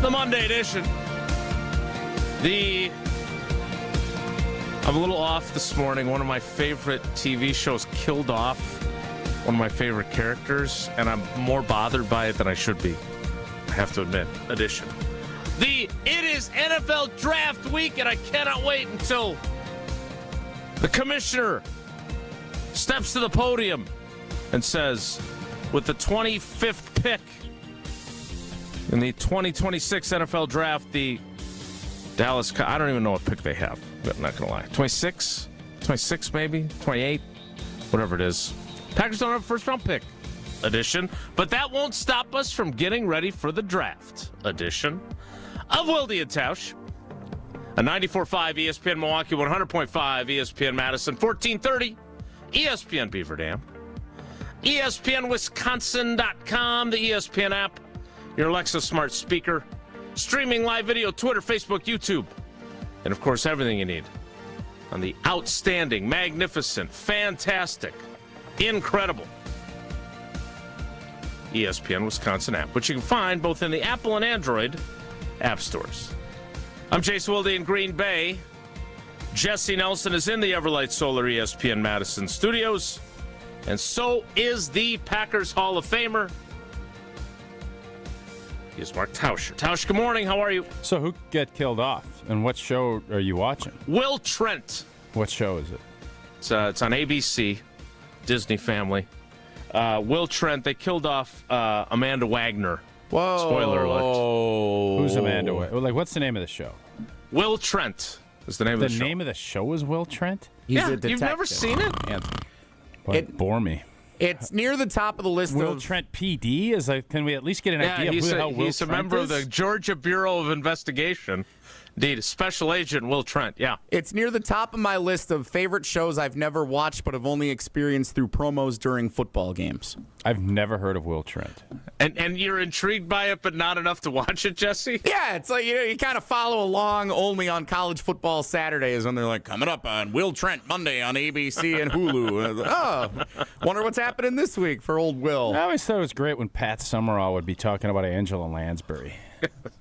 the Monday edition. I'm a little off this morning. One of my favorite TV shows killed off one of my favorite characters, and I'm more bothered by it than I should be. I have to admit. Edition. It is NFL Draft Week, and I cannot wait until the commissioner steps to the podium and says, with the 25th pick in the 2026 NFL Draft, the Dallas, I don't even know what pick they have. I'm not going to lie. 26? 26 maybe? 28? Whatever it is. Packers don't have a first-round pick. Edition. But that won't stop us from getting ready for the draft. Edition of Wilde and Tausch. A 94.5 ESPN Milwaukee, 100.5 ESPN Madison, 1430 ESPN Beaver Dam. ESPNWisconsin.com, the ESPN app, your Alexa smart speaker, streaming live video, Twitter, Facebook, YouTube, and of course everything you need on the outstanding, magnificent, fantastic, incredible ESPN Wisconsin app, which you can find both in the Apple and Android app stores. I'm Jason Wilde in Green Bay. Jesse Nelson is in the Everlight Solar ESPN Madison studios, and so is the Packers Hall of Famer. He is Mark Tauscher. Tausch, good morning. How are you? So who get killed off, and what show are you watching? Will Trent. What show is it? It's on ABC, Disney Family. Will Trent, they killed off Amanda Wagner. Whoa. Spoiler alert. Who's Amanda? Like, what's the name of the show? Will Trent is the name of the show. The name of the show is Will Trent? He's a You've detective. never seen it? Bore me. It's near the top of the list Will of... Trent PD? Can we at least get an idea of who the hell Will he's a Trent member is? of the Georgia Bureau of Investigation. Indeed, Special Agent Will Trent, yeah. It's near the top of my list of favorite shows I've never watched but have only experienced through promos during football games. I've never heard of Will Trent. And you're intrigued by it, but not enough to watch it, Jesse? Yeah, it's like, you kind of follow along only on college football Saturdays when they're like, coming up on Will Trent Monday on ABC and Hulu. Oh, wonder what's happening this week for old Will. I always thought it was great when Pat Summerall would be talking about Angela Lansbury.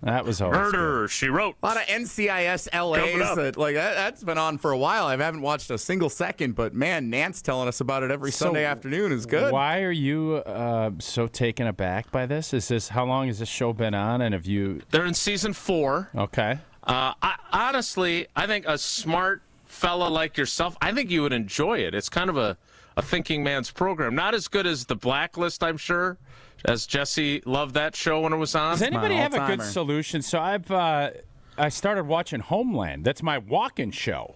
That was always Murder, good. She Wrote. A lot of NCIS LAs that's been on for a while. I haven't watched a single second, but man, Nance telling us about it every Sunday afternoon is good. Why are you so taken aback by this? How long has this show been on? And have you? They're in season 4. Okay. Honestly, I think a smart fella like yourself, I think you would enjoy it. It's kind of a thinking man's program. Not as good as The Blacklist, I'm sure, as Jesse loved that show when it was on. Does anybody have a good solution? So I started watching Homeland. That's my walk-in show.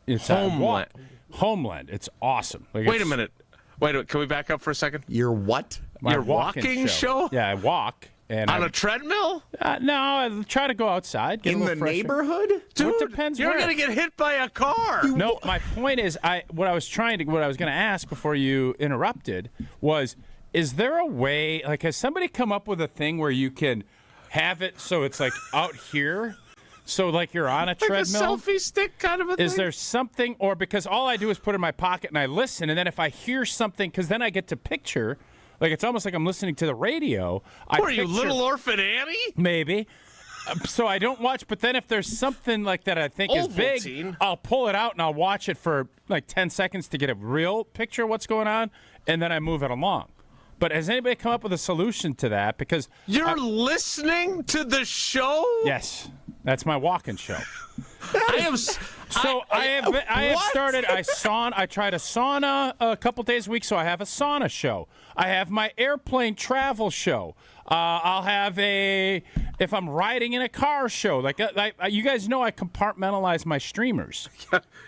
It's Homeland. Homeland. It's awesome. Wait a minute. Can we back up for a second? Your what? Your walking show? Yeah, I walk. And on a treadmill? No, I try to go outside. Get in the neighborhood? Dude, it depends you're where. going to get hit by a car. No, my point is, what I was going to ask before you interrupted was, is there a way, like, has somebody come up with a thing where you can have it so it's like out here? So, like, you're on a treadmill? Like a selfie stick kind of a thing? Is there something, or because all I do is put it in my pocket and I listen, and then if I hear something, because then I get to picture, like, it's almost like I'm listening to the radio. Are you Little Orphan Annie? Maybe. So I don't watch, but then if there's something like that I think is big, I'll pull it out and I'll watch it for like 10 seconds to get a real picture of what's going on, and then I move it along. But has anybody come up with a solution to that? Because you're listening to the show? Yes, that's my walk-in show. I have started. I tried a sauna a couple days a week, so I have a sauna show. I have my airplane travel show. I'll have if I'm riding in a car show. Like you guys know, I compartmentalize my streamers.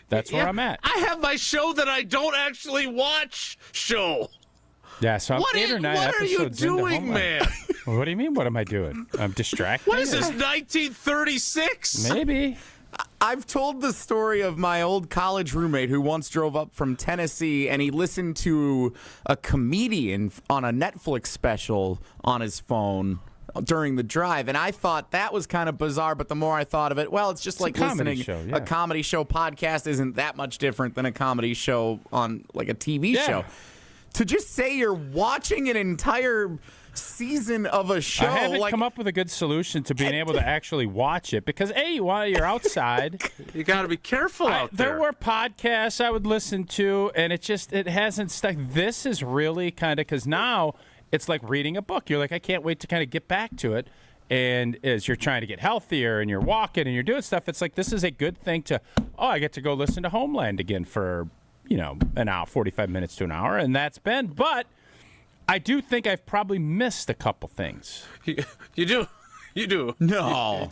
That's where I'm at. I have my show that I don't actually watch show. Yeah, so what are you doing, man? What do you mean, what am I doing? I'm distracted. What is this, 1936? Maybe. I've told the story of my old college roommate who once drove up from Tennessee, and he listened to a comedian on a Netflix special on his phone during the drive, and I thought that was kind of bizarre, but the more I thought of it, well, it's just like listening. A comedy show podcast isn't that much different than a comedy show on like a TV show. To just say you're watching an entire season of a show. I haven't come up with a good solution to being able to actually watch it because while you're outside, You got to be careful out there. There were podcasts I would listen to, and it hasn't stuck. This is really kind of because now it's like reading a book. You're like, I can't wait to kind of get back to it. And as you're trying to get healthier and you're walking and you're doing stuff, it's like this is a good thing to. I get to go listen to Homeland again for an hour, 45 minutes to an hour, and that's been. But I do think I've probably missed a couple things. You do. No.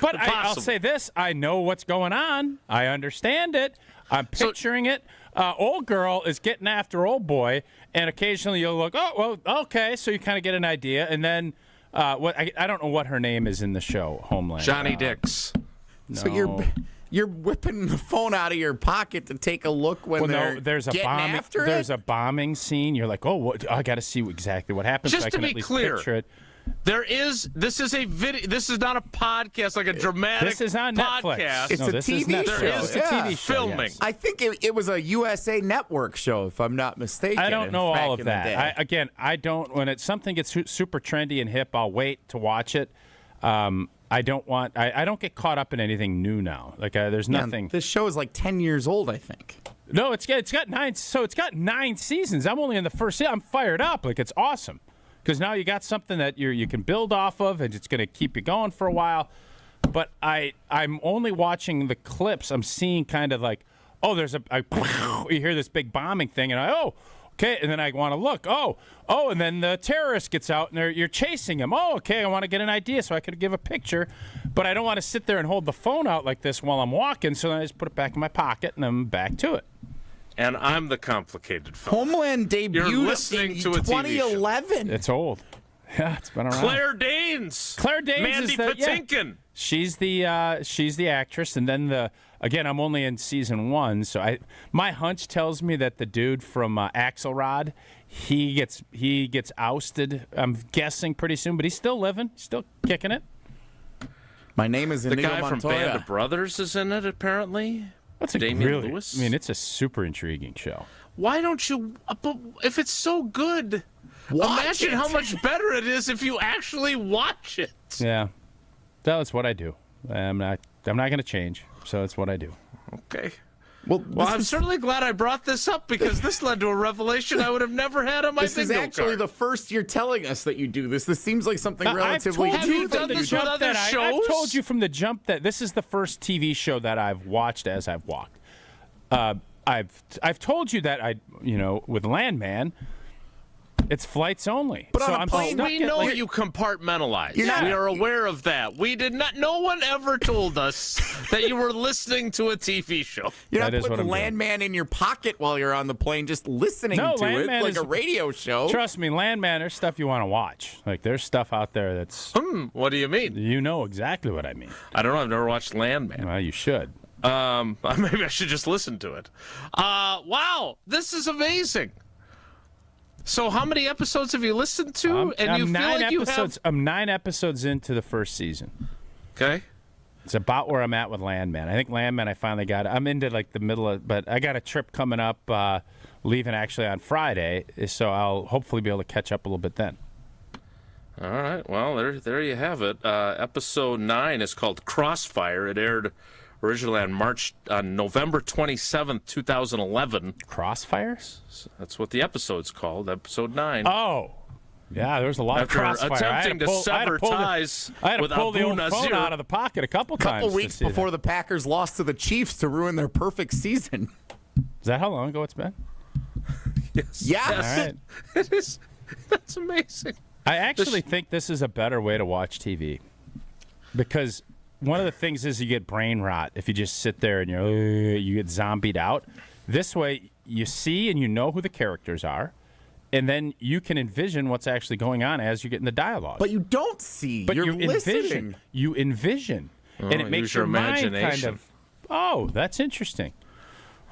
But I'll say this. I know what's going on. I understand it. I'm picturing it. Old girl is getting after old boy, and occasionally you'll look, oh, well, okay. So you kind of get an idea. And then I don't know what her name is in the show, Homeland. Johnny Dix. No. So you're whipping the phone out of your pocket to take a look when there's a getting bombing. after it? There's a bombing scene. You're like, I got to see exactly what happens. Just so I to can be at least clear, picture it. This is a video. This is not a podcast like a dramatic This is on podcast. Netflix. It's No, a this is TV Netflix. show. It's a Yeah. TV show. Filming. Yes. I think it was a USA Network show, if I'm not mistaken. I don't know back all of in the day. that. I don't. When something gets super trendy and hip, I'll wait to watch it. I don't get caught up in anything new now. Like there's nothing. This show is like 10 years old, I think. No, it's got 9. So it's got 9 seasons. I'm only in the first season. I'm fired up. Like it's awesome because now you got something that you can build off of, and it's going to keep you going for a while. But I'm only watching the clips. I'm seeing kind of like, you hear this big bombing thing, and okay, and then I want to look. And then the terrorist gets out, and you're chasing him. Okay, I want to get an idea so I could give a picture, but I don't want to sit there and hold the phone out like this while I'm walking, so then I just put it back in my pocket, and I'm back to it. And I'm the complicated fellow. Homeland debuted You're listening in to a TV show. 2011. It's old. Yeah, it's been around. Claire Danes. is Mandy the Patinkin. She's the actress, and then again, I'm only in season 1, so my hunch tells me that the dude from Axelrod, he gets ousted. I'm guessing pretty soon, but he's still living, still kicking it. My name is The Inigo guy from Montoya. Band of Brothers is in it, apparently. That's a Damian really, Lewis? I mean, it's a super intriguing show. Why don't you? But if it's so good, Watch imagine it. how much better it is if you actually watch it. Yeah, that's what I do. I'm not going to change, so that's what I do. Okay. Well, I'm certainly glad I brought this up because this led to a revelation I would have never had on my this is bingo actually card. the first you're telling us that you do this. This seems like something relatively I've told Have you you from done the this jump with other that I've shows? told you from the jump that this is the first TV show that I've watched as I've walked. I've told you that with Landman, it's flights only. But so on a I'm plane, stuck We at, know like, you compartmentalize. You're not- We are aware of that. We did not. No one ever told us that you were listening to a TV show. You're That not is what putting I'm doing. Landman in your pocket while you're on the plane, just listening No, to it Landman like is- a radio show. Trust me, Landman, there's stuff you want to watch. Like there's stuff out there that's What do you mean? you know exactly what I mean. I don't know. I've never watched Landman. Well, you should. Maybe I should just listen to it. Wow, this is amazing. So, how many episodes have you listened to? I'm you feel 9 like episodes. I'm 9 episodes into the first season. Okay. It's about where I'm at with Landman. I think Landman, I finally got it. I'm into like the middle of, but I got a trip coming up, leaving actually on Friday, so I'll hopefully be able to catch up a little bit then. All right. Well, there you have it. Episode 9 is called Crossfire. It aired originally on November 27th, 2011. Crossfires? That's what the episode's called. Episode 9. Oh, yeah. There's a lot After of crossfire. attempting to sever ties I had to with pull the Abu old phone Nazir. out of the pocket a couple times. couple to weeks see before that. the Packers lost to the Chiefs to ruin their perfect season. Is that how long ago it's been? Yes. Yeah. All right. It is. That's amazing. I actually think this is a better way to watch TV because one of the things is you get brain rot if you just sit there and you get zombied out. This way, you see and you know who the characters are, and then you can envision what's actually going on as you get in the dialogue. But you don't see. But you're you listening. envision. You envision, and it use makes your your mind kind imagination. of. Oh, that's interesting.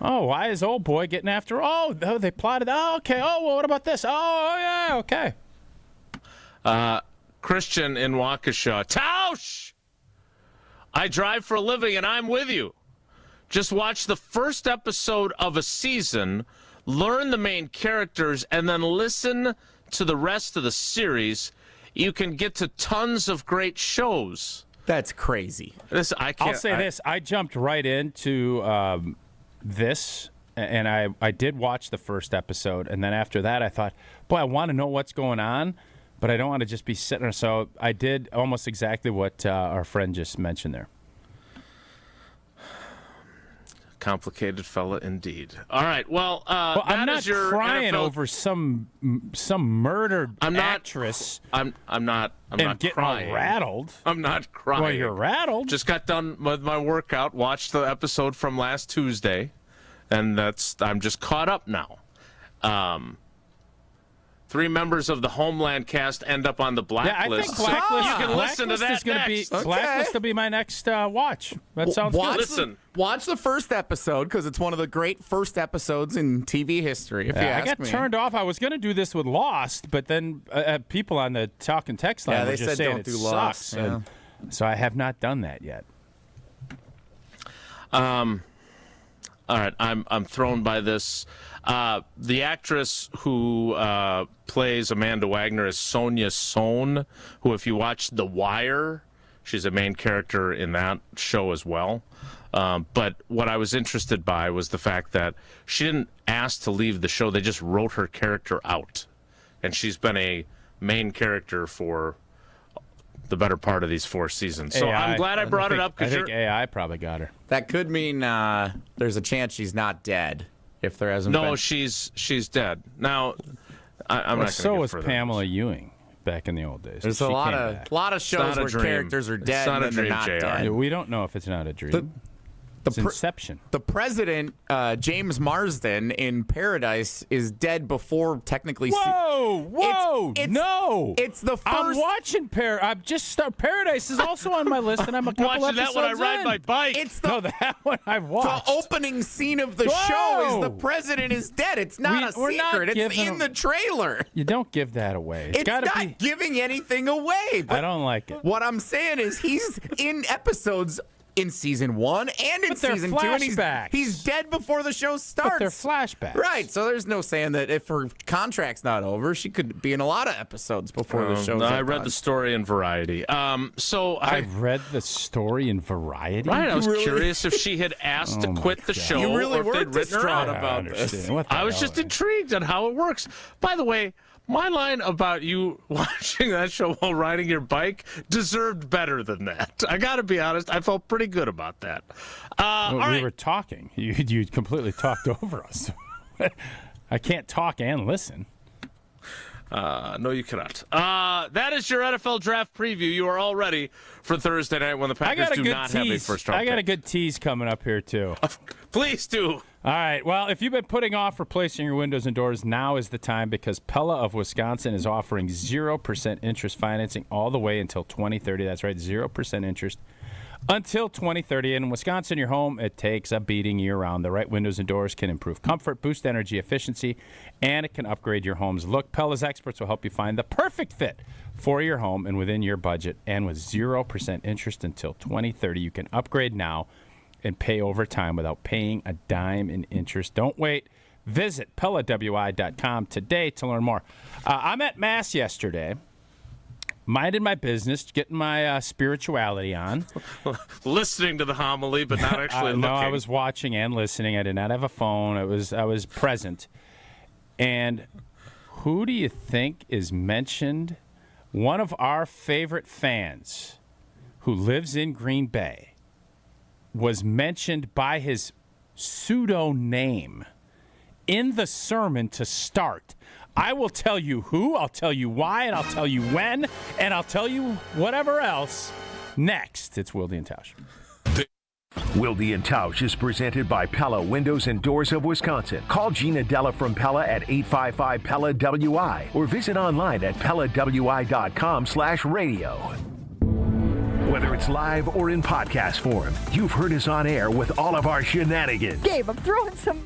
Oh, why is old boy getting after? Oh, they plotted. Oh, okay. Oh, well, what about this? Oh, yeah, okay. Christian in Waukesha. Tausch! I drive for a living and I'm with you. Just watch the first episode of a season, learn the main characters, and then listen to the rest of the series, you can get to tons of great shows. That's crazy. I'll say this. I jumped right into this, and I did watch the first episode, and then after that I thought, boy, I want to know what's going on, but I don't want to just be sitting there. So I did almost exactly what our friend just mentioned there. Complicated fella indeed. All right. Well, I'm not crying over some murdered actress. I'm not getting crying. all rattled. I'm not crying. Well, you're rattled. Just got done with my workout. Watched the episode from last Tuesday, and I'm just caught up now. 3 members of the Homeland cast end up on the blacklist. Yeah, I think Blacklist. You can listen to that is gonna next. be Blacklist will be my next watch. That sounds good. Listen. Watch the first episode because it's one of the great first episodes in TV history. If you ask me, I got turned off. I was going to do this with Lost, but then people on the talk and text line were just saying don't it do sucks. Lost. Yeah. So I have not done that yet. All right, I'm thrown by this. The actress who plays Amanda Wagner is Sonia Sohn, who, if you watch The Wire, she's a main character in that show as well. But what I was interested by was the fact that she didn't ask to leave the show. They just wrote her character out. And she's been a main character for the better part of these 4 seasons. So I'm glad I brought it up. I think AI probably got her. that could mean there's a chance she's not dead if there hasn't been. No, she's dead. Now, I'm not going to So get was further. Pamela Ewing back in the old days. There's a She lot came back. of shows where characters are dead It's not and a then they're dream, not JR. dead. We don't know if it's not a dream. It's Inception. The president, James Marsden in Paradise, is dead before technically. Whoa! No! It's the first. I'm watching Paradise is also on my list, and I'm a couple Watching that episodes when I ride in. my bike. It's that one I've watched. The opening scene of the Whoa! show is the president is dead. It's not We're a not secret. It's giving in the trailer. You don't give that away. It's gotta not be. giving anything away. But I don't like it. what I'm saying is he's in episodes in season 1 and in But they're season 2, and flashbacks. he's dead before the show starts. But they're flashbacks. Right, so there's no saying that if her contract's not over, she could be in a lot of episodes before the show's I up read on. the story in Variety. So I read the story in Variety. Right, I was really- curious if she had asked to quit the show You really or if were they'd written her distraught out. about I this. understand. What the I was hell? just intrigued on how it works. By the way, my line about you watching that show while riding your bike deserved better than that. I got to be honest. I felt pretty good about that. All We right. were talking. You completely talked over us. I can't talk and listen. No, you cannot. That is your NFL draft preview. You are all ready for Thursday night when the I Packers got a do good not have a tease. first round I got a pick. good tease coming up here too. Please do. All right. Well, if you've been putting off replacing your windows and doors, now is the time because Pella of Wisconsin is offering 0% interest financing all the way until 2030. That's right, 0% interest until 2030. And in Wisconsin, your home, it takes a beating year-round. The right windows and doors can improve comfort, boost energy efficiency, and it can upgrade your home's look. Pella's experts will help you find the perfect fit for your home and within your budget. And with 0% interest until 2030, you can upgrade now and pay over time without paying a dime in interest. Don't wait. Visit PellaWI.com today to learn more. I'm at Mass yesterday, minded my business, getting my spirituality on. Listening to the homily, but not actually looking. No, I was watching and listening. I did not have a phone. I was present. And who do you think is mentioned? One of our favorite fans who lives in Green Bay was mentioned by his pseudo name in the sermon to start. I will tell you who, I'll tell you why, and I'll tell you when, and I'll tell you whatever else next. It's Wilde and Tausch. Wilde and Tausch is presented by Pella Windows and Doors of Wisconsin. Call Gina Della from Pella at 855-PELLA-WI or visit online at PellaWI.com/radio. Whether it's live or in podcast form, you've heard us on air with all of our shenanigans. Gabe, I'm throwing some.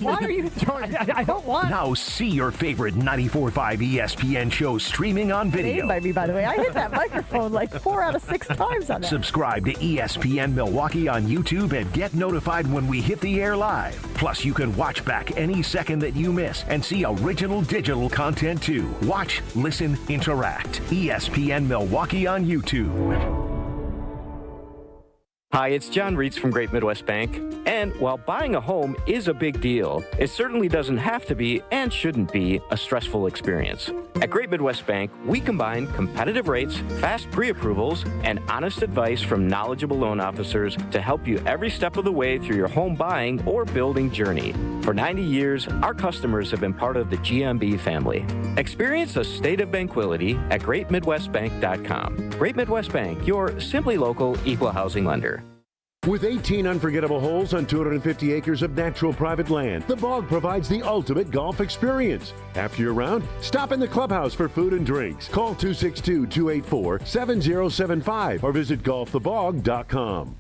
Why are you throwing? I don't want. Now see your favorite 94.5 ESPN shows streaming on video. By me, by the way. I hit that microphone like 4 out of 6 times on that. Subscribe to ESPN Milwaukee on YouTube and get notified when we hit the air live. Plus, you can watch back any second that you miss and see original digital content too. Watch, listen, interact. ESPN Milwaukee on YouTube. Hi, it's John Reitz from Great Midwest Bank. And while buying a home is a big deal, it certainly doesn't have to be and shouldn't be a stressful experience. At Great Midwest Bank, we combine competitive rates, fast pre-approvals, and honest advice from knowledgeable loan officers to help you every step of the way through your home buying or building journey. For 90 years, our customers have been part of the GMB family. Experience a state of tranquility at GreatMidwestBank.com. Great Midwest Bank, your simply local equal housing lender. With 18 unforgettable holes on 250 acres of natural private land, the Bog provides the ultimate golf experience. After your round, stop in the clubhouse for food and drinks. Call 262-284-7075 or visit golfthebog.com.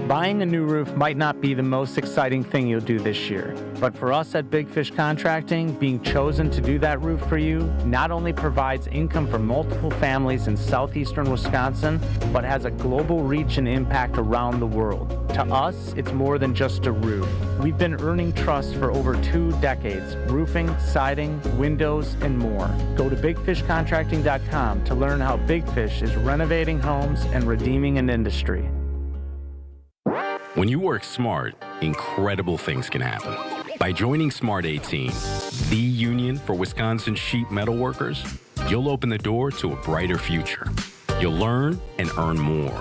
Buying a new roof might not be the most exciting thing you'll do this year, but for us at Big Fish Contracting, being chosen to do that roof for you not only provides income for multiple families in southeastern Wisconsin, but has a global reach and impact around the world. To us, it's more than just a roof. We've been earning trust for over 2 decades, roofing, siding, windows, and more. Go to bigfishcontracting.com to learn how Big Fish is renovating homes and redeeming an industry. When you work smart, incredible things can happen. By joining Smart 18, the union for Wisconsin sheet metal workers, you'll open the door to a brighter future. You'll learn and earn more.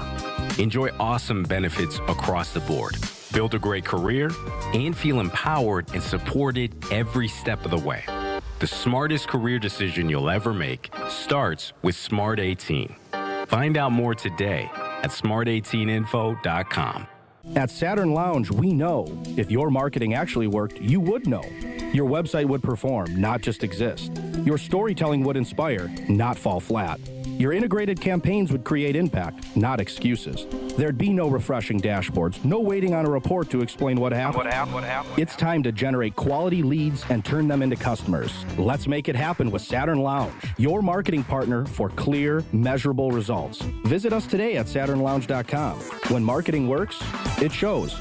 Enjoy awesome benefits across the board. Build a great career and feel empowered and supported every step of the way. The smartest career decision you'll ever make starts with Smart 18. Find out more today at smart18info.com. At Saturn Lounge, we know if your marketing actually worked, you would know. Your website would perform, not just exist. Your storytelling would inspire, not fall flat. Your integrated campaigns would create impact, not excuses. There'd be no refreshing dashboards, no waiting on a report to explain what happened. It's time to generate quality leads and turn them into customers. Let's make it happen with Saturn Lounge, your marketing partner for clear, measurable results. Visit us today at SaturnLounge.com. When marketing works, it shows.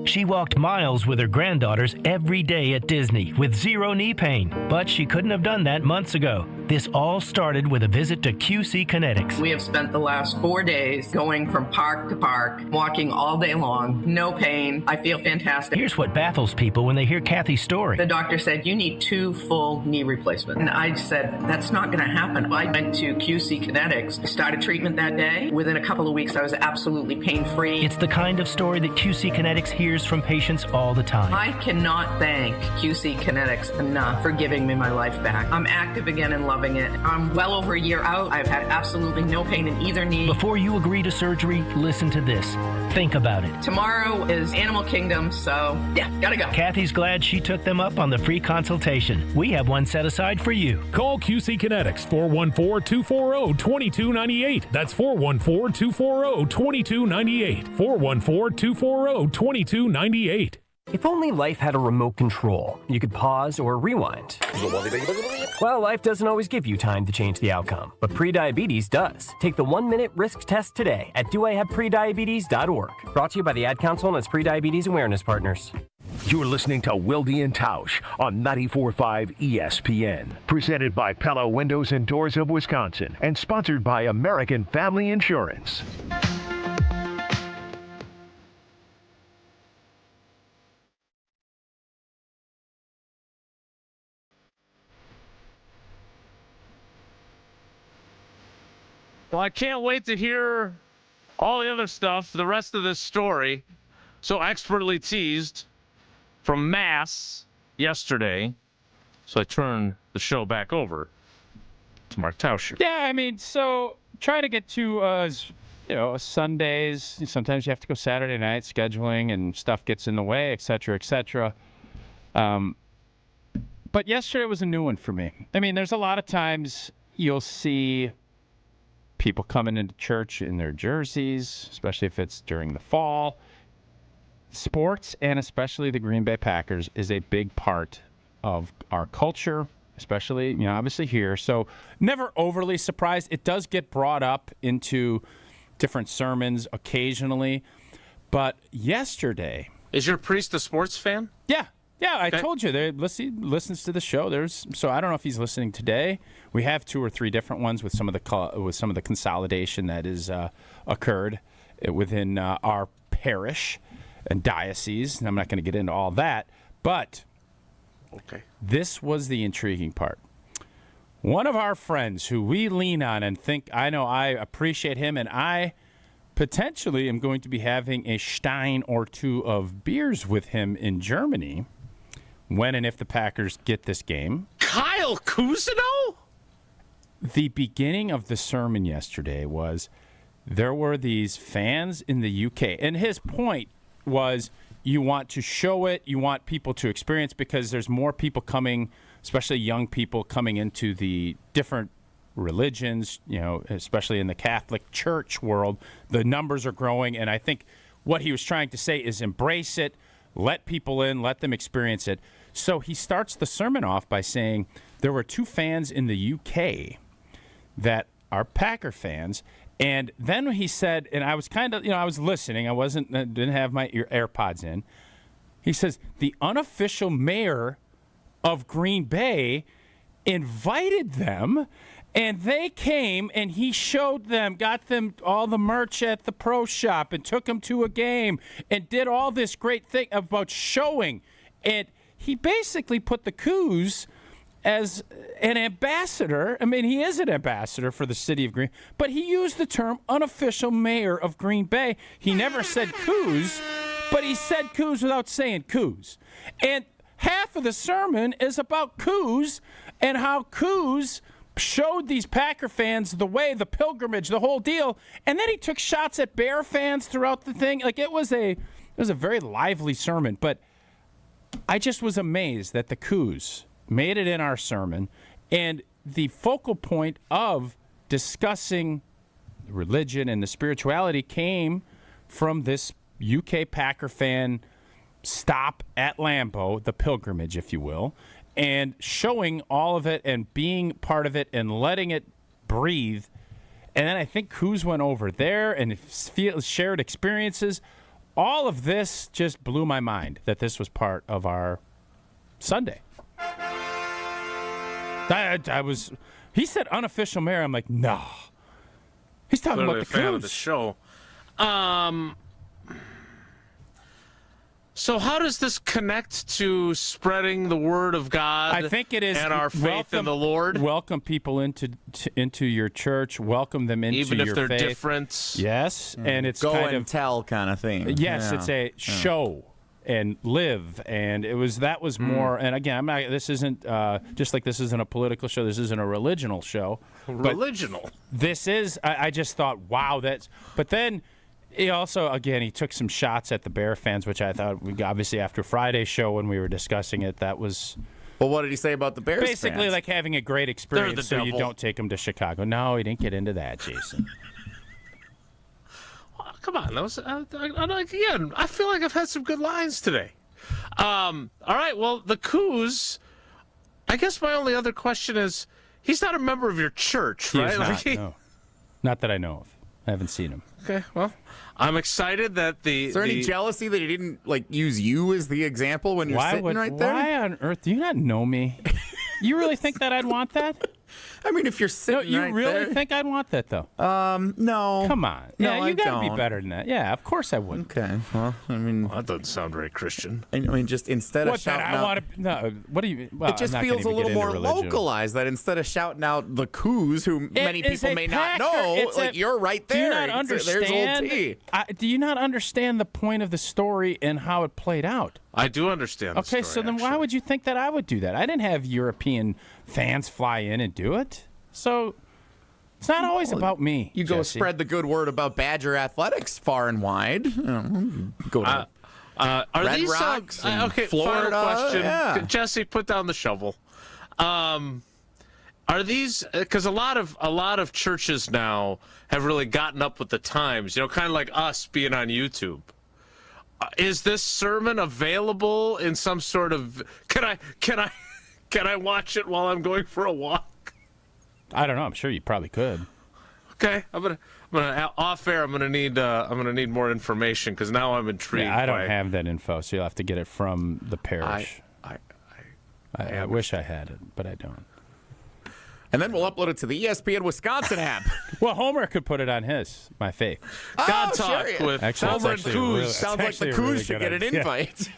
She walked miles with her granddaughters every day at Disney with zero knee pain, but she couldn't have done that months ago. This all started with a visit to QC Kinetics. We have spent the last 4 days going from park to park, walking all day long, no pain. I feel fantastic. Here's what baffles people when they hear Kathy's story. The doctor said, you need 2 full knee replacements. And I said, that's not going to happen. I went to QC Kinetics, started treatment that day. Within a couple of weeks, I was absolutely pain-free. It's the kind of story that QC Kinetics hears from patients all the time. I cannot thank QC Kinetics enough for giving me my life back. I'm active again and loving it. I'm well over a year out. I've had absolutely no pain in either knee. Before you agree to surgery, listen to this. Think about it. Tomorrow is Animal Kingdom, so yeah, gotta go. Kathy's glad she took them up on the free consultation. We have one set aside for you. Call QC Kinetics, 414-240-2298. That's 414-240-2298. 414-240-2298. If only life had a remote control, you could pause or rewind. Well, life doesn't always give you time to change the outcome, but prediabetes does. Take the 1-minute risk test today at doihaveprediabetes.org. Brought to you by the Ad Council and its prediabetes awareness partners. You're listening to Wilde and Tausch on 94.5 ESPN. Presented by Pella Windows and Doors of Wisconsin and sponsored by American Family Insurance. Well, I can't wait to hear all the other stuff, the rest of this story, so expertly teased from Mass yesterday. So I turn the show back over to Mark Tauscher. Yeah, I mean, so try to get to, Sundays. Sometimes you have to go Saturday night, scheduling and stuff gets in the way, et cetera, et cetera. But yesterday was a new one for me. I mean, there's a lot of times you'll see people coming into church in their jerseys, especially if it's during the fall. Sports, and especially the Green Bay Packers, is a big part of our culture, especially, obviously here. So never overly surprised. It does get brought up into different sermons occasionally. But yesterday... Is your priest a sports fan? Yeah. Yeah, I told you. He listens to the show. So I don't know if he's listening today. We have 2 or 3 different ones with some of the consolidation that is occurred within our parish and diocese. And I'm not going to get into all that, but this was the intriguing part. One of our friends who we lean on and think, I appreciate him, and I potentially am going to be having a stein or 2 of beers with him in Germany when and if the Packers get this game. Kyle Cousineau? The beginning of the sermon yesterday was there were these fans in the UK, and his point was you want to show it, you want people to experience, because there's more people coming, especially young people coming into the different religions, especially in the Catholic Church world. The numbers are growing, and I think what he was trying to say is embrace it, let people in, let them experience it. So he starts the sermon off by saying there were 2 fans in the UK that are Packer fans. And then he said, and I was kind of, I was listening. I didn't have my AirPods in. He says, the unofficial mayor of Green Bay invited them, and they came, and he showed them, got them all the merch at the pro shop, and took them to a game, and did all this great thing about showing. And he basically put the Coos as an ambassador. I mean, he is an ambassador for the city of Green, but he used the term unofficial mayor of Green Bay. He never said Coos, but he said Coos without saying Coos. And half of the sermon is about Coos and how Coos showed these Packer fans the way, the pilgrimage, the whole deal. And then he took shots at Bear fans throughout the thing. Like, it was a very lively sermon, but I just was amazed that the Coos made it in our sermon, and the focal point of discussing religion and the spirituality came from this UK Packer fan stop at Lambeau, the pilgrimage, if you will, and showing all of it and being part of it and letting it breathe. And then I think Coos went over there and shared experiences. All of this just blew my mind that this was part of our Sunday. He said unofficial mayor. I'm like, no. He's talking about the fan of the show. So how does this connect to spreading the word of God? I think it is, and our faith in the Lord. Welcome people into your church. Welcome them into your faith. Even if they're different. Yes, and it's go kind and of tell kind of thing. Yes, it's a show and live, and that was more. And again, I'm not. This isn't just like this isn't a political show. This isn't a religional show. Religional. This is. I just thought, wow, that's. But then. He also, again, he took some shots at the Bear fans, which I thought, obviously, after Friday's show when we were discussing it, that was... Well, what did he say about the Bears Basically, fans? like having a great experience so devil. you don't take them to Chicago. No, he didn't get into that, Jason. Come on. That was, again, I feel like I've had some good lines today. All right, well, the Coos, I guess my only other question is, he's not a member of your church, right? He is not, no. Not that I know of. I haven't seen him. Okay, well, I'm excited that Is there any jealousy that he didn't use you as the example when you're sitting right there? Why on earth do you not know me? You really think that I'd want that? I mean, if you're sitting right there. You really think I'd want that, though? No. Come on. No, yeah, you got to don't. be better than that. Yeah, of course I would. Okay. Well, I mean... Well, that doesn't sound very Christian. I mean, just instead of shouting out... what do you... Well, it just feels a little more localized, that instead of shouting out the Coos, who many people may not know, you're right there. Do you not understand? There's old T. Do you not understand the point of the story and how it played out? I do understand the story, so then why would you think that I would do that? I didn't have European fans fly in and do it. So it's not always about me. You go spread the good word about Badger athletics far and wide. Go to are Red these Rocks okay, Florida. final question. Yeah. Jesse, put down the shovel. Are Are these because a lot of churches now have really gotten up with the times, kind of like us being on YouTube. Is this sermon available in some sort of? Can I watch it while I'm going for a walk? I don't know. I'm sure you probably could. Okay, I'm gonna off air. I'm gonna need more information because now I'm intrigued. Yeah, I don't have that info, so you'll have to get it from the parish. I wish I had it, but I don't. And then we'll upload it to the ESPN Wisconsin app. Well, Homer could put it on his, my faith. God Talk with Homer and Coos. Sounds like the Coos should get an invite. Yeah.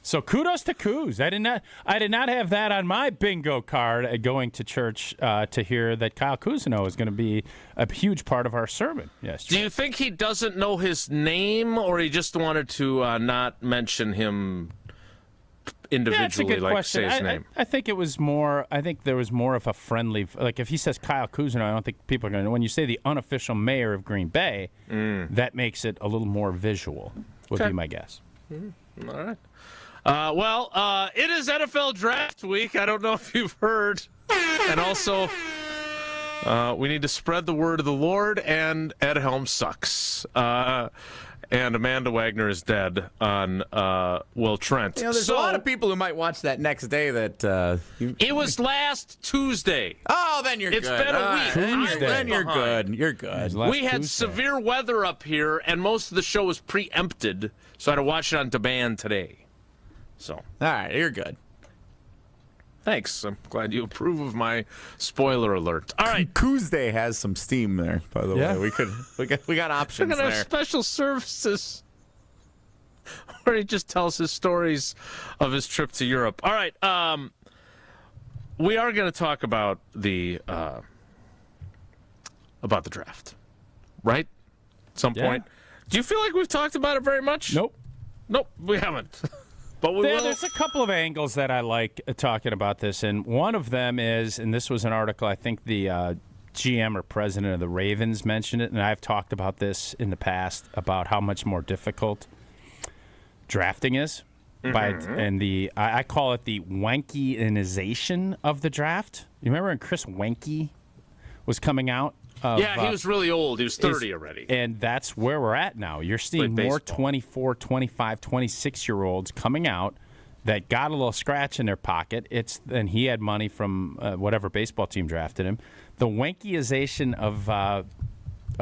So kudos to Coos. I did not have that on my bingo card going to church to hear that Kyle Cousineau is going to be a huge part of our sermon. Yes. Do you think he doesn't know his name, or he just wanted to not mention him individually, that's a good question. say his name? I think it was more. I think there was more of a friendly. Like if he says Kyle Cousineau, I don't think people are going to know. When you say the unofficial mayor of Green Bay, that makes it a little more visual. Would be my guess. All right. It is NFL Draft Week. I don't know if you've heard. And also, we need to spread the word of the Lord, and Ed Helm sucks. And Amanda Wagner is dead on Will Trent. There's a lot of people who might watch that next day that... It was last Tuesday. Oh, then you're good. It's been a week. Then you're good. You're good. We had severe weather up here, and most of the show was preempted, so I had to watch it on demand today. So, all right, you're good. Thanks. I'm glad you approve of my spoiler alert. All right, Tuesday has some steam there. By the way, we got options We're gonna there. have special services where he just tells his stories of his trip to Europe. All right, we are going to talk about the draft, right? At some point. Do you feel like we've talked about it very much? Nope, we haven't. But we will. There's a couple of angles that I like talking about this, and one of them is, and this was an article, I think the GM or president of the Ravens mentioned it, and I've talked about this in the past, about how much more difficult drafting is. I call it the Wenkeization of the draft. You remember when Chris Wenke was coming out? He was really old. He was 30 already. And that's where we're at now. You're seeing more 24, 25, 26-year-olds coming out that got a little scratch in their pocket. And he had money from whatever baseball team drafted him. The Wenkeization of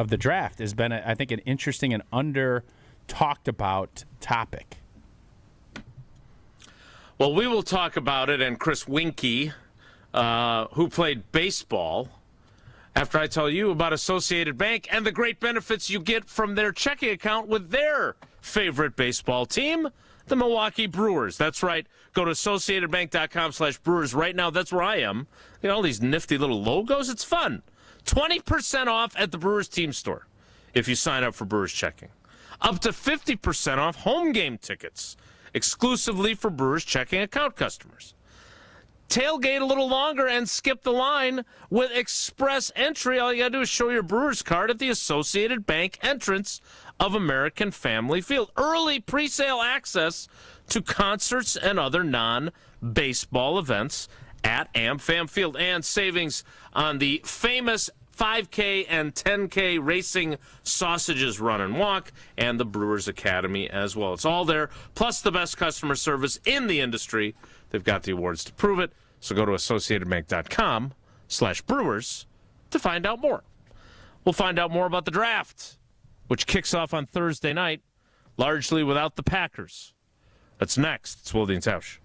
the draft has been, I think, an interesting and under-talked-about topic. Well, we will talk about it, and Chris Wenke, who played baseball, after I tell you about Associated Bank and the great benefits you get from their checking account with their favorite baseball team, the Milwaukee Brewers. That's right. Go to AssociatedBank.com/Brewers right now. That's where I am. You know, all these nifty little logos. It's fun. 20% off at the Brewers team store if you sign up for Brewers checking. Up to 50% off home game tickets exclusively for Brewers checking account customers. Tailgate a little longer and skip the line with express entry. All you got to do is show your Brewers card at the Associated Bank entrance of American Family Field. Early pre-sale access to concerts and other non-baseball events at AmFam Field. And savings on the famous 5K and 10K racing sausages run and walk, and the Brewers Academy as well. It's all there, plus the best customer service in the industry. They've got the awards to prove it. So go to AssociatedBank.com/Brewers to find out more. We'll find out more about the draft, which kicks off on Thursday night, largely without the Packers. That's next. It's Wilde and Tausch.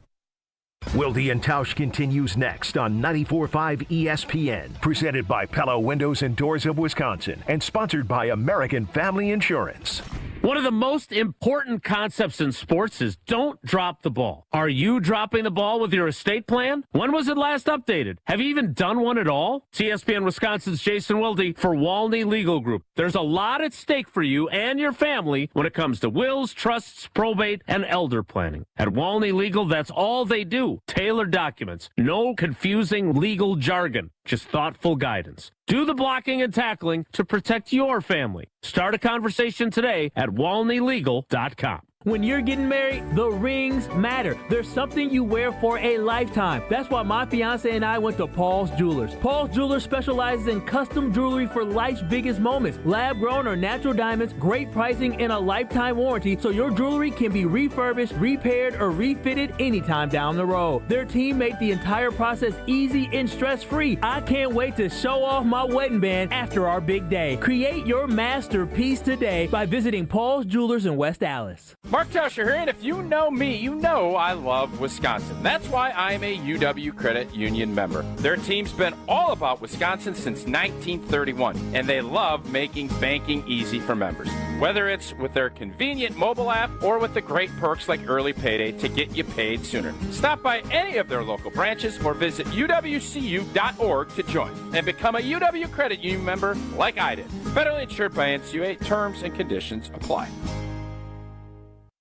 Wilde and Tausch continues next on 94.5 ESPN, presented by Pella Windows and Doors of Wisconsin, and sponsored by American Family Insurance. One of the most important concepts in sports is don't drop the ball. Are you dropping the ball with your estate plan? When was it last updated? Have you even done one at all? It's ESPN Wisconsin's Jason Wilde for Walney Legal Group. There's a lot at stake for you and your family when it comes to wills, trusts, probate, and elder planning. At Walney Legal, that's all they do. Tailored documents. No confusing legal jargon. Just thoughtful guidance. Do the blocking and tackling to protect your family. Start a conversation today at WalneyLegal.com. When you're getting married, the rings matter. There's something you wear for a lifetime. That's why my fiance and I went to Paul's Jewelers. Paul's Jewelers specializes in custom jewelry for life's biggest moments. Lab-grown or natural diamonds, great pricing, and a lifetime warranty, so your jewelry can be refurbished, repaired, or refitted anytime down the road. Their team made the entire process easy and stress-free. I can't wait to show off my wedding band after our big day. Create your masterpiece today by visiting Paul's Jewelers in West Allis. Mark Tauscher here, and if you know me, you know I love Wisconsin. That's why I'm a UW Credit Union member. Their team's been all about Wisconsin since 1931, and they love making banking easy for members. Whether it's with their convenient mobile app or with the great perks like early payday to get you paid sooner. Stop by any of their local branches or visit uwcu.org to join and become a UW Credit Union member like I did. Federally insured by NCUA. Terms and conditions apply.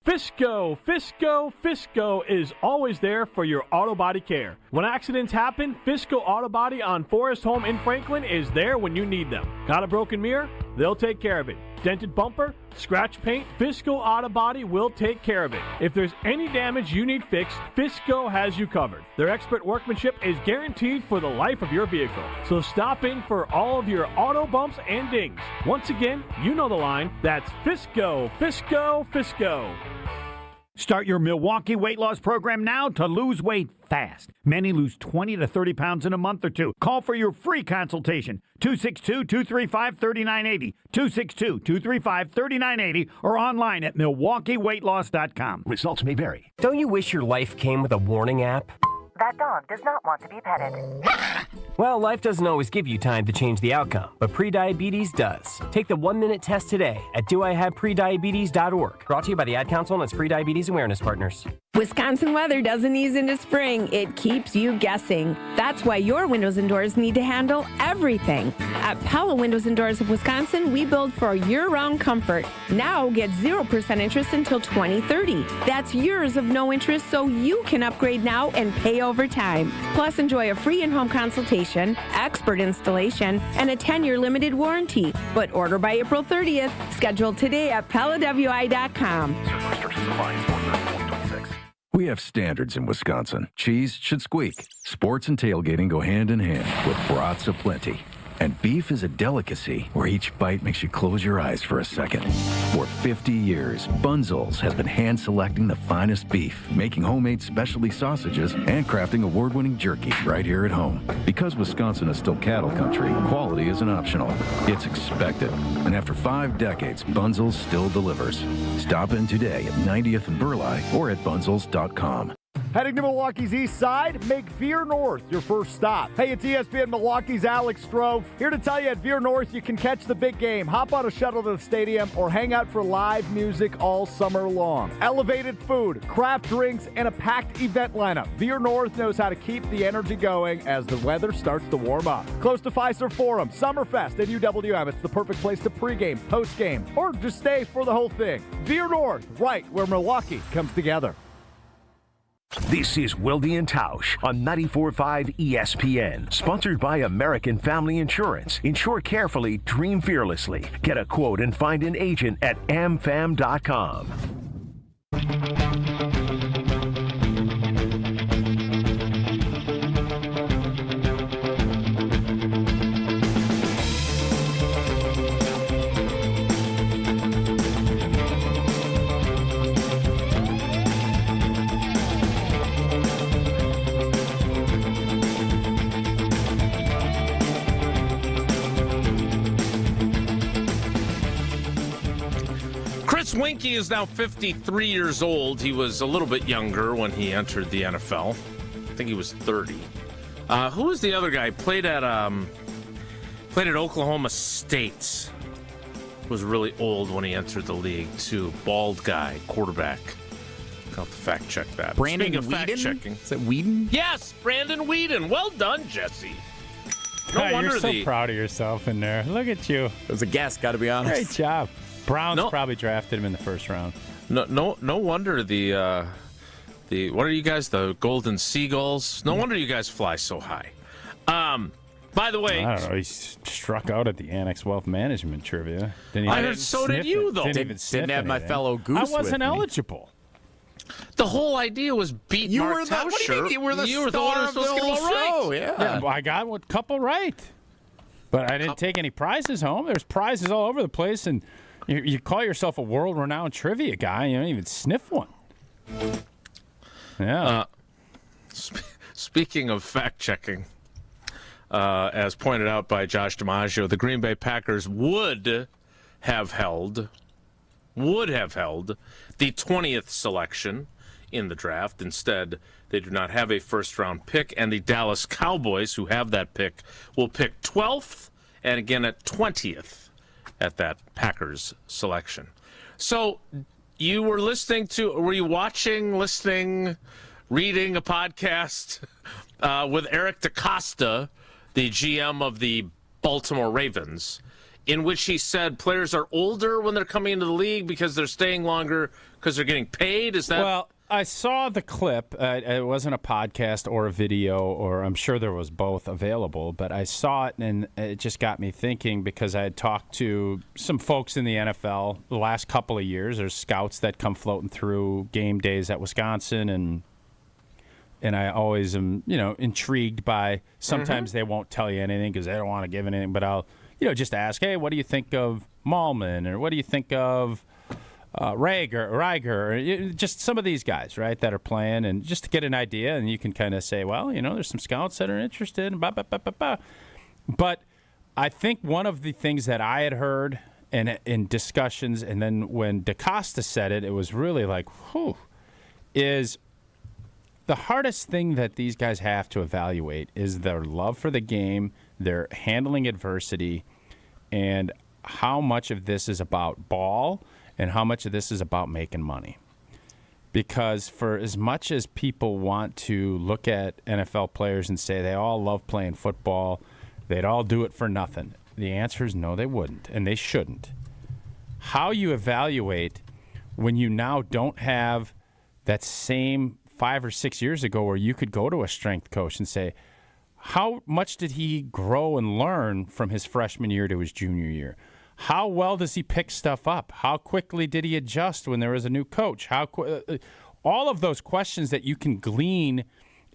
Fisco is always there for your auto body care. When accidents happen, Fisco Auto Body on Forest Home in Franklin is there when you need them. Got a broken mirror? They'll take care of it. Dented bumper? Scratch paint? Fisco Auto Body will take care of it. If there's any damage you need fixed, Fisco has you covered. Their expert workmanship is guaranteed for the life of your vehicle. So stop in for all of your auto bumps and dings. Once again, you know the line. That's Fisco. Start your Milwaukee weight loss program now to lose weight fast. Many lose 20 to 30 pounds in a month or two. Call for your free consultation. 262-235-3980. 262-235-3980 or online at MilwaukeeWeightLoss.com. Results may vary. Don't you wish your life came with a warning app? That dog does not want to be petted. Well, life doesn't always give you time to change the outcome, but prediabetes does. Take the 1-minute test today at doihaveprediabetes.org. Brought to you by the Ad Council and its prediabetes awareness partners. Wisconsin weather doesn't ease into spring. It keeps you guessing. That's why your windows and doors need to handle everything. At Pella Windows and Doors of Wisconsin, we build for year-round comfort. Now get 0% interest until 2030. That's years of no interest, so you can upgrade now and pay over time. Plus, enjoy a free in-home consultation, expert installation, and a 10-year limited warranty. But order by April 30th. Schedule today at PellaWI.com. We have standards in Wisconsin. Cheese should squeak. Sports and tailgating go hand in hand with brats aplenty. And beef is a delicacy where each bite makes you close your eyes for a second. For 50 years, Bunzel's has been hand-selecting the finest beef, making homemade specialty sausages, and crafting award-winning jerky right here at home. Because Wisconsin is still cattle country, quality isn't optional. It's expected. And after 5 decades, Bunzel's still delivers. Stop in today at 90th and Burleigh or at bunzels.com. Heading to Milwaukee's east side, make Veer North your first stop. Hey, it's ESPN Milwaukee's Alex Stroh. Here to tell you at Veer North you can catch the big game, hop on a shuttle to the stadium, or hang out for live music all summer long. Elevated food, craft drinks, and a packed event lineup. Veer North knows how to keep the energy going as the weather starts to warm up. Close to Fiserv Forum, Summerfest, and UWM. It's the perfect place to pregame, postgame, or just stay for the whole thing. Veer North, right where Milwaukee comes together. This is Wilde and Tausch on 94.5 ESPN. Sponsored by American Family Insurance. Insure carefully, dream fearlessly. Get a quote and find an agent at amfam.com. Winky is now 53 years old. He was a little bit younger when he entered the NFL. I think he was 30. Who was the other guy? Played at Oklahoma State. Was really old when he entered the league too. Bald guy, quarterback. I'll have to fact check that. Brandon Speaking of Weeden? fact checking. Is it Weeden? Yes, Brandon Weeden. Well done, Jesse. No wonder you're so proud of yourself in there. Look at you. It was a guess, got to be honest. Great job. Browns probably drafted him in the first round. No wonder the what are you guys, the Golden Seagulls? No wonder you guys fly so high. By the way, I don't know. He struck out at the Annex Wealth Management trivia. I heard so did you, though. Didn't have my fellow Goose I with wasn't me. eligible. The whole idea was beat You Mark were the- what do you Tauscher. mean? You were the one star who was of the supposed to get whole them all show, right. yeah. Well, I got a couple right. But I didn't take any prizes home. There's prizes all over the place, and you call yourself a world-renowned trivia guy, you don't even sniff one. Yeah. Speaking of fact-checking, as pointed out by Josh DiMaggio, the Green Bay Packers would have held the 20th selection in the draft. Instead, they do not have a first-round pick, and the Dallas Cowboys, who have that pick, will pick 12th and again at 20th at that Packers selection. So you were were you watching, listening, reading a podcast with Eric DeCosta, the GM of the Baltimore Ravens, in which he said players are older when they're coming into the league because they're staying longer because they're getting paid? Is that... Well, I saw the clip. It wasn't a podcast or a video, or I'm sure there was both available, but I saw it, and it just got me thinking because I had talked to some folks in the NFL the last couple of years. There's scouts that come floating through game days at Wisconsin, and I always am, intrigued by, sometimes they won't tell you anything because they don't want to give anything, but I'll, just ask, hey, what do you think of Malman, or what do you think of Reiger, just some of these guys, right, that are playing, and just to get an idea, and you can kind of say, well, there's some scouts that are interested, But I think one of the things that I had heard in discussions, and then when DeCosta said it, it was really like, whew, is the hardest thing that these guys have to evaluate is their love for the game, their handling adversity, and how much of this is about ball and how much of this is about making money. Because for as much as people want to look at NFL players and say they all love playing football, they'd all do it for nothing, the answer is no, they wouldn't, and they shouldn't. How you evaluate when you now don't have that same 5 or 6 years ago where you could go to a strength coach and say, how much did he grow and learn from his freshman year to his junior year? How well does he pick stuff up? How quickly did he adjust when there was a new coach? All of those questions that you can glean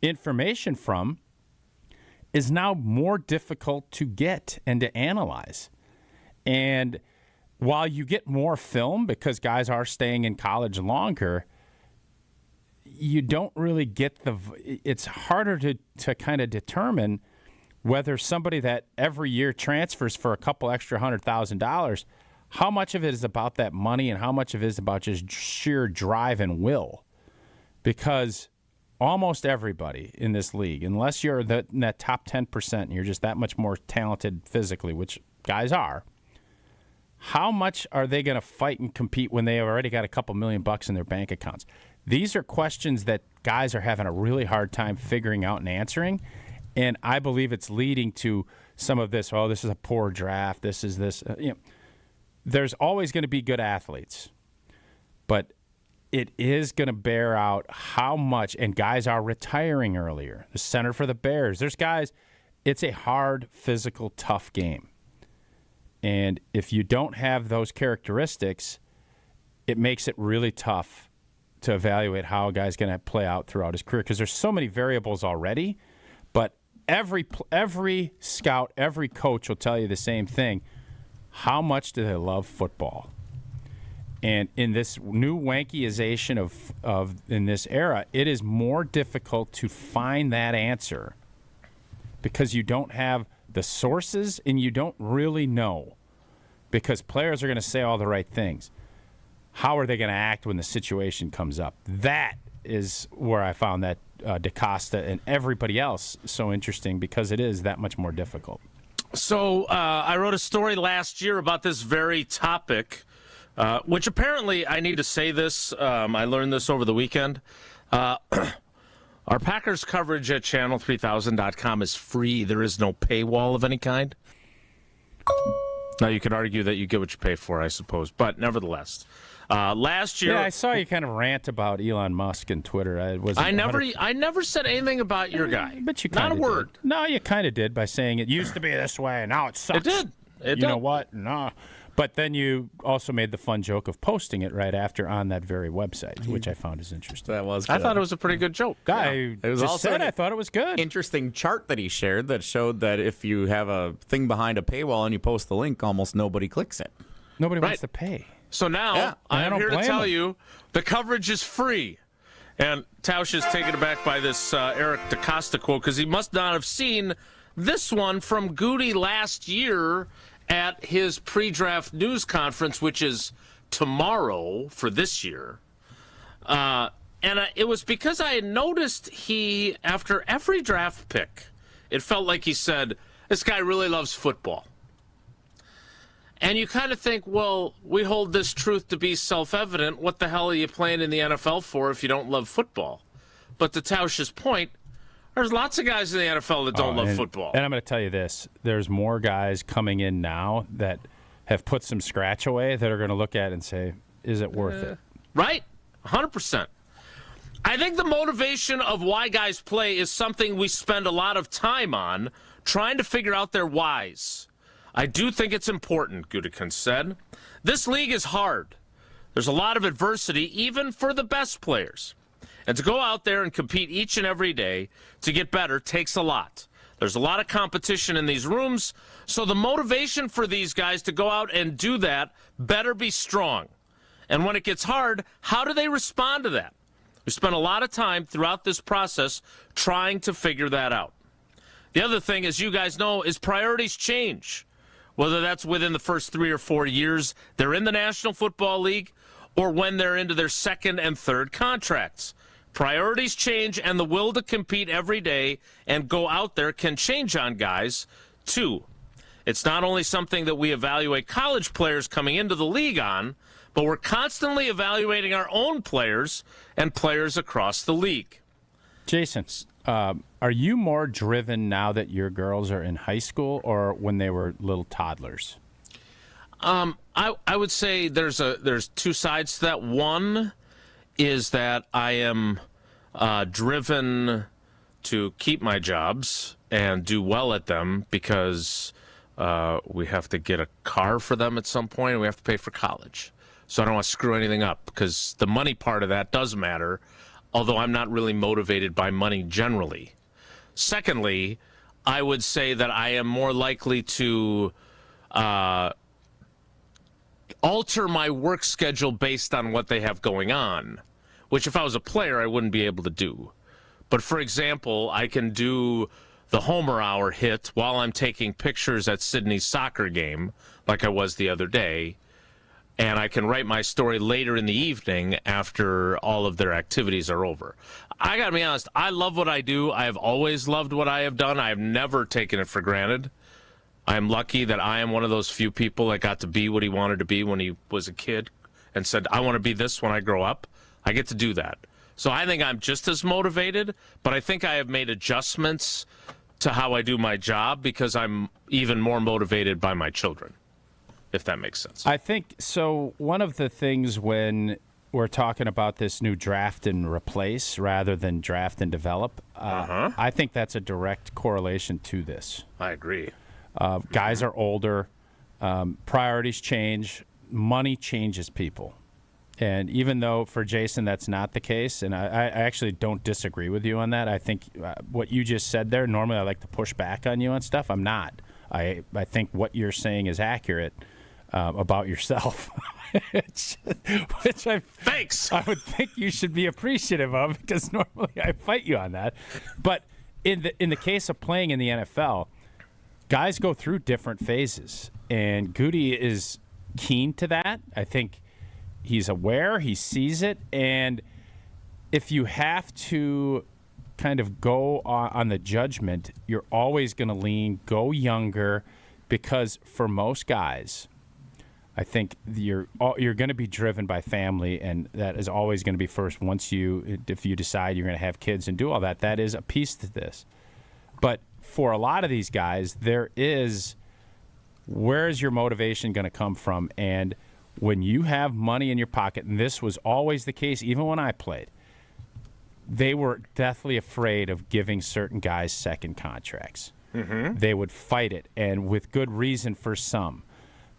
information from is now more difficult to get and to analyze. And while you get more film because guys are staying in college longer, you don't really get it's harder to kind of determine whether somebody that every year transfers for a couple extra $100,000, how much of it is about that money and how much of it is about just sheer drive and will. Because almost everybody in this league, unless you're in that top 10% and you're just that much more talented physically, which guys are, how much are they going to fight and compete when they already got a couple $1 million in their bank accounts? These are questions that guys are having a really hard time figuring out and answering. And I believe it's leading to some of this, this is a poor draft, this is this. There's always going to be good athletes. But it is going to bear out how much, and guys are retiring earlier. The center for the Bears, there's guys, it's a hard, physical, tough game. And if you don't have those characteristics, it makes it really tough to evaluate how a guy's going to play out throughout his career because there's so many variables already. But every scout, every coach will tell you the same thing. How much do they love football? And in this new wankyization of in this era, it is more difficult to find that answer because you don't have the sources and you don't really know because players are going to say all the right things. How are they going to act when the situation comes up? That is where I found that DeCosta and everybody else so interesting because it is that much more difficult. So I wrote a story last year about this very topic, which apparently I need to say this. I learned this over the weekend. Our Packers coverage at channel3000.com is free. There is no paywall of any kind. Now, you could argue that you get what you pay for, I suppose. But nevertheless, last year... Yeah, I saw you kind of rant about Elon Musk and Twitter. I never said anything about your guy. But you Not a word. Did. No, you kind of did by saying it used to be this way, and now it sucks. It did. You know what? No. But then you also made the fun joke of posting it right after on that very website, which I found is interesting. That was. I thought it was a pretty good joke. It was also I thought it was good. Interesting chart that he shared that showed that if you have a thing behind a paywall and you post the link, almost nobody clicks it. Nobody wants to pay. So now I'm here to tell you the coverage is free. And Tausch is taken aback by this Eric DaCosta quote because he must not have seen this one from Gutey last year at his pre-draft news conference, which is tomorrow for this year. It was because I had noticed he, after every draft pick, it felt like he said, this guy really loves football. And you kind of think, well, we hold this truth to be self-evident. What the hell are you playing in the NFL for if you don't love football? But to Tausch's point, there's lots of guys in the NFL that don't love football. And I'm going to tell you this. There's more guys coming in now that have put some scratch away that are going to look at it and say, is it worth it? Right? 100%. I think the motivation of why guys play is something we spend a lot of time on, trying to figure out their whys. I do think it's important, Gutey said. This league is hard. There's a lot of adversity, even for the best players. And to go out there and compete each and every day to get better takes a lot. There's a lot of competition in these rooms, so the motivation for these guys to go out and do that better be strong. And when it gets hard, how do they respond to that? We spent a lot of time throughout this process trying to figure that out. The other thing, as you guys know, is priorities change. Whether that's within the first 3 or 4 years they're in the National Football League or when they're into their second and third contracts. Priorities change, and the will to compete every day and go out there can change on guys, too. It's not only something that we evaluate college players coming into the league on, but we're constantly evaluating our own players and players across the league. Jason, are you more driven now that your girls are in high school or when they were little toddlers? I would say there's two sides to that. One is that I am driven to keep my jobs and do well at them because we have to get a car for them at some point and we have to pay for college. So I don't want to screw anything up because the money part of that does matter, although I'm not really motivated by money generally. Secondly, I would say that I am more likely to alter my work schedule based on what they have going on, which if I was a player, I wouldn't be able to do. But for example, I can do the Homer Hour hit while I'm taking pictures at Sydney's soccer game, like I was the other day, and I can write my story later in the evening after all of their activities are over. I got to be honest, I love what I do. I have always loved what I have done. I have never taken it for granted. I am lucky that I am one of those few people that got to be what he wanted to be when he was a kid and said, I want to be this when I grow up. I get to do that. So I think I'm just as motivated, but I think I have made adjustments to how I do my job because I'm even more motivated by my children, if that makes sense. I think so. One of the things when we're talking about this new draft and replace rather than draft and develop, I think that's a direct correlation to this. I agree. Guys are older. Priorities change. Money changes people. And even though for Jason that's not the case, and I actually don't disagree with you on that. I think what you just said there, normally I like to push back on you on stuff. I'm not. I think what you're saying is accurate about yourself, which thanks. I would think you should be appreciative of because normally I fight you on that. But in the case of playing in the NFL, guys go through different phases, and Gutey is keen to that. I think he's aware, he sees it, and if you have to kind of go on the judgment, you're always going to lean, go younger, because for most guys, I think you're going to be driven by family, and that is always going to be first. If you decide you're going to have kids and do all that, that is a piece to this. But for a lot of these guys, there is where is your motivation going to come from? And when you have money in your pocket, and this was always the case even when I played, they were deathly afraid of giving certain guys second contracts. Mm-hmm. They would fight it, and with good reason for some.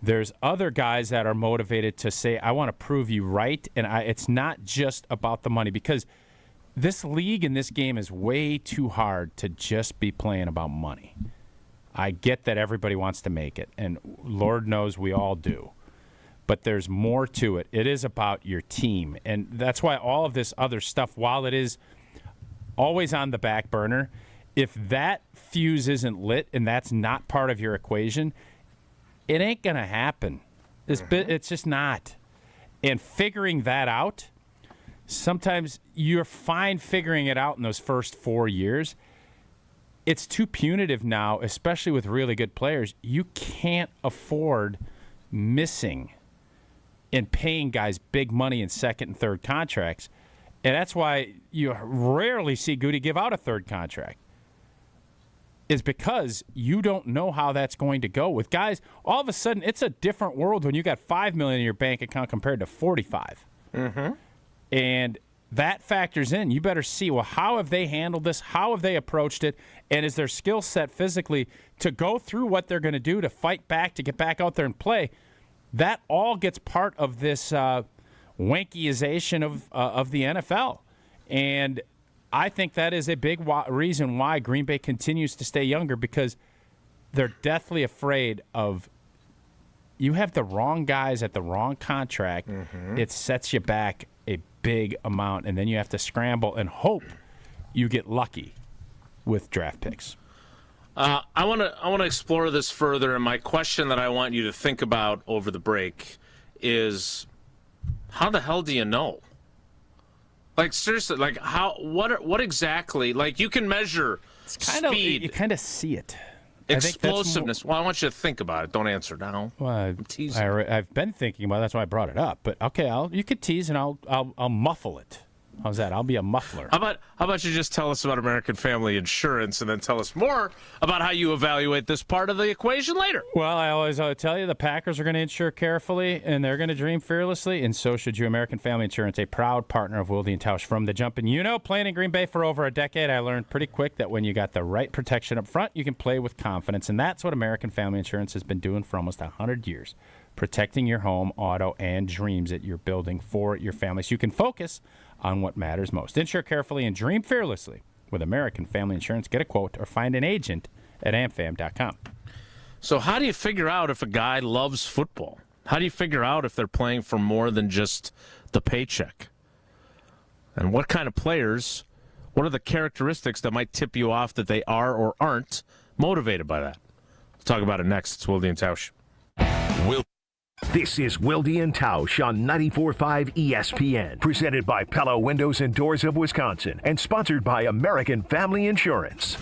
There's other guys that are motivated to say, I want to prove you right, and it's not just about the money, because this league and this game is way too hard to just be playing about money. I get that everybody wants to make it, and Lord knows we all do. But there's more to it. It is about your team, and that's why all of this other stuff, while it is always on the back burner, if that fuse isn't lit and that's not part of your equation, it ain't going to happen. It's just not. And figuring that out, sometimes you're fine figuring it out in those first 4 years. It's too punitive now, especially with really good players. You can't afford missing and paying guys big money in second and third contracts. And that's why you rarely see Gutey give out a third contract. Is because you don't know how that's going to go. With guys, all of a sudden, it's a different world when you got $5 million in your bank account compared to 45. Mm-hmm. And that factors in. You better see, well, how have they handled this? How have they approached it? And is their skill set physically to go through what they're going to do to fight back, to get back out there and play? That all gets part of this wankyization of the NFL. And I think that is a big reason why Green Bay continues to stay younger, because they're deathly afraid of you have the wrong guys at the wrong contract. Mm-hmm. It sets you back a big amount, and then you have to scramble and hope you get lucky with draft picks. I want to explore this further, and my question that I want you to think about over the break is, how the hell do you know? Like, seriously, like, what exactly? Like, you can measure speed. You kind of see it. Explosiveness. Well, I want you to think about it. Don't answer now. Well, I'm teasing. I've been thinking about it. That's why I brought it up. But, okay, you could tease, and I'll muffle it. How's that? I'll be a muffler. How about you just tell us about American Family Insurance and then tell us more about how you evaluate this part of the equation later? Well, I always tell you the Packers are going to insure carefully and they're going to dream fearlessly, and so should you. American Family Insurance, a proud partner of Wilde & Tausch from the jump. And playing in Green Bay for over a decade, I learned pretty quick that when you got the right protection up front, you can play with confidence, and that's what American Family Insurance has been doing for almost 100 years, protecting your home, auto, and dreams that you're building for your family so you can focus on what matters most. Insure carefully and dream fearlessly with American Family Insurance. Get a quote or find an agent at amfam.com. So how do you figure out if a guy loves football? How do you figure out if they're playing for more than just the paycheck? And what kind of players, what are the characteristics that might tip you off that they are or aren't motivated by that? We'll talk about it next. It's Wilde & Tausch. This is Wilde & Tausch on 94.5 ESPN, presented by Pella Windows and Doors of Wisconsin, and sponsored by American Family Insurance.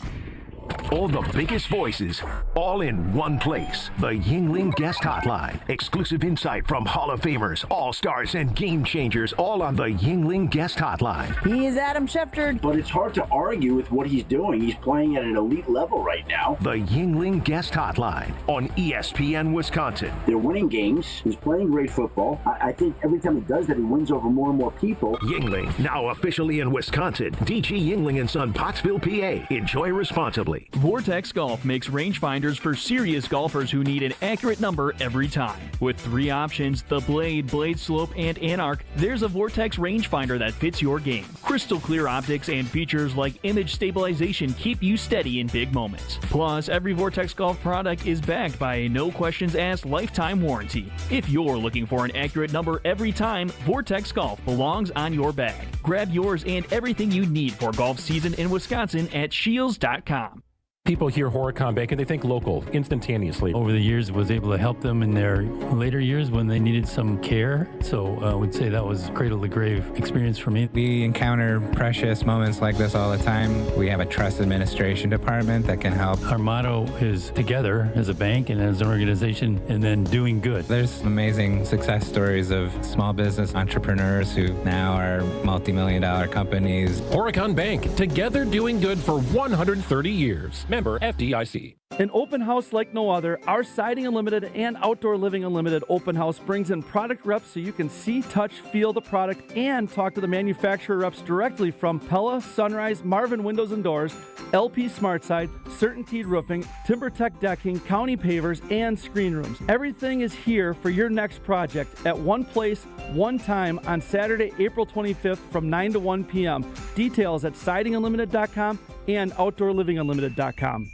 All the biggest voices, all in one place. The Yingling Guest Hotline. Exclusive insight from Hall of Famers, All-Stars, and Game Changers, all on the Yingling Guest Hotline. He is Adam Schefter. But it's hard to argue with what he's doing. He's playing at an elite level right now. The Yingling Guest Hotline on ESPN Wisconsin. They're winning games. He's playing great football. I think every time he does that, he wins over more and more people. Yingling, now officially in Wisconsin. DG Yingling & Son, Pottsville, PA. Enjoy responsibly. Vortex Golf makes rangefinders for serious golfers who need an accurate number every time. With 3 options, the Blade, Blade Slope, and Anarch, there's a Vortex rangefinder that fits your game. Crystal clear optics and features like image stabilization keep you steady in big moments. Plus, every Vortex Golf product is backed by a no-questions-asked lifetime warranty. If you're looking for an accurate number every time, Vortex Golf belongs on your bag. Grab yours and everything you need for golf season in Wisconsin at Shields.com. People hear Horicon Bank and they think local, instantaneously. Over the years, was able to help them in their later years when they needed some care. So I would say that was cradle to grave experience for me. We encounter precious moments like this all the time. We have a trust administration department that can help. Our motto is together as a bank and as an organization, and then doing good. There's amazing success stories of small business entrepreneurs who now are multi-million-dollar companies. Horicon Bank, together doing good for 130 years. Member FDIC. An open house like no other, our Siding Unlimited and Outdoor Living Unlimited open house brings in product reps so you can see, touch, feel the product, and talk to the manufacturer reps directly from Pella, Sunrise, Marvin Windows and Doors, LP SmartSide, CertainTeed Roofing, TimberTech Decking, County Pavers, and Screen Rooms. Everything is here for your next project at one place, one time on Saturday, April 25th from 9 to 1 p.m. Details at sidingunlimited.com and outdoorlivingunlimited.com.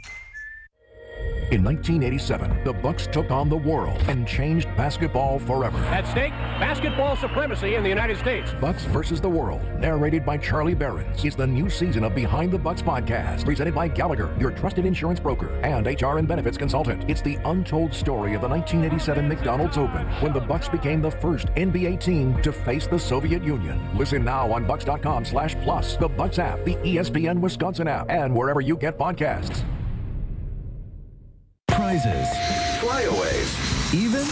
In 1987, the Bucks took on the world and changed basketball forever. At stake, basketball supremacy in the United States. Bucks versus the World, narrated by Charlie Behrens, is the new season of Behind the Bucks podcast, presented by Gallagher, your trusted insurance broker and HR and benefits consultant. It's the untold story of the 1987 McDonald's Open, when the Bucks became the first NBA team to face the Soviet Union. Listen now on bucks.com/plus, the Bucks app, the ESPN Wisconsin app, and wherever you get podcasts. Prizes, flyaways, even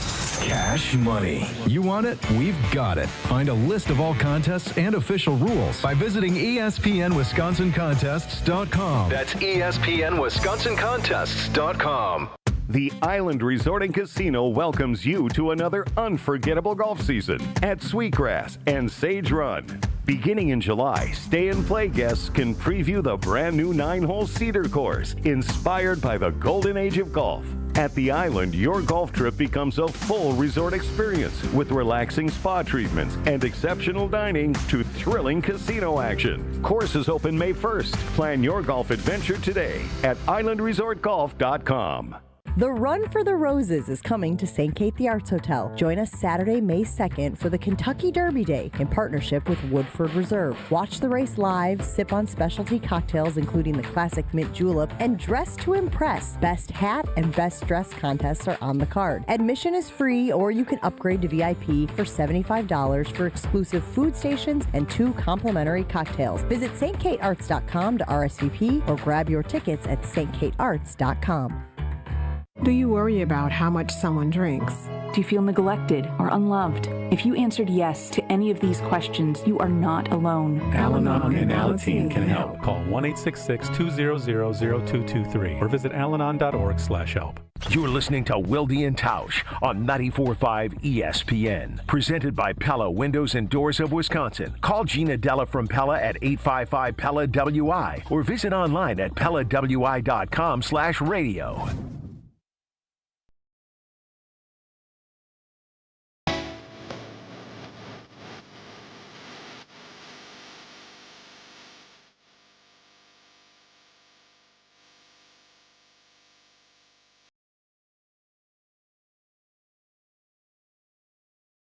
cash money. You want it? We've got it. Find a list of all contests and official rules by visiting ESPNWisconsinContests.com. That's ESPNWisconsinContests.com. The Island Resort and Casino welcomes you to another unforgettable golf season at Sweetgrass and Sage Run. Beginning in July, stay and play guests can preview the brand new 9-hole Cedar course, inspired by the golden age of golf. At the Island, your golf trip becomes a full resort experience with relaxing spa treatments and exceptional dining to thrilling casino action. Courses open May 1st. Plan your golf adventure today at islandresortgolf.com. The Run for the Roses is coming to St. Kate the Arts Hotel. Join us Saturday, May 2nd for the Kentucky Derby Day in partnership with Woodford Reserve. Watch the race live, sip on specialty cocktails including the classic mint julep, and dress to impress. Best hat and best dress contests are on the card. Admission is free, or you can upgrade to VIP for $75 for exclusive food stations and 2 complimentary cocktails. Visit stkatearts.com to RSVP or grab your tickets at stkatearts.com. Do you worry about how much someone drinks? Do you feel neglected or unloved? If you answered yes to any of these questions, you are not alone. Al-Anon and Alateen can help. Call 1-866-200-0223 or visit alanon.org/help. You're listening to Wilde and Tausch on 94.5 ESPN. Presented by Pella Windows and Doors of Wisconsin. Call Gina Della from Pella at 855-PELLA-WI or visit online at PellaWI.com/radio.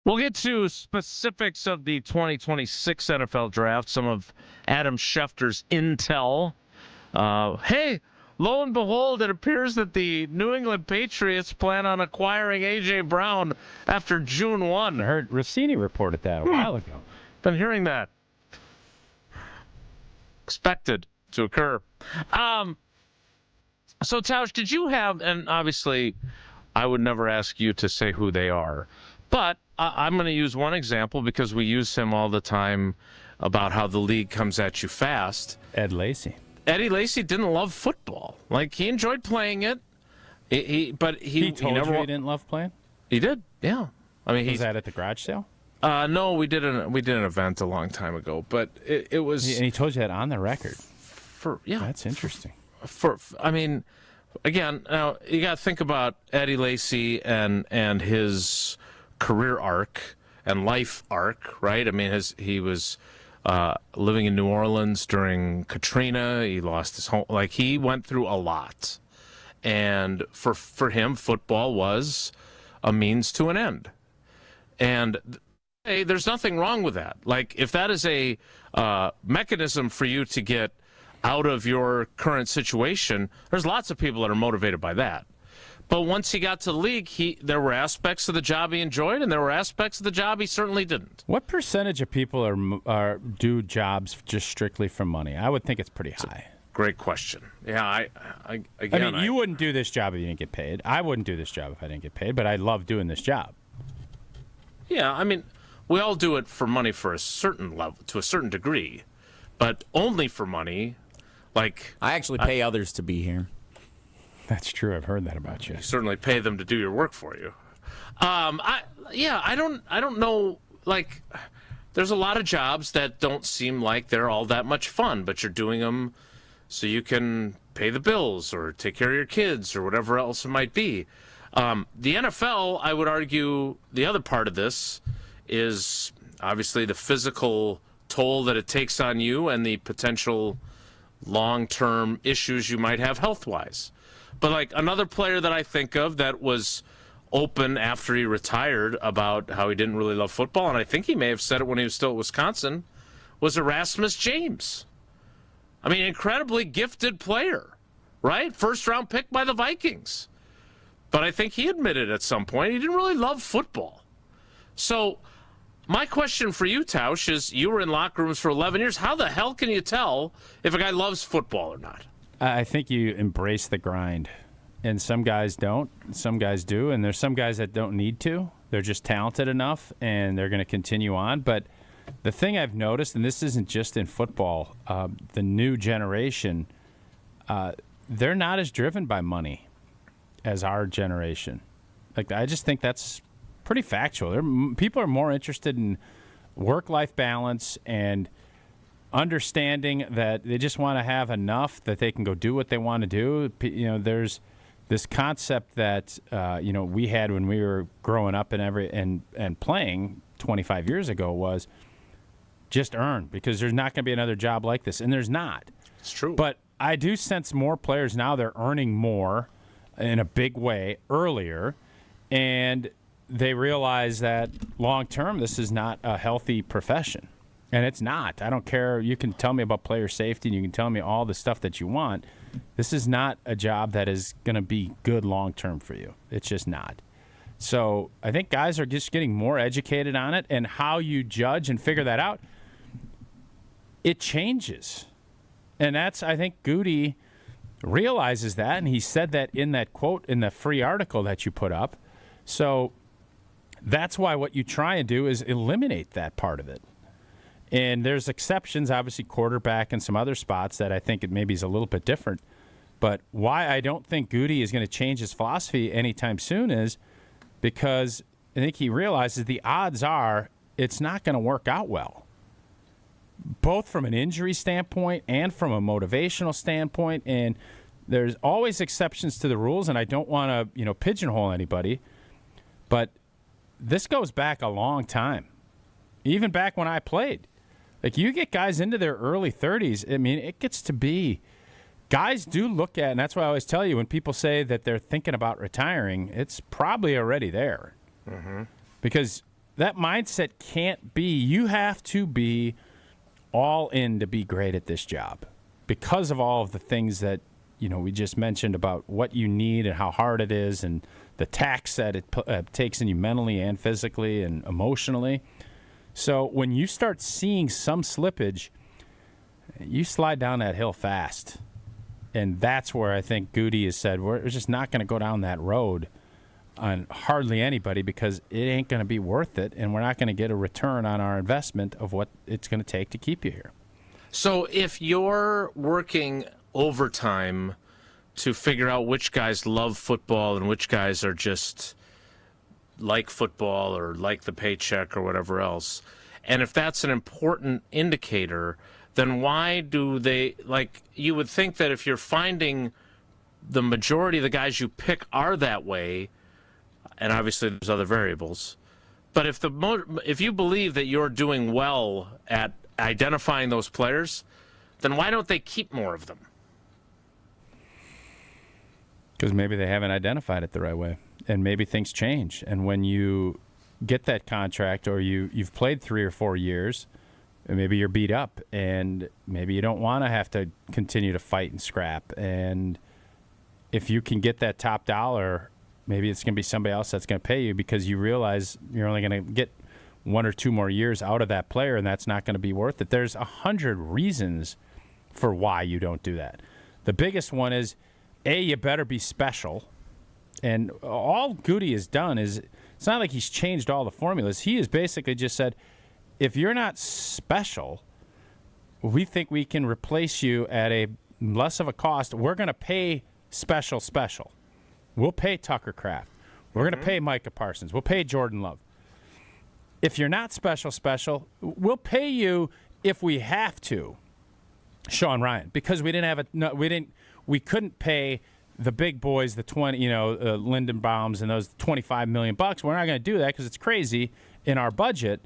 We'll get to specifics of the 2026 NFL draft, some of Adam Schefter's intel. Hey, lo and behold, it appears that the New England Patriots plan on acquiring A.J. Brown after June 1. I heard Rossini reported that a while ago. Been hearing that. Expected to occur. So, Tausch, did you have, and obviously I would never ask you to say who they are, but I'm going to use one example because we use him all the time about how the league comes at you fast. Ed Lacy. Eddie Lacy didn't love football. Like, he enjoyed playing it. He told you he didn't love playing? He did, yeah. I mean, was that at the garage sale? No, we did an event a long time ago, but it was. And he told you that on the record. Yeah, that's interesting. I mean, again, now you got to think about Eddie Lacy and his career arc and life arc, right? I mean, he was living in New Orleans during Katrina. He lost his home. Like, he went through a lot, and for him, football was a means to an end. And hey, there's nothing wrong with that. Like, if that is a mechanism for you to get out of your current situation, there's lots of people that are motivated by that. But once he got to the league, there were aspects of the job he enjoyed, and there were aspects of the job he certainly didn't. What percentage of people do jobs just strictly for money? I would think it's pretty high. Great question. Yeah, you wouldn't do this job if you didn't get paid. I wouldn't do this job if I didn't get paid, but I love doing this job. Yeah, I mean, we all do it for money for a certain level, to a certain degree, but only for money. Like, I actually pay others to be here. That's true. I've heard that about you. You certainly pay them to do your work for you. I don't know. Like, there's a lot of jobs that don't seem like they're all that much fun, but you're doing them so you can pay the bills or take care of your kids or whatever else it might be. The NFL, I would argue, the other part of this is obviously the physical toll that it takes on you and the potential long-term issues you might have health-wise. But like another player that I think of that was open after he retired about how he didn't really love football, and I think he may have said it when he was still at Wisconsin, was Erasmus James. I mean, incredibly gifted player, right? First-round pick by the Vikings. But I think he admitted at some point he didn't really love football. So my question for you, Tausch, is you were in locker rooms for 11 years. How the hell can you tell if a guy loves football or not? I think you embrace the grind. And some guys don't, some guys do, and there's some guys that don't need to. They're just talented enough, and they're going to continue on. But the thing I've noticed, and this isn't just in football, the new generation, they're not as driven by money as our generation. Like, I just think that's pretty factual. People are more interested in work-life balance and understanding that they just want to have enough that they can go do what they want to do. You know, there's this concept that we had when we were growing up and playing 25 years ago was just earn, because there's not going to be another job like this, and there's not. It's true. But I do sense more players now, they're earning more in a big way earlier, and they realize that long term this is not a healthy profession. And it's not. I don't care. You can tell me about player safety, and you can tell me all the stuff that you want. This is not a job that is going to be good long term for you. It's just not. So I think guys are just getting more educated on it, and how you judge and figure that out, it changes. And that's, I think Gutey realizes that, and he said that in that quote in the free article that you put up. So that's why what you try and do is eliminate that part of it. And there's exceptions, obviously quarterback and some other spots that I think it maybe is a little bit different. But why I don't think Gutey is going to change his philosophy anytime soon is because I think he realizes the odds are it's not going to work out well, both from an injury standpoint and from a motivational standpoint. And there's always exceptions to the rules, and I don't want to pigeonhole anybody, but this goes back a long time, even back when I played. Like, you get guys into their early 30s, I mean, it gets to be, guys do look at, and that's why I always tell you, when people say that they're thinking about retiring, it's probably already there. Mm-hmm. Because that mindset can't be, you have to be all in to be great at this job because of all of the things that, we just mentioned about what you need and how hard it is and the tax that it takes in you mentally and physically and emotionally. So when you start seeing some slippage, you slide down that hill fast. And that's where I think Gutey has said, we're just not going to go down that road on hardly anybody because it ain't going to be worth it, and we're not going to get a return on our investment of what it's going to take to keep you here. So if you're working overtime to figure out which guys love football and which guys are just like football or like the paycheck or whatever else, and if that's an important indicator, then why do they, like, you would think that if you're finding the majority of the guys you pick are that way, and obviously there's other variables, but if you believe that you're doing well at identifying those players, then why don't they keep more of them? Because maybe they haven't identified it the right way. And maybe things change. And when you get that contract, or you've played 3 or 4 years, and maybe you're beat up, and maybe you don't want to have to continue to fight and scrap. And if you can get that top dollar, maybe it's going to be somebody else that's going to pay you because you realize you're only going to get 1 or 2 more years out of that player, and that's not going to be worth it. There's 100 reasons for why you don't do that. The biggest one is, A, you better be special. And all Gutey has done is, it's not like he's changed all the formulas. He has basically just said, if you're not special, we think we can replace you at a less of a cost. We're going to pay special. We'll pay Tucker Kraft. We're going to pay Micah Parsons. We'll pay Jordan Love. If you're not special, we'll pay you if we have to, Sean Ryan, because we couldn't pay the big boys, the Lindenbaums and those $25 million. We're not going to do that because it's crazy in our budget.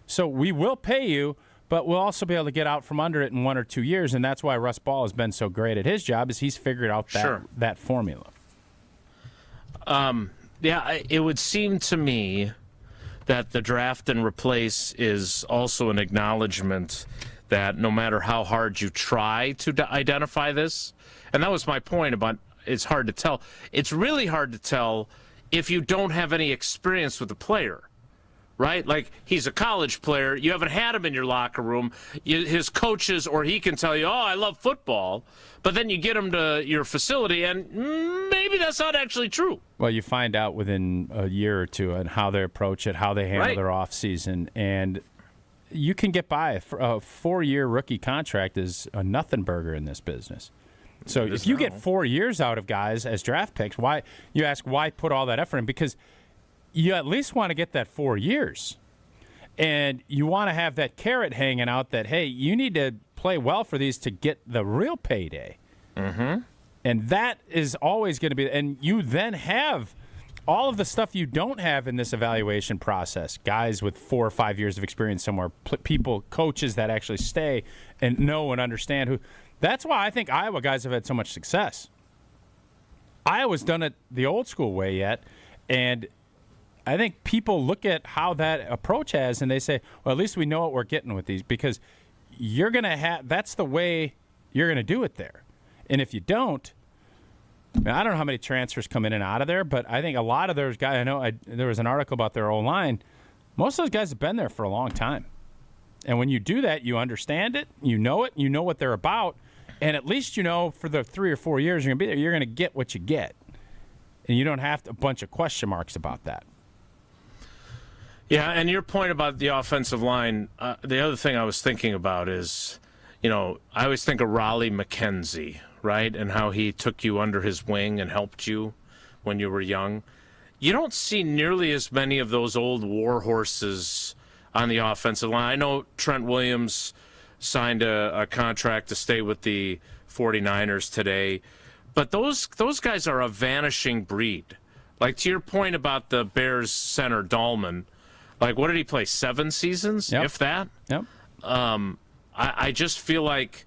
So we will pay you, but we'll also be able to get out from under it in 1 or 2 years, and that's why Russ Ball has been so great at his job, is he's figured out that formula. It would seem to me that the draft and replace is also an acknowledgement that no matter how hard you try to identify this, and that was my point about it's hard to tell. It's really hard to tell if you don't have any experience with the player, right? Like, he's a college player. You haven't had him in your locker room. His coaches, or he can tell you, oh, I love football. But then you get him to your facility, and maybe that's not actually true. Well, you find out within a year or two on how they approach it, how they handle their offseason, and you can get by. A 4-year rookie contract is a nothing burger in this business. So if you get 4 years out of guys as draft picks, why put all that effort in? Because you at least want to get that 4 years. And you want to have that carrot hanging out that, hey, you need to play well for these to get the real payday. Mm-hmm. And that is always going to be – and you then have all of the stuff you don't have in this evaluation process. Guys with 4 or 5 years of experience somewhere, coaches that actually stay and know and understand who – that's why I think Iowa guys have had so much success. Iowa's done it the old school way yet, and I think people look at how that approach has, and they say, well, at least we know what we're getting with these, because you're going to have – that's the way you're going to do it there. And if you don't – I don't know how many transfers come in and out of there, but I think a lot of those guys – I know there was an article about their O-line. Most of those guys have been there for a long time. And when you do that, you understand it, you know what they're about, and at least you know for the 3 or 4 years you're going to be there, you're going to get what you get. And you don't have a bunch of question marks about that. Yeah, and your point about the offensive line, the other thing I was thinking about is, I always think of Raleigh McKenzie, right, and how he took you under his wing and helped you when you were young. You don't see nearly as many of those old war horses on the offensive line. I know Trent Williams signed a contract to stay with the 49ers today, but those guys are a vanishing breed. Like, to your point about the Bears center Dahlman, like, what did he play, 7 seasons, if that? Yep. I just feel like,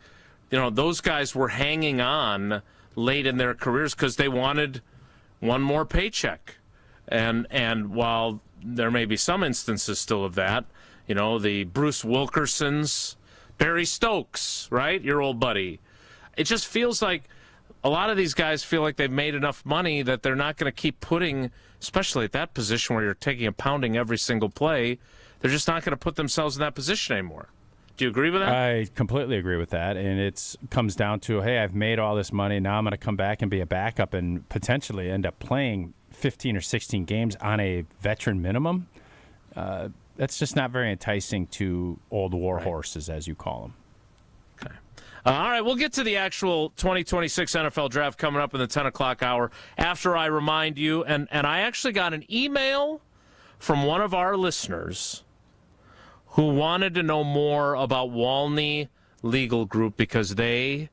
those guys were hanging on late in their careers because they wanted one more paycheck. And while there may be some instances still of that, the Bruce Wilkersons, Barry Stokes, right, your old buddy. It just feels like a lot of these guys feel like they've made enough money that they're not going to keep putting, especially at that position where you're taking a pounding every single play, they're just not going to put themselves in that position anymore. Do you agree with that? I completely agree with that, and it comes down to, hey, I've made all this money, now I'm going to come back and be a backup and potentially end up playing 15 or 16 games on a veteran minimum. That's just not very enticing to old war horses, as you call them. Okay. All right, we'll get to the actual 2026 NFL Draft coming up in the 10 o'clock hour after I remind you. And I actually got an email from one of our listeners who wanted to know more about Walney Legal Group because they,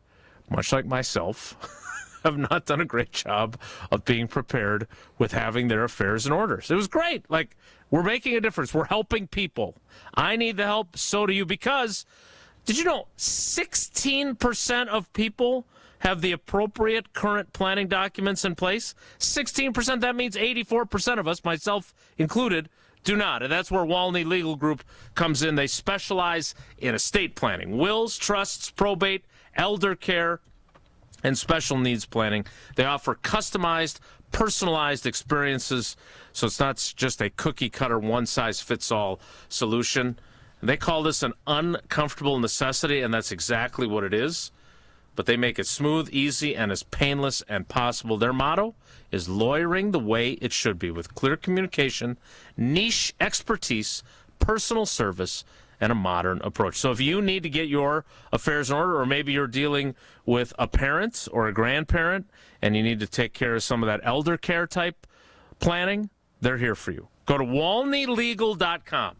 much like myself, have not done a great job of being prepared with having their affairs in order. It was great. Like, we're making a difference. We're helping people. I need the help. So do you. Because, did you know 16% of people have the appropriate current planning documents in place? 16%, that means 84% of us, myself included, do not. And that's where Walney Legal Group comes in. They specialize in estate planning, wills, trusts, probate, elder care, and special needs planning. They offer customized, personalized experiences, so it's not just a cookie-cutter, one-size-fits-all solution. They call this an uncomfortable necessity, and that's exactly what it is. But they make it smooth, easy, and as painless as possible. Their motto is lawyering the way it should be, with clear communication, niche expertise, personal service, and a modern approach. So if you need to get your affairs in order, or maybe you're dealing with a parent or a grandparent and you need to take care of some of that elder care type planning, they're here for you. Go to walneylegal.com.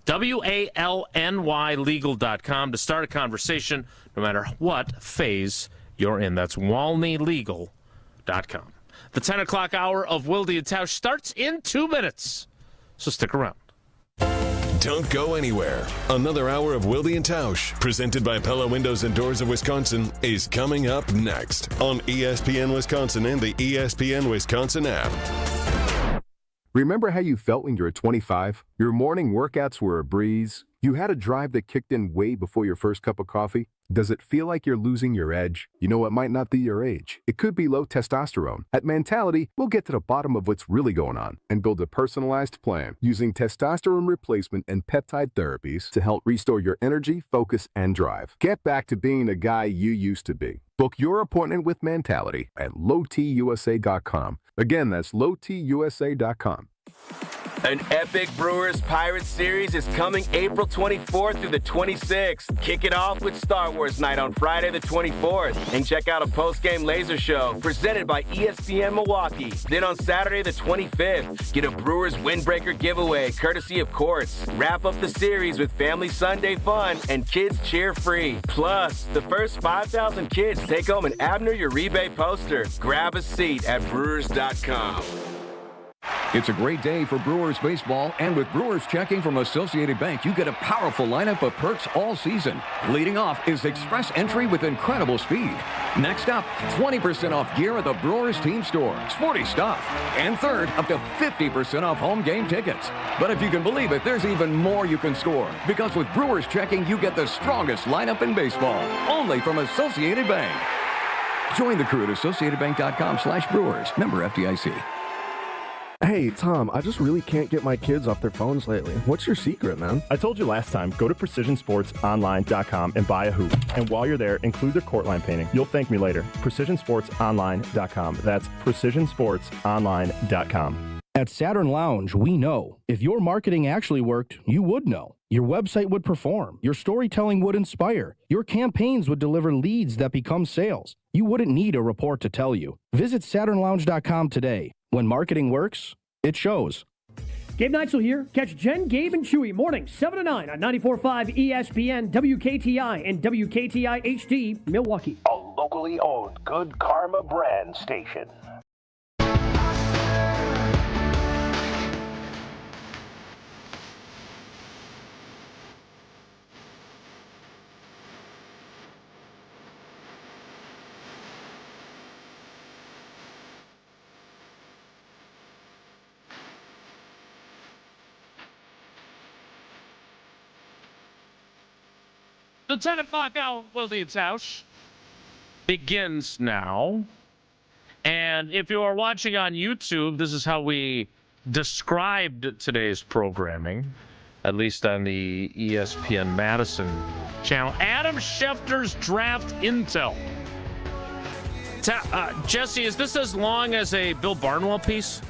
WALNY legal.com to start a conversation no matter what phase you're in. That's walneylegal.com. The 10 o'clock hour of Wilde and Tausch starts in 2 minutes, so stick around. Don't go anywhere. Another hour of Wilde and Tausch, presented by Pella Windows and Doors of Wisconsin, is coming up next on ESPN Wisconsin and the ESPN Wisconsin app. Remember how you felt when you were 25? Your morning workouts were a breeze. You had a drive that kicked in way before your first cup of coffee. Does it feel like you're losing your edge? You know, it might not be your age. It could be low testosterone. At Mentality, we'll get to the bottom of what's really going on and build a personalized plan using testosterone replacement and peptide therapies to help restore your energy, focus, and drive. Get back to being the guy you used to be. Book your appointment with Mentality at lowtusa.com. Again, that's lowtusa.com. An epic Brewers Pirates series is coming April 24th through the 26th. Kick it off with Star Wars Night on Friday the 24th. And check out a post-game laser show presented by ESPN Milwaukee. Then on Saturday the 25th, get a Brewers Windbreaker giveaway courtesy of Courts. Wrap up the series with Family Sunday fun and kids cheer free. Plus, the first 5,000 kids take home an Abner Uribe poster. Grab a seat at Brewers.com. It's a great day for Brewers baseball, and with Brewers checking from Associated Bank, you get a powerful lineup of perks all season. Leading off is express entry with incredible speed. Next up, 20% off gear at the Brewers team store. Sporty stuff. And third, up to 50% off home game tickets. But if you can believe it, there's even more you can score. Because with Brewers checking, you get the strongest lineup in baseball. Only from Associated Bank. Join the crew at AssociatedBank.com/Brewers. Member FDIC. Hey, Tom, I just really can't get my kids off their phones lately. What's your secret, man? I told you last time, go to PrecisionSportsOnline.com and buy a hoop. And while you're there, include their court line painting. You'll thank me later. PrecisionSportsOnline.com. That's PrecisionSportsOnline.com. At Saturn Lounge, we know. If your marketing actually worked, you would know. Your website would perform. Your storytelling would inspire. Your campaigns would deliver leads that become sales. You wouldn't need a report to tell you. Visit SaturnLounge.com today. When marketing works, it shows. Gabe Neitzel here. Catch Jen, Gabe, and Chewy mornings 7 to 9 on 94.5 ESPN, WKTI, and WKTI HD, Milwaukee. A locally owned Good Karma brand station. The 10 o'clock hour of Wilde's house begins now. And if you are watching on YouTube, this is how we described today's programming, at least on the ESPN Madison channel. Adam Schefter's Draft Intel. Jesse, is this as long as a Bill Barnwell piece?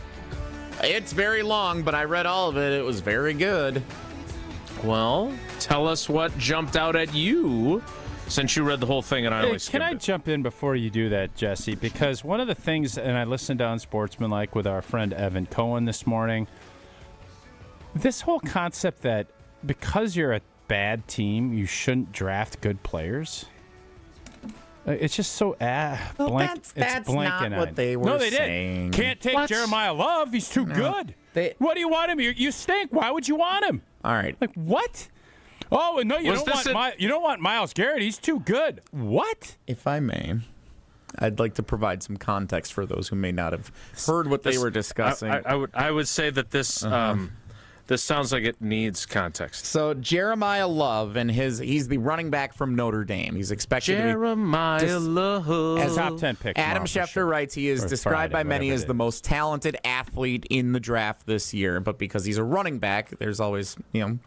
It's very long, but I read all of it. It was very good. Well, tell us what jumped out at you since you read the whole thing and I only skimmed it. Can I jump in before you do that, Jesse? Because one of the things, and I listened on Sportsmanlike with our friend Evan Cohen this morning, this whole concept that because you're a bad team, you shouldn't draft good players. It's just so blank. That's not what they were saying. Can't take Jeremiah Love. He's too good. What do you want him? You stink. Why would you want him? All right. Like, what? Oh, no, you don't want Myles Garrett. He's too good. What? If I may, I'd like to provide some context for those who may not have heard what they were discussing. I would say that this this sounds like it needs context. So Jeremiah Love, and he's the running back from Notre Dame. He's expected Jeremiah Love as top 10 pick. Adam Schefter writes he is described by many as the most talented athlete in the draft this year, but because he's a running back, there's always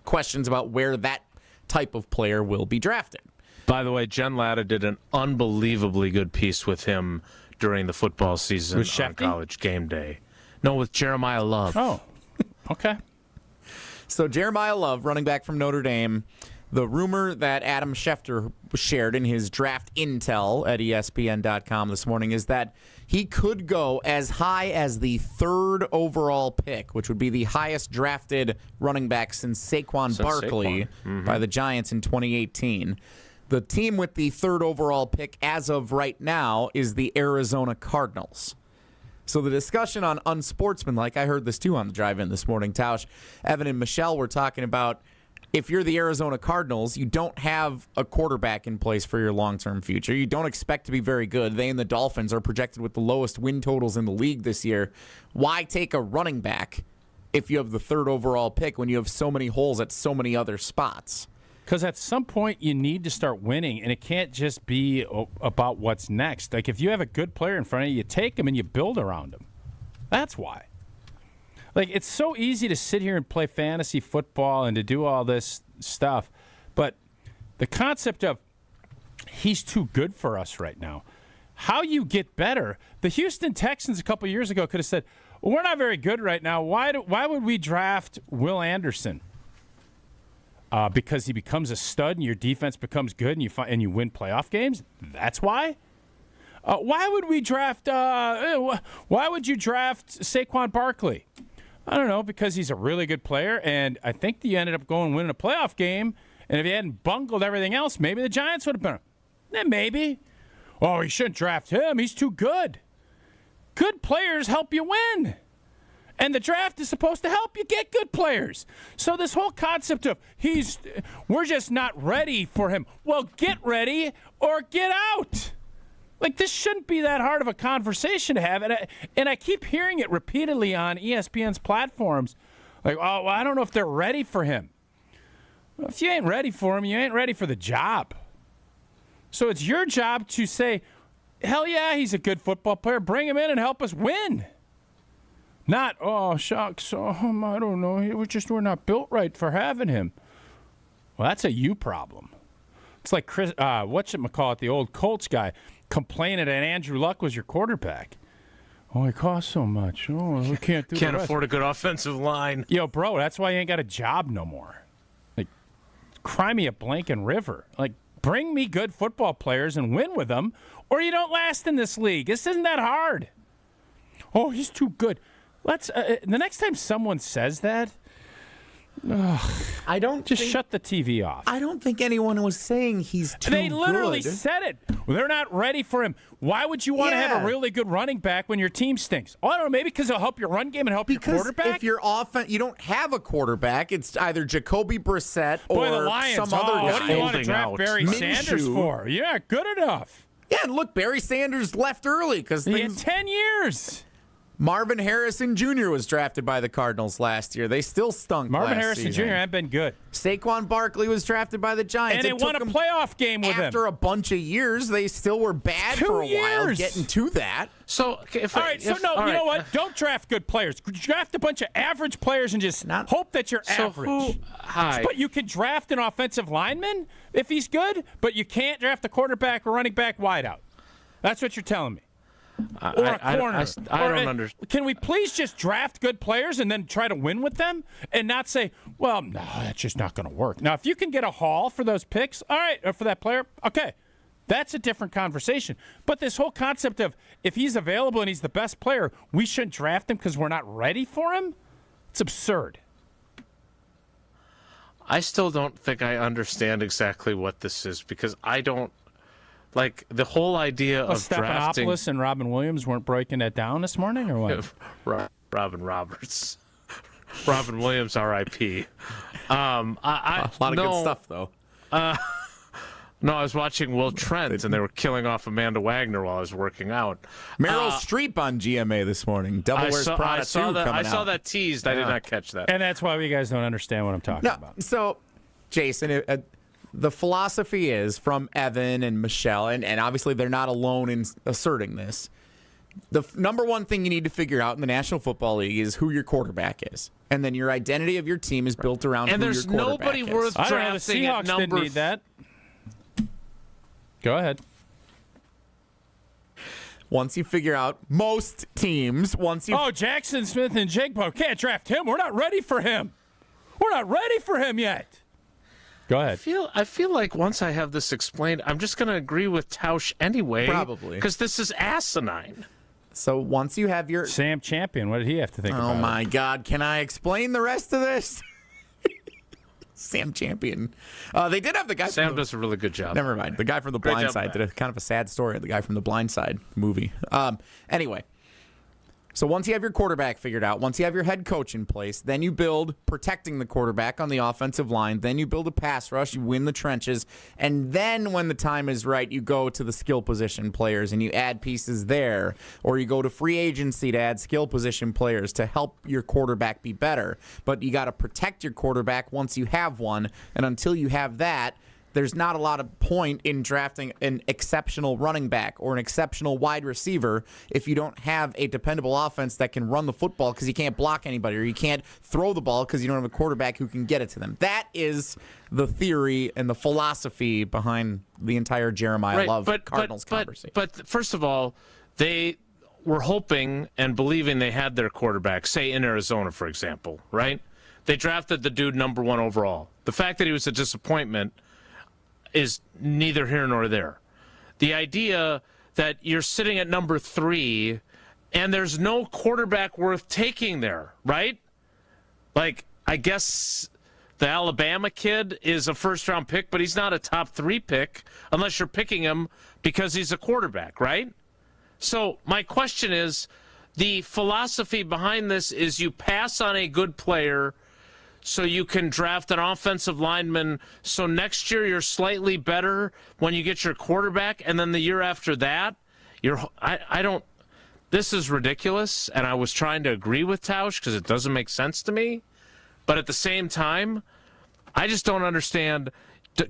questions about where that type of player will be drafted. By the way, Jen Latta did an unbelievably good piece with him during the football season on College Game Day. No, with Jeremiah Love. Oh, okay. So Jeremiah Love, running back from Notre Dame, the rumor that Adam Schefter shared in his draft intel at ESPN.com this morning is that he could go as high as the 3rd overall pick, which would be the highest drafted running back since Saquon Barkley by the Giants in 2018. The team with the 3rd overall pick as of right now is the Arizona Cardinals. So the discussion on unsportsmanlike, I heard this too on the drive-in this morning, Tausch. Evan and Michelle were talking about if you're the Arizona Cardinals, you don't have a quarterback in place for your long-term future. You don't expect to be very good. They and the Dolphins are projected with the lowest win totals in the league this year. Why take a running back if you have the 3rd overall pick when you have so many holes at so many other spots? Because at some point you need to start winning, and it can't just be about what's next. Like if you have a good player in front of you, you take him and you build around him. That's why. Like, it's so easy to sit here and play fantasy football and to do all this stuff, but the concept of he's too good for us right now, how you get better, the Houston Texans a couple years ago could have said, well, we're not very good right now. Why would we draft Will because he becomes a stud and your defense becomes good and you win playoff games? That's why? Why would we draft why would you draft Saquon Barkley? I don't know, because he's a really good player, and I think you ended up going and winning a playoff game, and if you hadn't bungled everything else, maybe the Giants would have been. Maybe. Oh, you shouldn't draft him. He's too good. Good players help you win. And the draft is supposed to help you get good players. So this whole concept of we're just not ready for him. Well, get ready or get out. Like, this shouldn't be that hard of a conversation to have. And I keep hearing it repeatedly on ESPN's platforms. Like, oh, well, I don't know if they're ready for him. Well, if you ain't ready for him, you ain't ready for the job. So it's your job to say, hell yeah, he's a good football player. Bring him in and help us win. Not, oh, shucks, I don't know. We're not built right for having him. Well, that's a you problem. It's like Chris, whatchamacallit, the old Colts guy, complaining that Andrew Luck was your quarterback. Oh, he costs so much. Oh, we can't do Can't afford a good offensive line. Yo, bro, that's why you ain't got a job no more. Like, cry me a Blanken River. Like, bring me good football players and win with them, or you don't last in this league. This isn't that hard. Oh, he's too good. Let's the next time someone says that, I don't shut the TV off. I don't think anyone was saying he's too good. They literally said it. Well, they're not ready for him. Why would you want to have a really good running back when your team stinks? Oh, I don't know, maybe because it'll help your run game and help your quarterback? If your offense, you don't have a quarterback. It's either Jacoby Brissett or the Lions, some other guy. What do you want to draft Barry Sanders for? You're not good enough. Yeah, and look, Barry Sanders left early because he had 10 years. Marvin Harrison Jr. was drafted by the Cardinals last year. They still stunk. Marvin Harrison Jr. had been good. Saquon Barkley was drafted by the Giants. And they won a playoff game with him. After a bunch of years, they still were bad for a while getting to that. So, you know what? Don't draft good players. Draft a bunch of average players and just hope that you're average. But you can draft an offensive lineman if he's good, but you can't draft a quarterback or running back wideout. That's what you're telling me. Or a corner. I don't understand. Can we please just draft good players and then try to win with them and not say, well, no, that's just not going to work. Now, if you can get a haul for those picks, all right, or for that player, okay, that's a different conversation. But this whole concept of if he's available and he's the best player, we shouldn't draft him because we're not ready for him, it's absurd. I still don't think I understand exactly what this is because I don't. Like, the whole idea of drafting... Stephanopoulos and Robin Williams weren't breaking that down this morning, or what? Robin Roberts. Robin Williams, R.I.P. A lot of good stuff, though. No, I was watching Will Trent, and they were killing off Amanda Wagner while I was working out. Meryl Streep on GMA this morning. Devil Wears Prada 2 coming out. I saw that teased. I did not catch that. And that's why you guys don't understand what I'm talking about. So, Jason... the philosophy is from Evan and Michelle, and obviously they're not alone in asserting this. The number one thing you need to figure out in the National Football League is who your quarterback is. And then your identity of your team is built around who your quarterback is. And there's nobody worth drafting at number... didn't need that. Go ahead. Once you figure out most teams, Oh, Jackson Smith and Jigbo, can't draft him. We're not ready for him. We're not ready for him yet. Go ahead. I feel like once I have this explained, I'm just going to agree with Tausch anyway. Probably. Because this is asinine. So once you have your... Sam Champion, what did he have to think about? Oh, my God. Can I explain the rest of this? Sam Champion. They did have the guy. Sam does a really good job. Never mind. The guy from The Blind Side did a kind of a sad story. The guy from The Blind Side movie. Anyway. So once you have your quarterback figured out, once you have your head coach in place, then you build protecting the quarterback on the offensive line. Then you build a pass rush. You win the trenches. And then when the time is right, you go to the skill position players and you add pieces there. Or you go to free agency to add skill position players to help your quarterback be better. But you got to protect your quarterback once you have one. And until you have that, there's not a lot of point in drafting an exceptional running back or an exceptional wide receiver if you don't have a dependable offense that can run the football because you can't block anybody, or you can't throw the ball because you don't have a quarterback who can get it to them. That is the theory and the philosophy behind the entire Jeremiah Love Cardinals conversation. But first of all, they were hoping and believing they had their quarterback, say in Arizona, for example, right? They drafted the dude number 1 overall. The fact that he was a disappointment is neither here nor there. The idea that you're sitting at number 3 and there's no quarterback worth taking there, right? Like, I guess the Alabama kid is a first-round pick, but he's not a top 3 pick unless you're picking him because he's a quarterback, right? So my question is, the philosophy behind this is you pass on a good player so you can draft an offensive lineman, so next year you're slightly better when you get your quarterback, and then the year after that, this is ridiculous, and I was trying to agree with Tausch because it doesn't make sense to me, but at the same time, I just don't understand.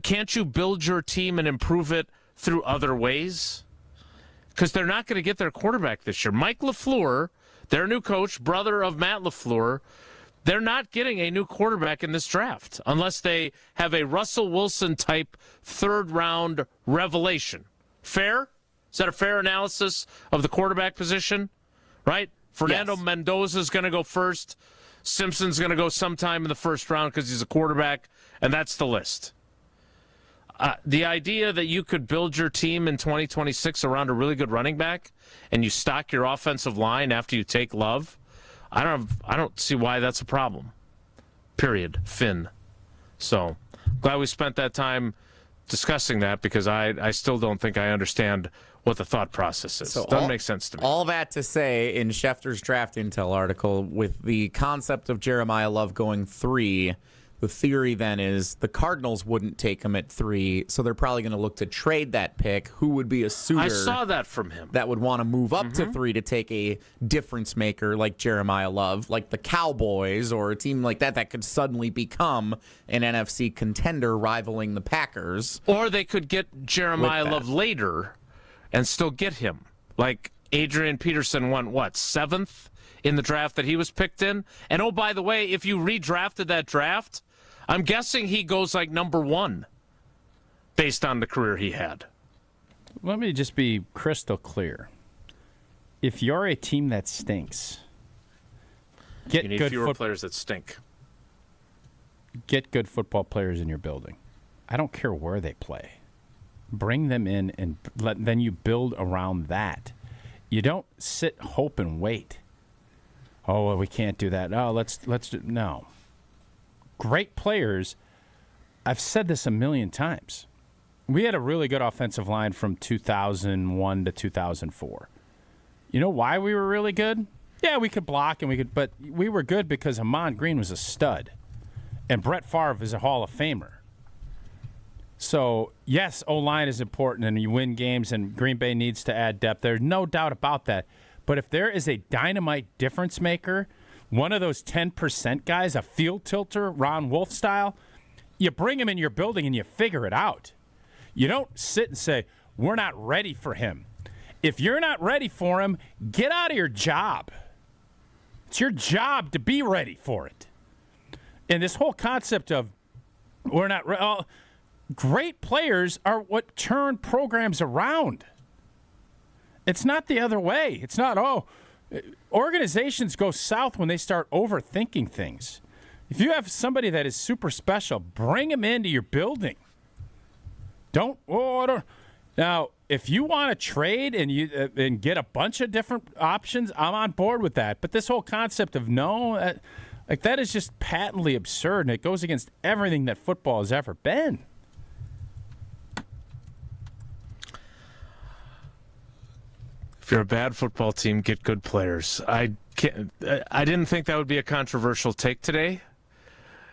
Can't you build your team and improve it through other ways? Because they're not going to get their quarterback this year. Mike LaFleur, their new coach, brother of Matt LaFleur, they're not getting a new quarterback in this draft unless they have a Russell Wilson-type third-round revelation. Fair? Is that a fair analysis of the quarterback position? Right? Fernando Mendoza is going to go first. Simpson's going to go sometime in the first round because he's a quarterback, and that's the list. The idea that you could build your team in 2026 around a really good running back and you stock your offensive line after you take Love, I don't see why that's a problem. Period. Finn. So glad we spent that time discussing that because I still don't think I understand what the thought process is. So doesn't make sense to me. All that to say, in Schefter's Draft Intel article, with the concept of Jeremiah Love going 3, the theory then is the Cardinals wouldn't take him at 3, so they're probably going to look to trade that pick. Who would be a suitor? I saw that from him. That would want to move up to 3 to take a difference maker like Jeremiah Love, like the Cowboys or a team like that could suddenly become an NFC contender rivaling the Packers. Or they could get Jeremiah Love later and still get him. Like Adrian Peterson went, 7th in the draft that he was picked in? And oh, by the way, if you redrafted that draft, I'm guessing he goes like number 1 based on the career he had. Let me just be crystal clear. If you're a team that stinks, get you need good fewer players that stink. Get good football players in your building. I don't care where they play. Bring them in and then you build around that. You don't sit, hope, and wait. Oh, well, we can't do that. Oh, let's do no. Great players. I've said this a million times. We had a really good offensive line from 2001 to 2004. You know why we were really good? Yeah, we could block but we were good because Amon Green was a stud, and Brett Favre is a Hall of Famer. So yes, O-line is important, and you win games, and Green Bay needs to add depth. There's no doubt about that. But if there is a dynamite difference maker, one of those 10% guys, a field tilter, Ron Wolf style, you bring him in your building and you figure it out. You don't sit and say, we're not ready for him. If you're not ready for him, get out of your job. It's your job to be ready for it. And this whole concept of we're not great players are what turn programs around. It's not the other way. It's not, organizations go south when they start overthinking things. If you have somebody that is super special, bring them into your building. Don't order. Now, if you want to trade and get a bunch of different options, I'm on board with that. But this whole concept of that is just patently absurd, and it goes against everything that football has ever been. If you're a bad football team, get good players. I didn't think that would be a controversial take today,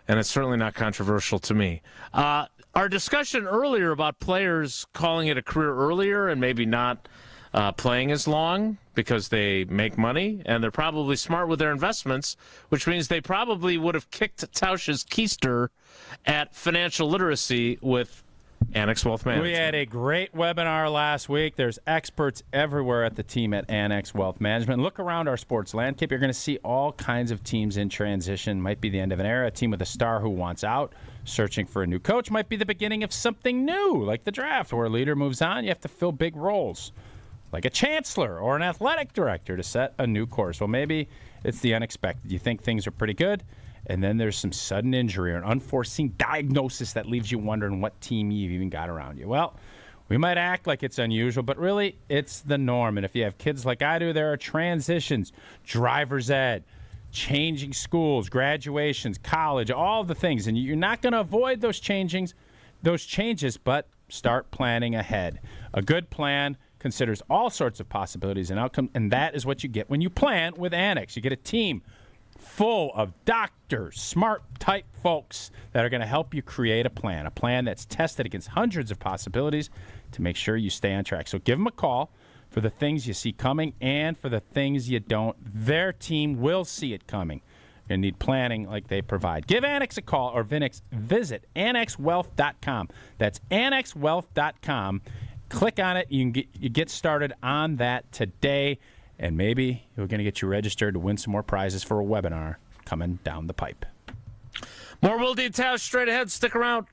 and it's certainly not controversial to me. Our discussion earlier about players calling it a career earlier and maybe not playing as long because they make money, and they're probably smart with their investments, which means they probably would have kicked Tausch's keister at financial literacy with Annex Wealth Management. We had a great webinar last week. There's experts everywhere at the team at Annex Wealth Management. Look around our sports landscape. You're going to see all kinds of teams in transition. Might be the end of an era. A team with a star who wants out, searching for a new coach. Might be the beginning of something new, like the draft, where a leader moves on. You have to fill big roles, like a chancellor or an athletic director to set a new course. Well, maybe it's the unexpected. You think things are pretty good, and then there's some sudden injury or an unforeseen diagnosis that leaves you wondering what team you've even got around you. Well, we might act like it's unusual, but really it's the norm. And if you have kids like I do, there are transitions, driver's ed, changing schools, graduations, college, all the things. And you're not going to avoid those changes, but start planning ahead. A good plan considers all sorts of possibilities and outcomes, and that is what you get when you plan with Annex. You get a team full of doctors, smart type folks that are going to help you create a plan that's tested against hundreds of possibilities to make sure you stay on track. So give them a call for the things you see coming and for the things you don't. Their team will see it coming. You're going to need planning like they provide. Give Annex a call or visit annexwealth.com. That's annexwealth.com. Click on it. You get started on that today. And maybe we're going to get you registered to win some more prizes for a webinar coming down the pipe. More Wilde and Tausch straight ahead. Stick around.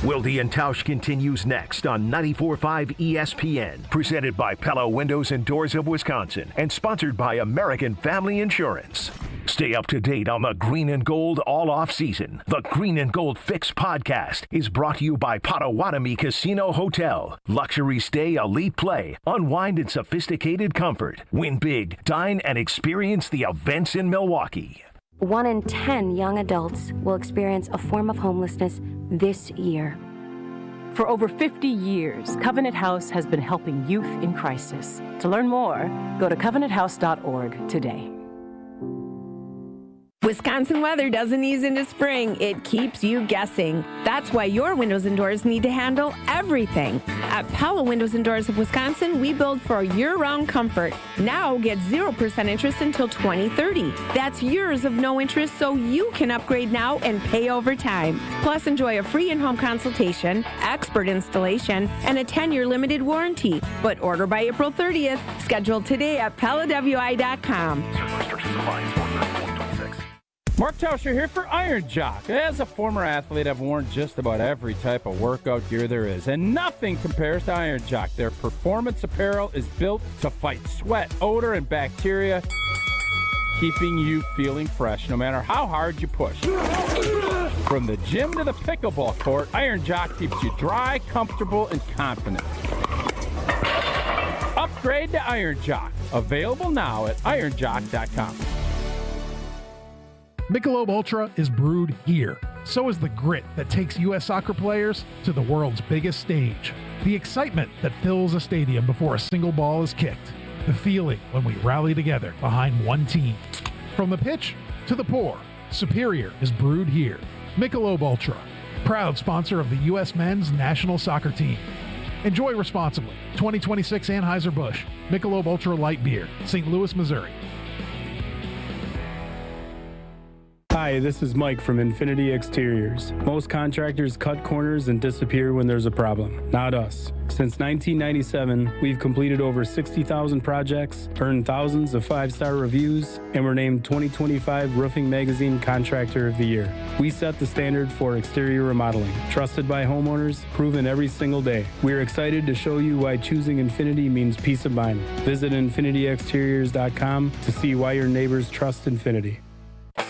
Wilde and Tausch continues next on 94.5 ESPN. Presented by Pella Windows and Doors of Wisconsin and sponsored by American Family Insurance. Stay up to date on the Green and Gold all off season. The Green and Gold Fix podcast is brought to you by Potawatomi Casino Hotel. Luxury stay, elite play, unwind in sophisticated comfort. Win big, dine, and experience the events in Milwaukee. 1 in 10 young adults will experience a form of homelessness this year. For over 50 years, Covenant House has been helping youth in crisis. To learn more, go to covenanthouse.org today. Wisconsin weather doesn't ease into spring. It keeps you guessing. That's why your windows and doors need to handle everything. At Pella Windows and Doors of Wisconsin, we build for year-round comfort. Now get 0% interest until 2030. That's years of no interest, so you can upgrade now and pay over time. Plus, enjoy a free in-home consultation, expert installation, and a 10-year limited warranty. But order by April 30th. Scheduled today at PellaWI.com. Mark Tauscher here for Iron Jock. As a former athlete, I've worn just about every type of workout gear there is, and nothing compares to Iron Jock. Their performance apparel is built to fight sweat, odor, and bacteria, keeping you feeling fresh no matter how hard you push. From the gym to the pickleball court, Iron Jock keeps you dry, comfortable, and confident. Upgrade to Iron Jock. Available now at ironjock.com. Michelob Ultra is brewed here. So is the grit that takes U.S. soccer players to the world's biggest stage. The excitement that fills a stadium before a single ball is kicked. The feeling when we rally together behind one team. From the pitch to the pour, Superior is brewed here. Michelob Ultra, proud sponsor of the U.S. men's national soccer team. Enjoy responsibly. 2026 Anheuser-Busch, Michelob Ultra Light Beer, St. Louis, Missouri. Hi, this is Mike from Infinity Exteriors. Most contractors cut corners and disappear when there's a problem. Not us. Since 1997, we've completed over 60,000 projects, earned thousands of 5-star reviews, and were named 2025 Roofing Magazine Contractor of the Year. We set the standard for exterior remodeling. Trusted by homeowners, proven every single day. We're excited to show you why choosing Infinity means peace of mind. Visit infinityexteriors.com to see why your neighbors trust Infinity.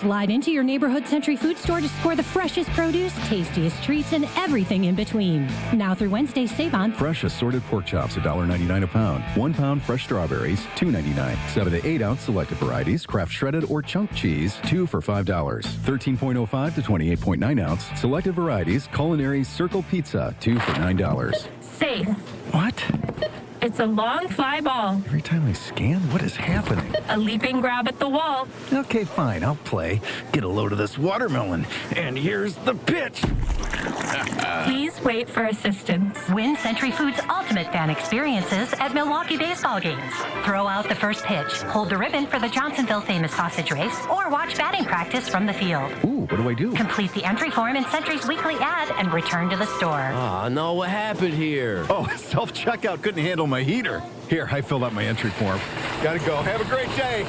Slide into your neighborhood Century Food Store to score the freshest produce, tastiest treats, and everything in between. Now through Wednesday, save on Fresh assorted pork chops, $1.99 a pound. 1 pound fresh strawberries, $2.99. 7 to 8 ounce selected varieties, Kraft shredded or chunk cheese, 2 for $5. 13.05 to 28.9 ounce selected varieties, culinary circle pizza, 2 for $9. safe. What? It's a long fly ball. Every time I scan, what is happening? A leaping grab at the wall. Okay, fine, I'll play. Get a load of this watermelon. And here's the pitch. Please wait for assistance. Win Century Foods' ultimate fan experiences at Milwaukee baseball games. Throw out the first pitch, hold the ribbon for the Johnsonville famous sausage race, or watch batting practice from the field. Ooh, what do I do? Complete the entry form in Century's weekly ad and return to the store. Oh, no, what happened here? Oh, self-checkout couldn't handle my heater. Here, I filled out my entry form. Gotta go. Have a great day.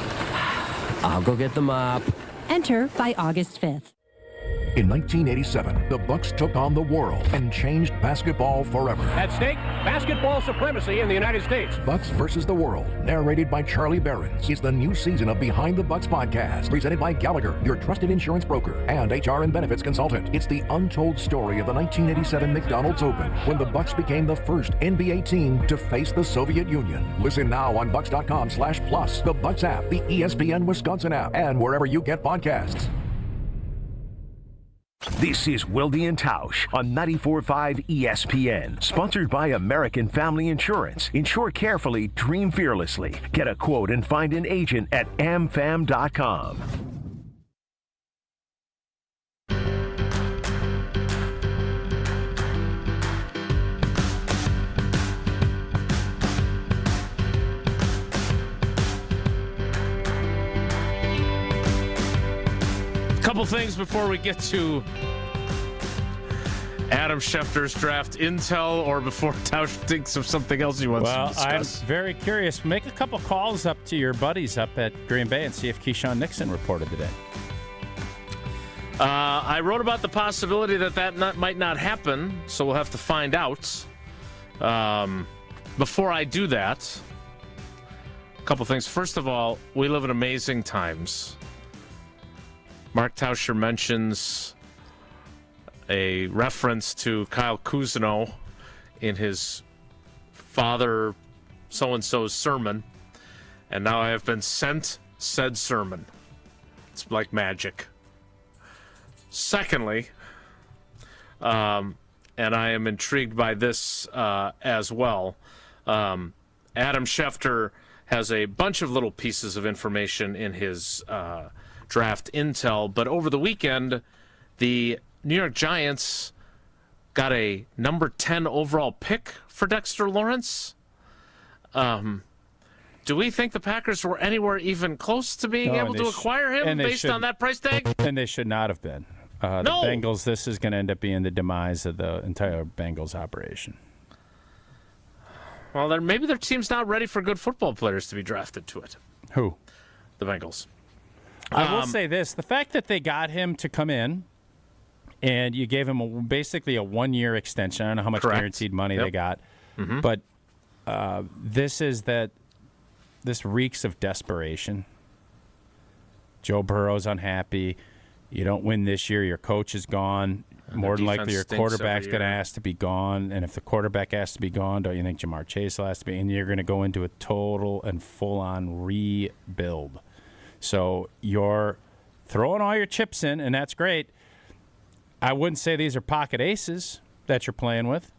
I'll go get the mop. Enter by August 5th. In 1987, the Bucks took on the world and changed basketball forever. At stake, basketball supremacy in the United States. Bucks versus the World, narrated by Charlie Behrens, is the new season of Behind the Bucks podcast, presented by Gallagher, your trusted insurance broker and HR and benefits consultant. It's the untold story of the 1987 McDonald's Open, when the Bucks became the first NBA team to face the Soviet Union. Listen now on Bucks.com/plus, the Bucks app, the ESPN Wisconsin app, and wherever you get podcasts. This is Wilde and Tausch on 94.5 ESPN. Sponsored by American Family Insurance. Insure carefully, dream fearlessly. Get a quote and find an agent at amfam.com. Couple things before we get to Adam Schefter's draft intel, or before Tausch thinks of something else he wants to discuss. I'm very curious. Make a couple calls up to your buddies up at Green Bay and see if Keyshawn Nixon reported today. I wrote about the possibility that might not happen, so we'll have to find out. Before I do that, a couple things. First of all, we live in amazing times. Mark Tauscher mentions a reference to Kyle Kuzno in his father so-and-so's sermon, and now I have been sent said sermon. It's like magic. Secondly, and I am intrigued by this as well, Adam Schefter has a bunch of little pieces of information in his draft intel, but over the weekend, the New York Giants got a number 10 overall pick for Dexter Lawrence. Do we think the Packers were anywhere even close to being able to acquire him based on that price tag? And they should not have been. The Bengals, this is going to end up being the demise of the entire Bengals operation. Well, maybe their team's not ready for good football players to be drafted to it. Who? The Bengals. I will say this. The fact that they got him to come in and you gave him basically a one-year extension. I don't know how much guaranteed money they got. Mm-hmm. But this reeks of desperation. Joe Burrow's unhappy. You don't win this year. Your coach is gone. More than likely your quarterback's going to ask to be gone. And if the quarterback has to be gone, don't you think Jamar Chase will have to be? And you're going to go into a total and full-on rebuild. So you're throwing all your chips in, and that's great. I wouldn't say these are pocket aces that you're playing with.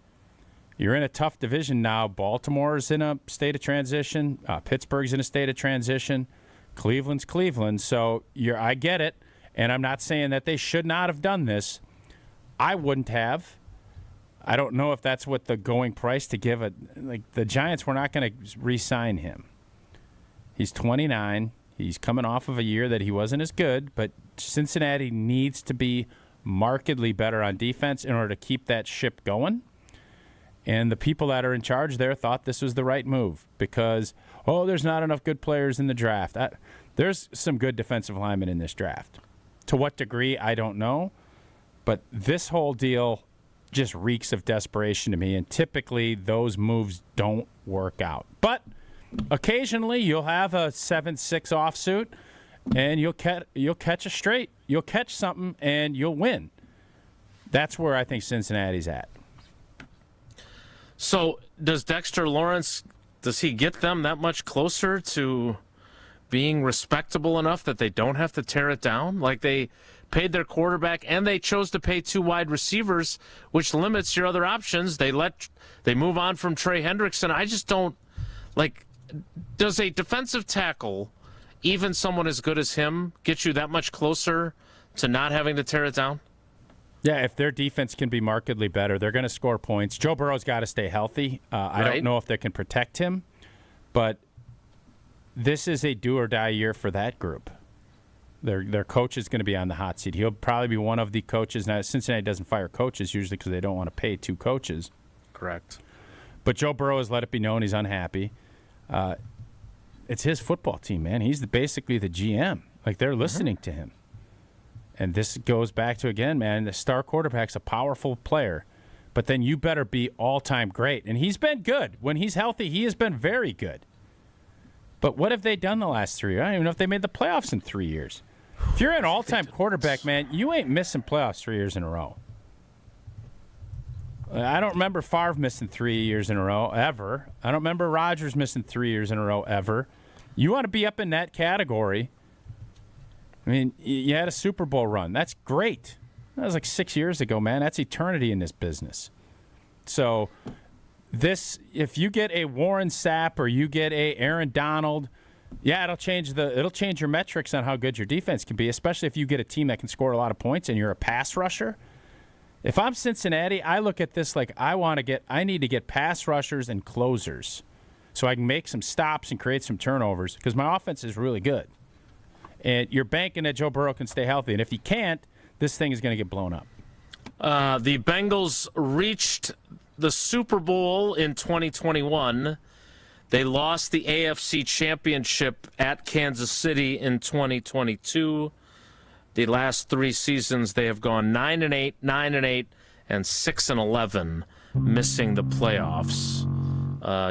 You're in a tough division now. Baltimore's in a state of transition. Pittsburgh's in a state of transition. Cleveland's Cleveland. So I get it, and I'm not saying that they should not have done this. I wouldn't have. I don't know if that's what the going price to give it. Like, the Giants were not going to re-sign him. He's 29. He's coming off of a year that he wasn't as good, but Cincinnati needs to be markedly better on defense in order to keep that ship going. And the people that are in charge there thought this was the right move because, there's not enough good players in the draft. There's some good defensive linemen in this draft. To what degree, I don't know. But this whole deal just reeks of desperation to me, and typically those moves don't work out. But occasionally you'll have a 7-6 offsuit, and you'll catch a straight. You'll catch something, and you'll win. That's where I think Cincinnati's at. So does Dexter Lawrence, does he get them that much closer to being respectable enough that they don't have to tear it down? Like, they paid their quarterback and they chose to pay 2 wide receivers, which limits your other options. They move on from Trey Hendrickson. I just don't, like, does a defensive tackle, even someone as good as him, get you that much closer to not having to tear it down? Yeah, if their defense can be markedly better, they're going to score points. Joe Burrow's got to stay healthy. I don't know if they can protect him, but this is a do-or-die year for that group. Their coach is going to be on the hot seat. He'll probably be one of the coaches. Now, Cincinnati doesn't fire coaches usually because they don't want to pay 2 coaches. Correct. But Joe Burrow has let it be known he's unhappy. It's his football team, man. He's basically the GM. Like, they're listening to him. And this goes back to, again, man, the star quarterback's a powerful player. But then you better be all-time great. And he's been good. When he's healthy, he has been very good. But what have they done the last 3 years? I don't even know if they made the playoffs in 3 years. If you're an all-time quarterback, man, you ain't missing playoffs 3 years in a row. I don't remember Favre missing 3 years in a row, ever. I don't remember Rodgers missing 3 years in a row, ever. You want to be up in that category. I mean, you had a Super Bowl run. That's great. That was like 6 years ago, man. That's eternity in this business. So this, if you get a Warren Sapp or you get a Aaron Donald, yeah, it'll change your metrics on how good your defense can be, especially if you get a team that can score a lot of points and you're a pass rusher. If I'm Cincinnati, I look at this like I need to get pass rushers and closers so I can make some stops and create some turnovers because my offense is really good. And you're banking that Joe Burrow can stay healthy. And if he can't, this thing is going to get blown up. The Bengals reached the Super Bowl in 2021. They lost the AFC Championship at Kansas City in 2022. The last 3 seasons, they have gone 9-8, 9-8, and 6-11, missing the playoffs.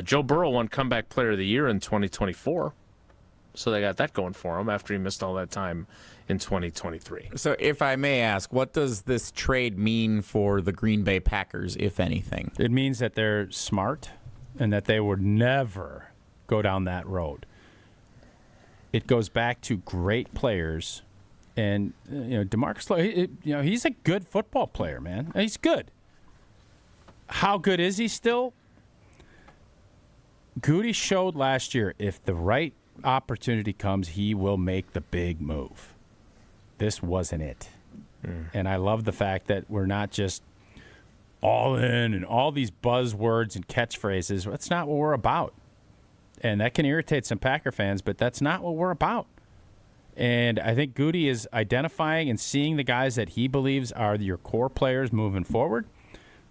Joe Burrow won Comeback Player of the Year in 2024. So they got that going for him after he missed all that time in 2023. So if I may ask, what does this trade mean for the Green Bay Packers, if anything? It means that they're smart and that they would never go down that road. It goes back to great players. And, DeMarcus, he's a good football player, man. He's good. How good is he still? Gutey showed last year if the right opportunity comes, he will make the big move. This wasn't it. And I love the fact that we're not just all in and all these buzzwords and catchphrases. That's not what we're about. And that can irritate some Packer fans, but that's not what we're about. And I think Gutey is identifying and seeing the guys that he believes are your core players moving forward.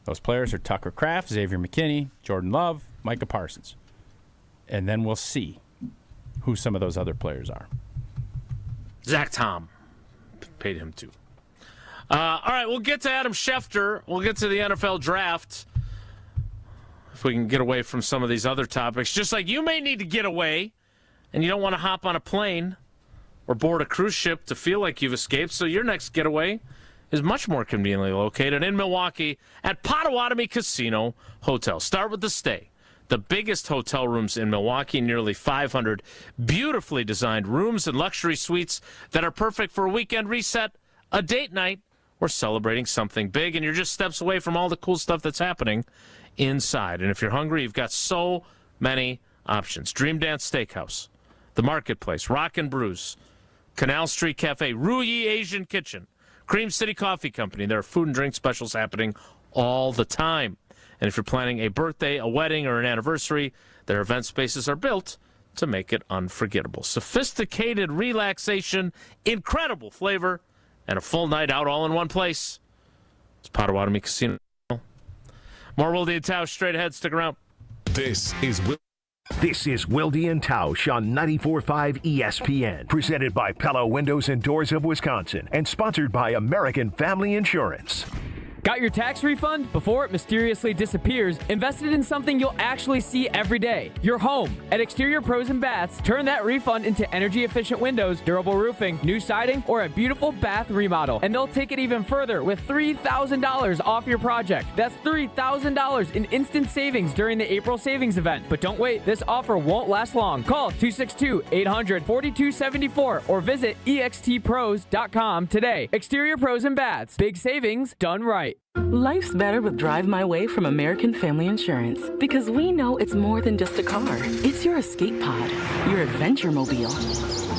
Those players are Tucker Kraft, Xavier McKinney, Jordan Love, Micah Parsons. And then we'll see who some of those other players are. Zach Tom. Paid him too. All right, we'll get to Adam Schefter. We'll get to the NFL draft. If we can get away from some of these other topics. Just like you may need to get away and you don't want to hop on a plane or board a cruise ship to feel like you've escaped. So your next getaway is much more conveniently located in Milwaukee at Potawatomi Casino Hotel. Start with the stay. The biggest hotel rooms in Milwaukee, nearly 500 beautifully designed rooms and luxury suites that are perfect for a weekend reset, a date night, or celebrating something big. And you're just steps away from all the cool stuff that's happening inside. And if you're hungry, you've got so many options. Dream Dance Steakhouse, The Marketplace, Rock and Brews, Canal Street Cafe, Ruyi Asian Kitchen, Cream City Coffee Company. There are food and drink specials happening all the time. And if you're planning a birthday, a wedding, or an anniversary, their event spaces are built to make it unforgettable. Sophisticated relaxation, incredible flavor, and a full night out all in one place. It's Potawatomi Casino. More Wilde and Tausch straight ahead. Stick around. This is Wilde and Tausch on 94.5 ESPN, presented by Pella Windows and Doors of Wisconsin, and sponsored by American Family Insurance. Got your tax refund? Before it mysteriously disappears, invested in something you'll actually see every day. Your home. At Exterior Pros and Baths, turn that refund into energy-efficient windows, durable roofing, new siding, or a beautiful bath remodel. And they'll take it even further with $3,000 off your project. That's $3,000 in instant savings during the April savings event. But don't wait, this offer won't last long. Call 262-800-4274 or visit extpros.com today. Exterior Pros and Baths. Big savings done right. Life's better with Drive My Way from American Family Insurance because we know it's more than just a car. It's your escape pod, your adventure mobile,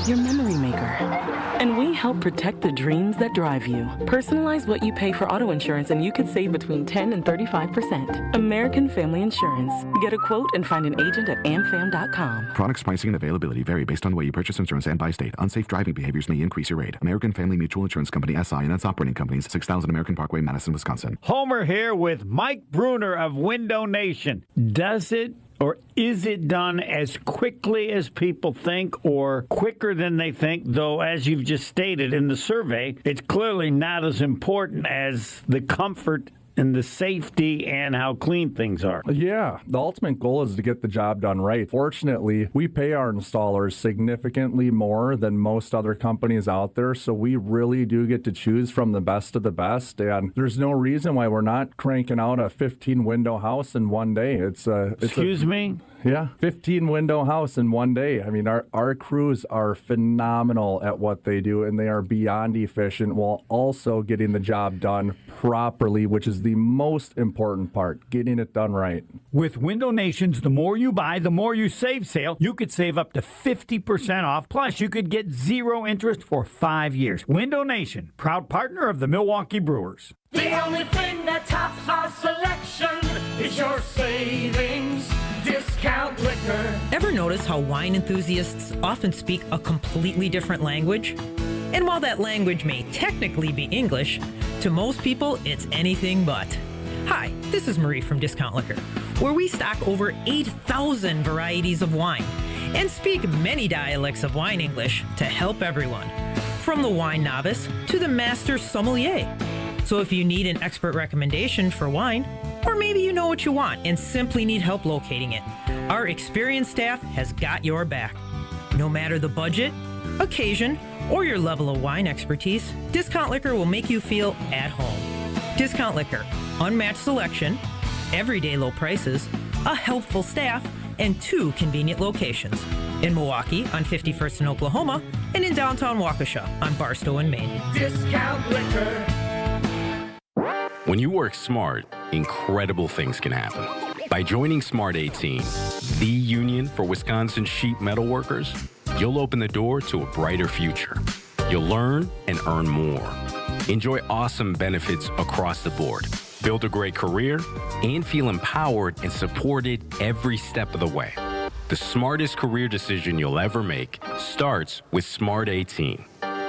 your memory maker. And we help protect the dreams that drive you. Personalize what you pay for auto insurance and you could save between 10 and 35%. American Family Insurance. Get a quote and find an agent at amfam.com. Products, pricing, and availability vary based on the way you purchase insurance and by state. Unsafe driving behaviors may increase your rate. American Family Mutual Insurance Company, SI, and its operating companies, 6000 American Parkway, Madison, Wisconsin. Homer here with Mike Bruner of Window Nation. Does it or is it done as quickly as people think or quicker than they think? Though, as you've just stated in the survey, it's clearly not as important as the comfort and the safety and how clean things are. Yeah, the ultimate goal is to get the job done right. Fortunately, we pay our installers significantly more than most other companies out there, so we really do get to choose from the best of the best, and there's no reason why we're not cranking out a 15-window house in one day. Excuse me? Yeah, 15-window house in one day. I mean, our crews are phenomenal at what they do, and they are beyond efficient while also getting the job done properly, which is the most important part, getting it done right. With Window Nation's The More You Buy, The More You Save sale, you could save up to 50% off. Plus, you could get 0 interest for 5 years. Window Nation, proud partner of the Milwaukee Brewers. The only thing that tops our selection is your savings discount liquor. Ever notice how wine enthusiasts often speak a completely different language? And while that language may technically be English, to most people it's anything but. Hi, this is Marie from Discount Liquor, where we stock over 8,000 varieties of wine and speak many dialects of wine English to help everyone, from the wine novice to the master sommelier. So if you need an expert recommendation for wine, or maybe you know what you want and simply need help locating it, our experienced staff has got your back. No matter the budget, occasion, or your level of wine expertise, Discount Liquor will make you feel at home. Discount Liquor, unmatched selection, everyday low prices, a helpful staff, and 2 convenient locations. In Milwaukee on 51st and Oklahoma, and in downtown Waukesha on Barstow and Maine. Discount Liquor. When you work smart, incredible things can happen. By joining Smart 18, the union for Wisconsin sheet metal workers, you'll open the door to a brighter future. You'll learn and earn more. Enjoy awesome benefits across the board. Build a great career and feel empowered and supported every step of the way. The smartest career decision you'll ever make starts with Smart 18.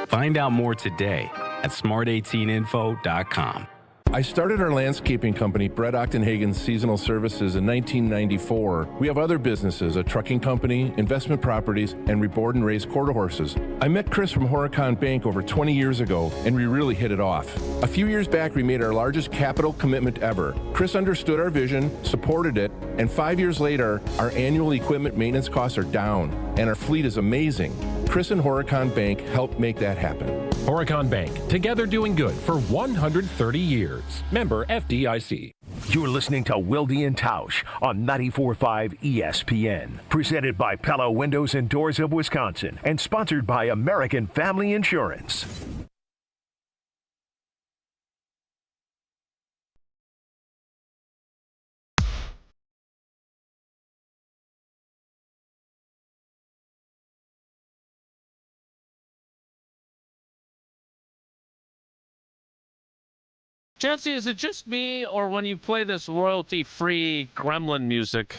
Find out more today at smart18info.com. I started our landscaping company, Brett Ochtenhagen's Seasonal Services, in 1994. We have other businesses, a trucking company, investment properties, and we board and raise quarter horses. I met Chris from Horicon Bank over 20 years ago, and we really hit it off. A few years back, we made our largest capital commitment ever. Chris understood our vision, supported it, and 5 years later, our annual equipment maintenance costs are down, and our fleet is amazing. Chris and Horicon Bank helped make that happen. Horicon Bank, together doing good for 130 years. Member FDIC. You're listening to Wilde and Tausch on 94.5 ESPN. Presented by Pella Windows and Doors of Wisconsin and sponsored by American Family Insurance. Jesse, is it just me, or when you play this royalty-free gremlin music,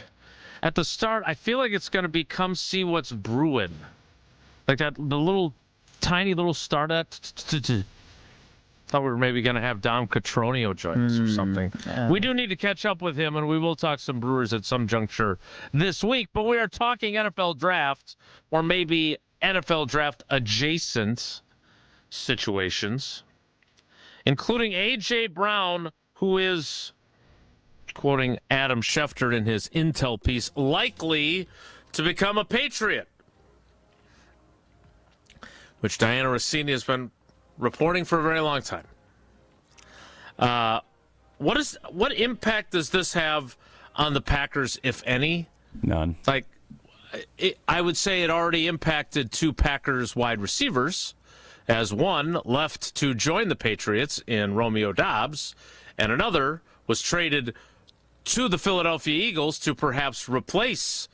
at the start, I feel like it's going to be "Come See What's Brewing," like that, the little, tiny little start at. Thought we were maybe going to have Dom Catronio join us or something. We do need to catch up with him, and we will talk some Brewers at some juncture this week. But we are talking NFL draft, or maybe NFL draft adjacent situations, including A.J. Brown, who is, quoting Adam Schefter in his Intel piece, likely to become a Patriot, which Diana Rossini has been reporting for a very long time. What impact does this have on the Packers, if any? None. I would say it already impacted two Packers wide receivers, as one left to join the Patriots in Romeo Doubs, and another was traded to the Philadelphia Eagles to perhaps replace,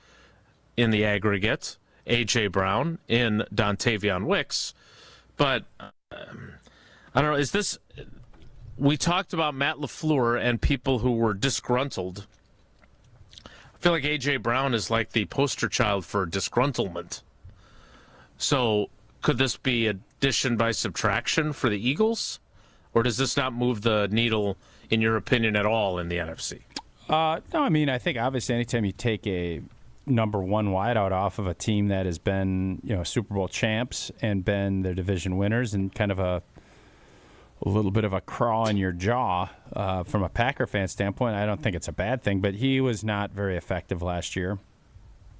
in the aggregate, A.J. Brown in Dontavion Wicks. But I don't know, is this... We talked about Matt LaFleur and people who were disgruntled. I feel like A.J. Brown is like the poster child for disgruntlement. So could this be addition by subtraction for the Eagles? Or does this not move the needle, in your opinion, at all in the NFC? No, I mean, I think obviously anytime you take a number one wideout off of a team that has been, Super Bowl champs and been their division winners and kind of a little bit of a crawl in your jaw from a Packer fan standpoint, I don't think it's a bad thing. But he was not very effective last year.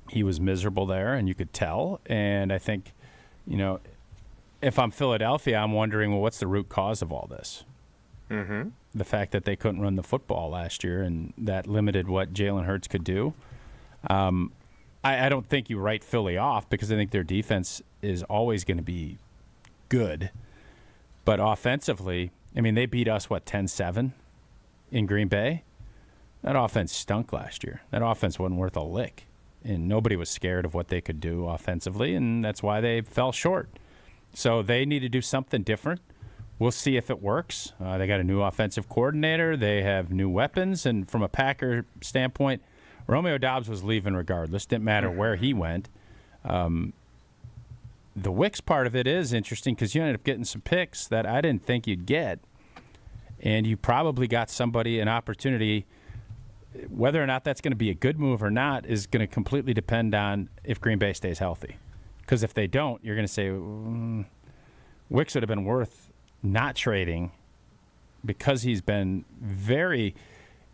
He was miserable there, and you could tell. And I think, if I'm Philadelphia, I'm wondering, well, what's the root cause of all this? Mm-hmm. The fact that they couldn't run the football last year, and that limited what Jalen Hurts could do. I don't think you write Philly off because I think their defense is always going to be good. But offensively, I mean, they beat us, 10-7 in Green Bay? That offense stunk last year. That offense wasn't worth a lick. And nobody was scared of what they could do offensively, and that's why they fell short. So they need to do something different. We'll see if it works. They got a new offensive coordinator. They have new weapons. And from a Packer standpoint, Romeo Doubs was leaving regardless. Didn't matter where he went. The Wicks part of it is interesting because you ended up getting some picks that I didn't think you'd get. And you probably got somebody an opportunity. Whether or not that's going to be a good move or not is going to completely depend on if Green Bay stays healthy. Because if they don't, you're going to say, Wicks would have been worth not trading because he's been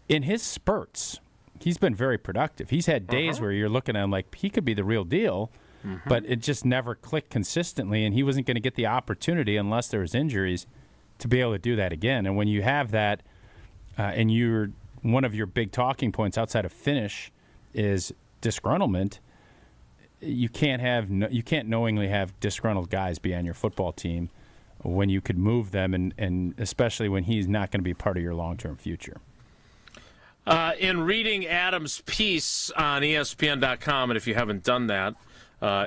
in his spurts, he's been very productive. He's had days where you're looking at him like he could be the real deal. Mm-hmm. But it just never clicked consistently, and he wasn't going to get the opportunity unless there was injuries to be able to do that again. And when you have that, and one of your big talking points outside of finish is disgruntlement, you can't knowingly have disgruntled guys be on your football team when you could move them, and especially when he's not going to be part of your long-term future. In reading Adam's piece on ESPN.com, and if you haven't done that,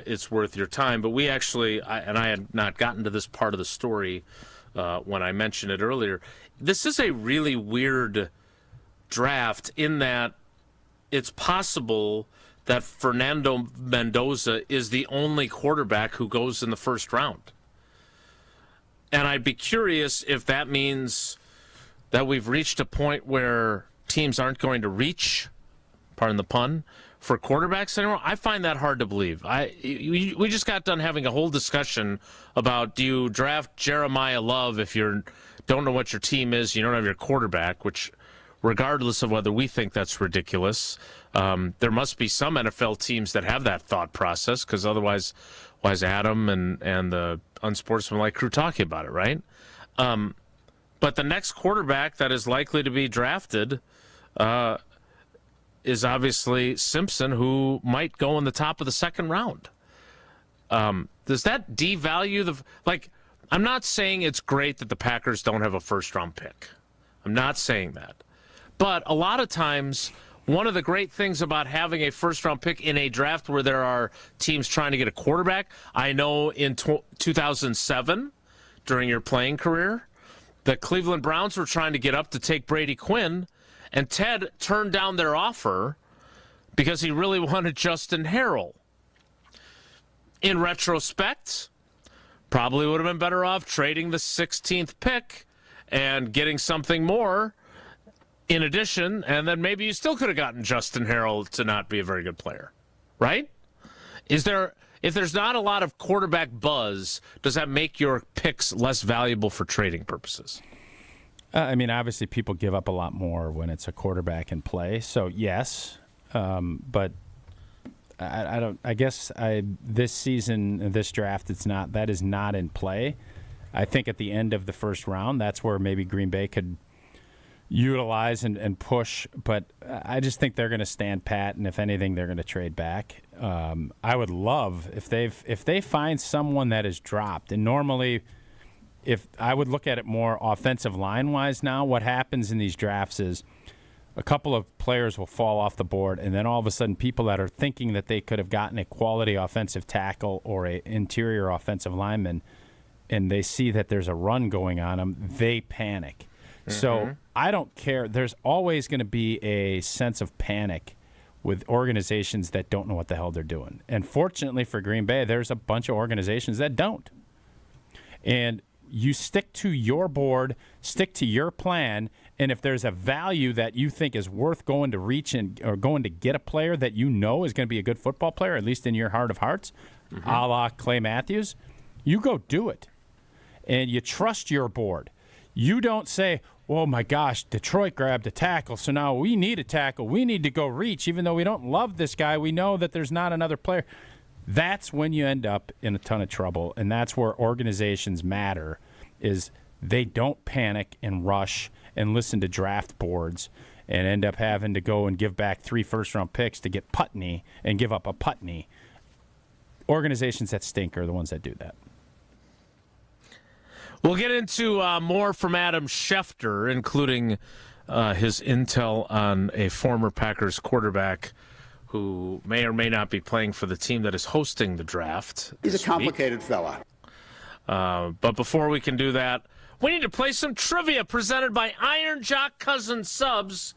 it's worth your time. But we actually, I had not gotten to this part of the story when I mentioned it earlier. This is a really weird draft in that it's possible that Fernando Mendoza is the only quarterback who goes in the first round. And I'd be curious if that means that we've reached a point where teams aren't going to reach, pardon the pun, for quarterbacks anymore. I find that hard to believe. We just got done having a whole discussion about, do you draft Jeremiah Love if you don't know what your team is, you don't have your quarterback, which regardless of whether we think that's ridiculous, there must be some NFL teams that have that thought process, because otherwise why is Adam and the unsportsmanlike crew talking about it, right? But the next quarterback that is likely to be drafted is obviously Simpson, who might go in the top of the second round. Does that devalue I'm not saying it's great that the Packers don't have a first-round pick. I'm not saying that. But a lot of times, one of the great things about having a first-round pick in a draft where there are teams trying to get a quarterback, I know in 2007, during your playing career, the Cleveland Browns were trying to get up to take Brady Quinn, and Ted turned down their offer because he really wanted Justin Harrell. In retrospect, probably would have been better off trading the 16th pick and getting something more in addition, and then maybe you still could have gotten Justin Harrell to not be a very good player, right? If there's not a lot of quarterback buzz, does that make your picks less valuable for trading purposes? I mean, obviously, people give up a lot more when it's a quarterback in play. So yes, but I don't. I guess this season, this draft, that is not in play. I think at the end of the first round, that's where maybe Green Bay could utilize and push. But I just think they're going to stand pat, and if anything, they're going to trade back. I would love if they find someone that is dropped, and normally. If I would look at it more offensive line-wise now, what happens in these drafts is a couple of players will fall off the board, and then all of a sudden people that are thinking that they could have gotten a quality offensive tackle or an interior offensive lineman, and they see that there's a run going on them, they panic. Mm-hmm. So I don't care. There's always going to be a sense of panic with organizations that don't know what the hell they're doing. And fortunately for Green Bay, there's a bunch of organizations that don't. And you stick to your board, stick to your plan, and if there's a value that you think is worth going to reach or going to get a player that you know is going to be a good football player, at least in your heart of hearts, a la Clay Matthews, you go do it. And you trust your board. You don't say, oh, my gosh, Detroit grabbed a tackle, so now we need a tackle. We need to go reach. Even though we don't love this guy, we know that there's not another player. That's when you end up in a ton of trouble, and that's where organizations matter, is they don't panic and rush and listen to draft boards and end up having to go and give back 3 first-round picks to get Putney and give up a Putney. Organizations that stink are the ones that do that. We'll get into more from Adam Schefter, including his intel on a former Packers quarterback who may or may not be playing for the team that is hosting the draft. He's a complicated fella. But before we can do that, we need to play some trivia presented by Iron Jock Cousin Subs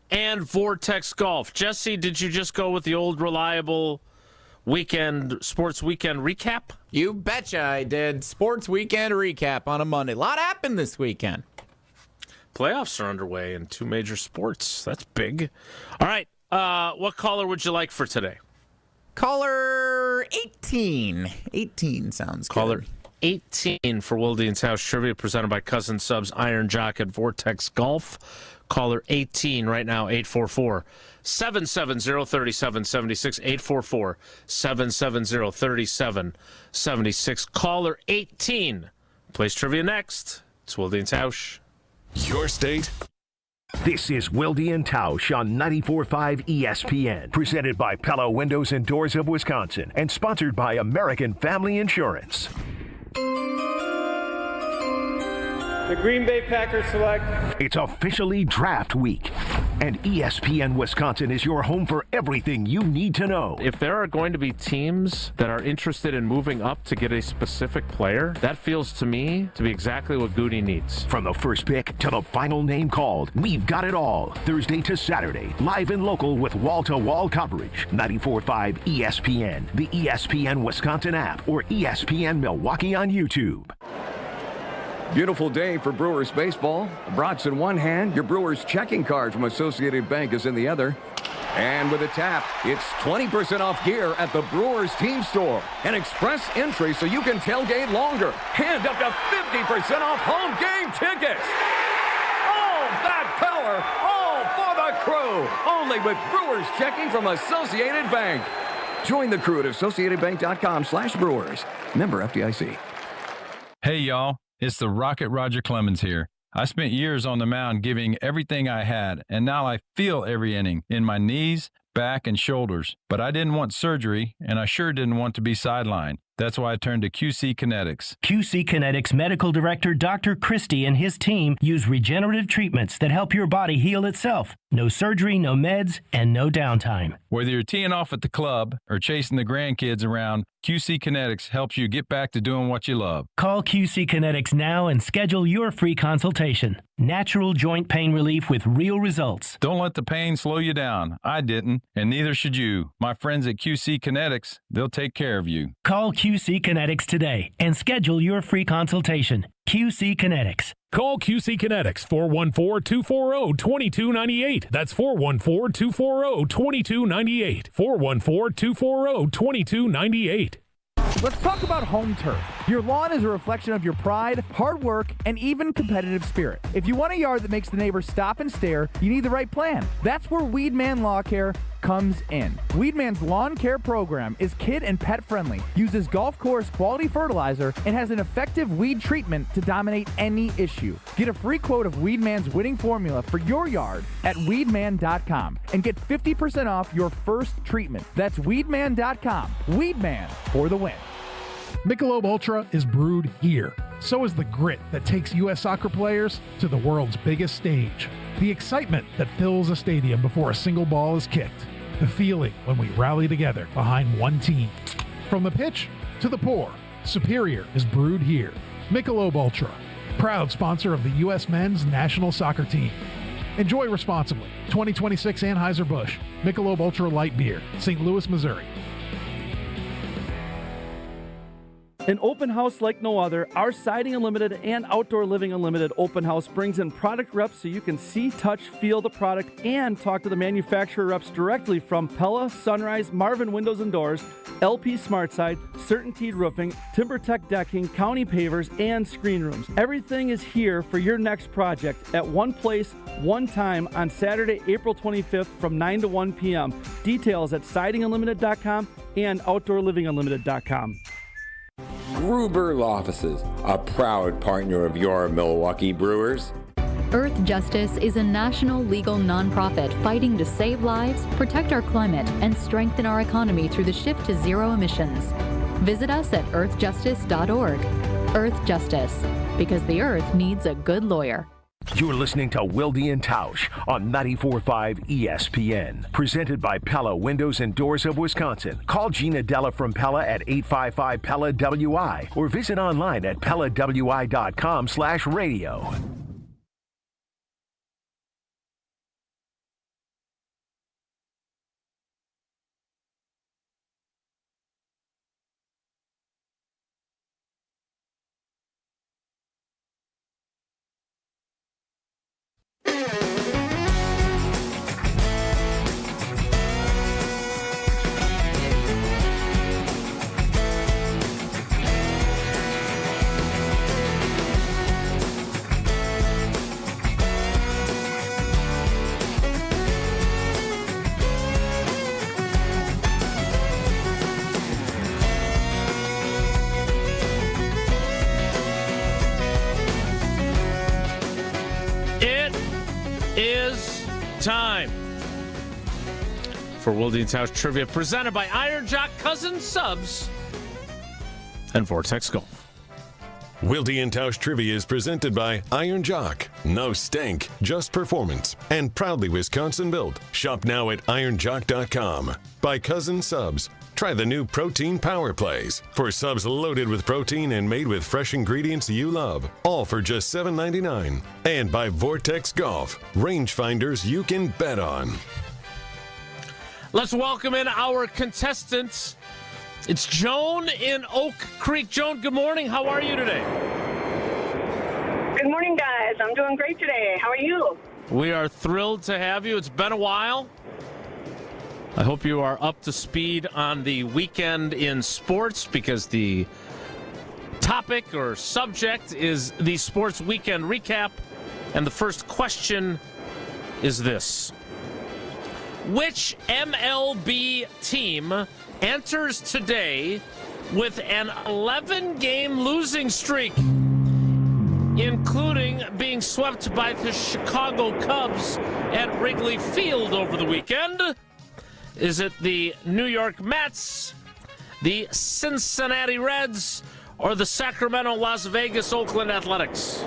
and Vortex Golf. Jesse, did you just go with the old reliable sports weekend recap? You betcha I did. Sports weekend recap on a Monday. A lot happened this weekend. Playoffs are underway in 2 major sports. That's big. All right. What caller would you like for today? Caller 18. 18 sounds caller good. 18 for Wildean's House Trivia presented by Cousin Subs, Iron Jock, and Vortex Golf. Caller 18 right now, 844-770-3776, 844-770-3776. Caller 18 plays trivia next. It's Wildean's House. Your state. This is Wilde and Tausch on 94.5 ESPN, presented by Pella Windows and Doors of Wisconsin, and sponsored by American Family Insurance. The Green Bay Packers select. It's officially draft week, and ESPN Wisconsin is your home for everything you need to know. If there are going to be teams that are interested in moving up to get a specific player, that feels to me to be exactly what Gutey needs. From the first pick to the final name called, we've got it all. Thursday to Saturday, live and local with wall-to-wall coverage. 94.5 ESPN, the ESPN Wisconsin app, or ESPN Milwaukee on YouTube. Beautiful day for Brewers baseball. Brats in one hand, your Brewers checking card from Associated Bank is in the other. And with a tap, it's 20% off gear at the Brewers team store. An express entry so you can tailgate longer. And up to 50% off home game tickets. All that power, all for the crew. Only with Brewers checking from Associated Bank. Join the crew at AssociatedBank.com/Brewers. Member FDIC. Hey, y'all. It's the Rocket Roger Clemens here. I spent years on the mound giving everything I had, and now I feel every inning in my knees, back, and shoulders. But I didn't want surgery, and I sure didn't want to be sidelined. That's why I turned to QC Kinetics. QC Kinetics Medical Director Dr. Christie and his team use regenerative treatments that help your body heal itself. No surgery, no meds, and no downtime. Whether you're teeing off at the club or chasing the grandkids around, QC Kinetics helps you get back to doing what you love. Call QC Kinetics now and schedule your free consultation. Natural joint pain relief with real results. Don't let the pain slow you down. I didn't, and neither should you. My friends at QC Kinetics, they'll take care of you. Call QC Kinetics today and schedule your free consultation. QC Kinetics. Call QC Kinetics, 414-240-2298. That's 414-240-2298. 414-240-2298. Let's talk about home turf. Your lawn is a reflection of your pride, hard work, and even competitive spirit. If you want a yard that makes the neighbors stop and stare, you need the right plan. That's where Weedman Lawn Care comes in. Weedman's lawn care program is kid and pet friendly, uses golf course quality fertilizer, and has an effective weed treatment to dominate any issue. Get a free quote of Weedman's winning formula for your yard at weedman.com and get 50% off your first treatment. That's weedman.com. Weedman for the win. Michelob Ultra is brewed here. So is the grit that takes U.S. soccer players to the world's biggest stage. The excitement that fills a stadium before a single ball is kicked. The feeling when we rally together behind one team. From the pitch to the pour, Superior is brewed here. Michelob Ultra, proud sponsor of the U.S. men's national soccer team. Enjoy responsibly. 2026 Anheuser-Busch, Michelob Ultra Light Beer, St. Louis, Missouri. An open house like no other, our Siding Unlimited and Outdoor Living Unlimited open house brings in product reps so you can see, touch, feel the product, and talk to the manufacturer reps directly from Pella, Sunrise, Marvin Windows and Doors, LP SmartSide, CertainTeed Roofing, TimberTech Decking, County Pavers, and Screen Rooms. Everything is here for your next project at one place, one time on Saturday, April 25th from 9 to 1 p.m. Details at sidingunlimited.com and outdoorlivingunlimited.com. Gruber Law Offices, a proud partner of your Milwaukee Brewers. Earth Justice is a national legal nonprofit fighting to save lives, protect our climate, and strengthen our economy through the shift to zero emissions. Visit us at earthjustice.org. Earth Justice, because the earth needs a good lawyer. You're listening to Wilde and Tausch on 94.5 ESPN. Presented by Pella Windows and Doors of Wisconsin. Call Gina Della from Pella at 855-PELLA-WI or visit online at PellaWI.com/radio. Time for Wilde and Tausch Trivia, presented by Iron Jock Cousin Subs and Vortex Golf. Wilde and Tausch Trivia is presented by Iron Jock. No stink, just performance. And proudly Wisconsin built. Shop now at ironjock.com. By Cousin Subs. Try the new Protein Power Plays. For subs loaded with protein and made with fresh ingredients you love. All for just $7.99. And by Vortex Golf. Rangefinders you can bet on. Let's welcome in our contestants. It's Joan in Oak Creek. Joan, good morning. How are you today? Good morning, guys. I'm doing great today. How are you? We are thrilled to have you. It's been a while. I hope you are up to speed on the weekend in sports, because the topic or subject is the sports weekend recap. And the first question is this. Which MLB team enters today with an 11-game losing streak, including being swept by the Chicago Cubs at Wrigley Field over the weekend? Is it the New York Mets, the Cincinnati Reds, or the Sacramento, Las Vegas, Oakland Athletics?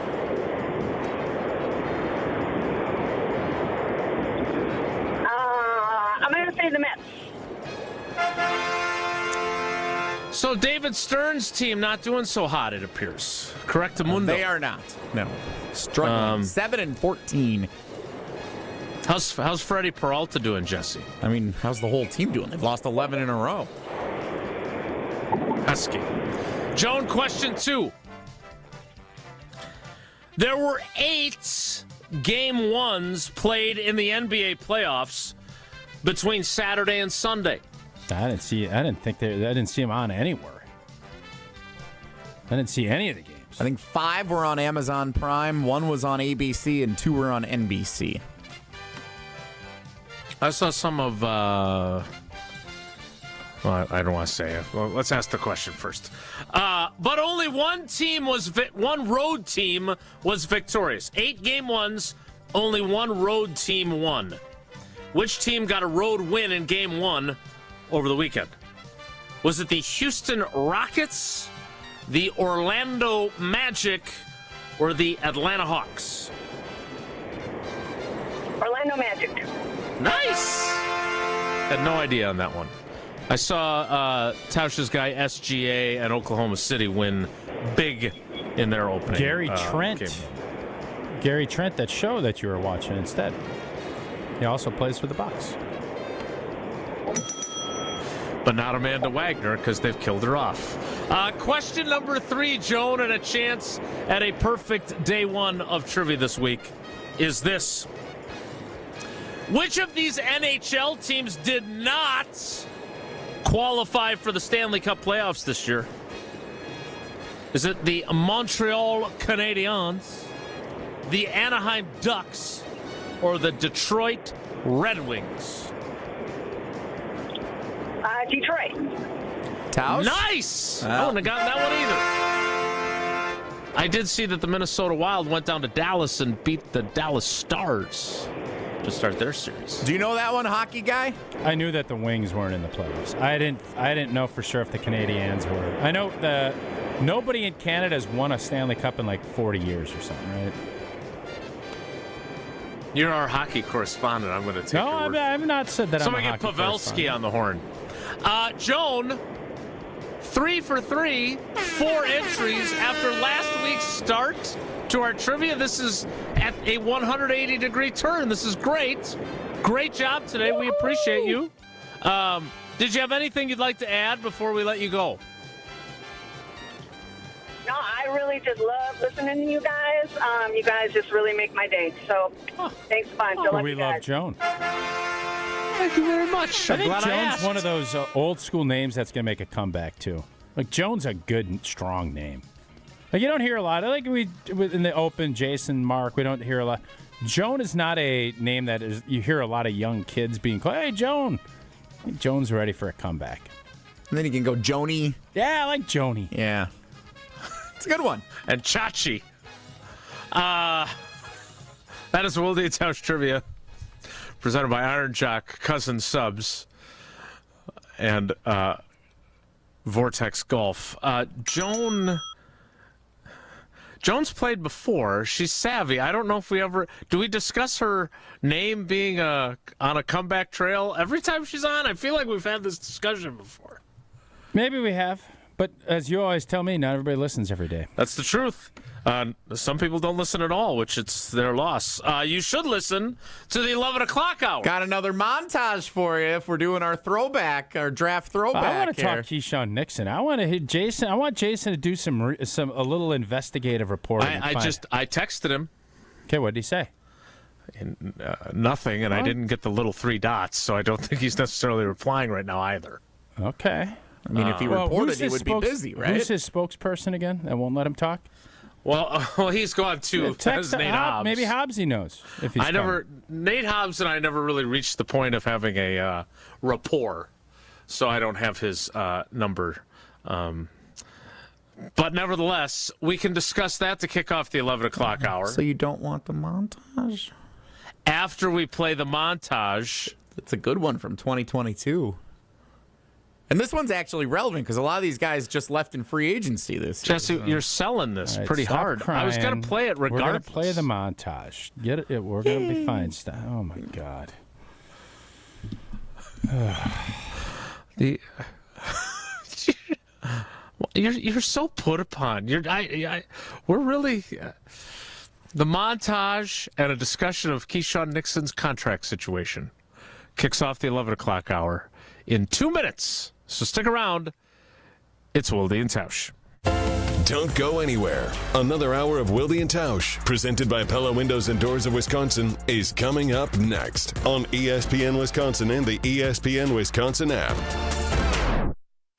I'm going to say the Mets. So David Stern's team not doing so hot, it appears. Correct, Mundo? They are not. No. Struggling. 7-14. How's Freddie Peralta doing, Jesse? I mean, how's the whole team doing? They've lost 11 in a row. Husky. Joan, question 2. There were 8 game ones played in the NBA playoffs between Saturday and Sunday. I didn't see him on anywhere. I didn't see any of the games. I think 5 were on Amazon Prime, 1 was on ABC, and 2 were on NBC. I saw some of, well, I don't want to say it. Well, let's ask the question first. But only one road team was victorious. 8 game ones, only one road team won. Which team got a road win in game 1 over the weekend? Was it the Houston Rockets, the Orlando Magic, or the Atlanta Hawks? Orlando Magic. Nice! Had no idea on that one. I saw Tausch's guy SGA and Oklahoma City win big in their opening. Gary Trent. Game. Gary Trent, that show that you were watching instead. He also plays for the Bucks. But not Amanda Wagner because they've killed her off. Question number 3, Joan, and a chance at a perfect day 1 of trivia this week is this. Which of these NHL teams did not qualify for the Stanley Cup playoffs this year? Is it the Montreal Canadiens, the Anaheim Ducks, or the Detroit Red Wings? Detroit. Tausch? Nice! I wouldn't have gotten that one either. I did see that the Minnesota Wild went down to Dallas and beat the Dallas Stars to start their series. Do you know that one, hockey guy? I knew that the Wings weren't in the playoffs. I didn't know for sure if the Canadiens were. I know nobody in Canada has won a Stanley Cup in like 40 years or something, right? You're our hockey correspondent. I'm going to take your word. No, I've not said that. Somebody I'm a get hockey Pavelski on the horn. Joan, 3 for 3, 4 entries after last week's start to our trivia. This is at a 180-degree turn. This is great. Great job today. We appreciate you. Did you have anything you'd like to add before we let you go? No, I really just love listening to you guys. You guys just really make my day. So thanks a bunch. I love we you love guys. Joan. Thank you very much. I think glad I Joan's asked. one of those old school names that's going to make a comeback, too. Like, Joan's a good, strong name. Like, you don't hear a lot. Like, in the open, Jason, Mark, we don't hear a lot. Joan is not a name that you hear a lot of young kids being called, hey, Joan. I think Joan's ready for a comeback. And then you can go Joni. Yeah, I like Joni. Yeah. It's a good one. And Chachi. That is Will House Trivia, presented by Iron Jock, Cousin Subs, and Vortex Golf. Joan's played before. She's savvy. I don't know if do we discuss her name being on a comeback trail every time she's on? I feel like we've had this discussion before. Maybe we have. But as you always tell me, not everybody listens every day. That's the truth. Some people don't listen at all, which it's their loss. You should listen to the 11 o'clock hour. Got another montage for you if we're doing our draft throwback. I want to talk Keyshawn Nixon. I want to hit Jason. I want Jason to do a little investigative reporting. I texted him. Okay, what did he say? Nothing, and I didn't get the little 3 dots, so I don't think he's necessarily replying right now either. Okay. I mean, if he reported, he would be busy, right? Who's his spokesperson again that won't let him talk? Well, he's gone too. Text Nate Hobbs. Maybe Hobbsy knows if he's Nate Hobbs and I never really reached the point of having a rapport, so I don't have his number. But nevertheless, we can discuss that to kick off the 11 o'clock hour. So you don't want the montage? After we play the montage. It's a good one from 2022. And this one's actually relevant because a lot of these guys just left in free agency this year. Jesse, you're selling this right, pretty hard. Crying. I was going to play it regardless. We're going to play the montage. Get it? We're going to be fine. Oh, my God. You're so put upon. We're really... the montage and a discussion of Keyshawn Nixon's contract situation kicks off the 11 o'clock hour in 2 minutes. So stick around. It's Wilde and Tausch. Don't go anywhere. Another hour of Wilde and Tausch, presented by Pella Windows and Doors of Wisconsin, is coming up next on ESPN Wisconsin and the ESPN Wisconsin app.